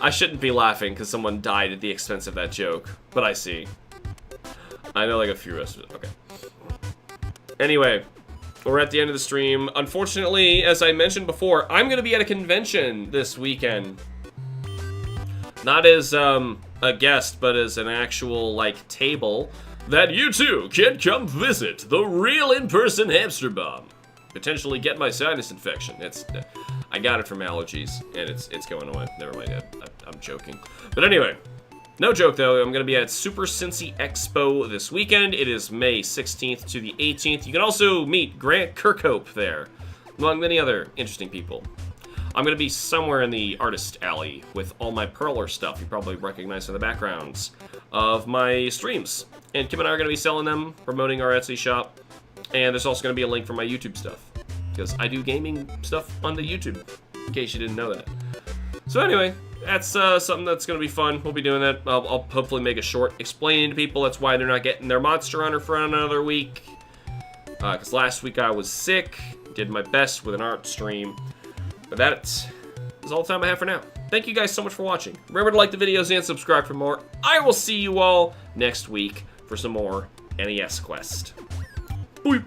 I shouldn't be laughing because someone died at the expense of that joke, but I see. I know, like, a few wrestlers. Okay. Anyway, we're at the end of the stream. Unfortunately, as I mentioned before, I'm going to be at a convention this weekend. Not as, a guest, but as an actual, like, table that you too can come visit. The real in-person HamsterBomb. Potentially get my sinus infection. I got it from allergies, and it's going away. Never mind, I'm joking. But anyway, no joke though, I'm going to be at Super Cincy Expo this weekend. It is May 16th to the 18th. You can also meet Grant Kirkhope there, among many other interesting people. I'm going to be somewhere in the artist alley with all my Perler stuff you probably recognize in the backgrounds of my streams. And Kim and I are going to be selling them, promoting our Etsy shop. And there's also going to be a link for my YouTube stuff, because I do gaming stuff on the YouTube, in case you didn't know that. So anyway, that's something that's going to be fun. We'll be doing that. I'll hopefully make a short explaining to people that's why they're not getting their Monster Hunter for another week. Because last week I was sick, did my best with an art stream. But that is all the time I have for now. Thank you guys so much for watching. Remember to like the videos and subscribe for more. I will see you all next week for some more NES Quest. Boop.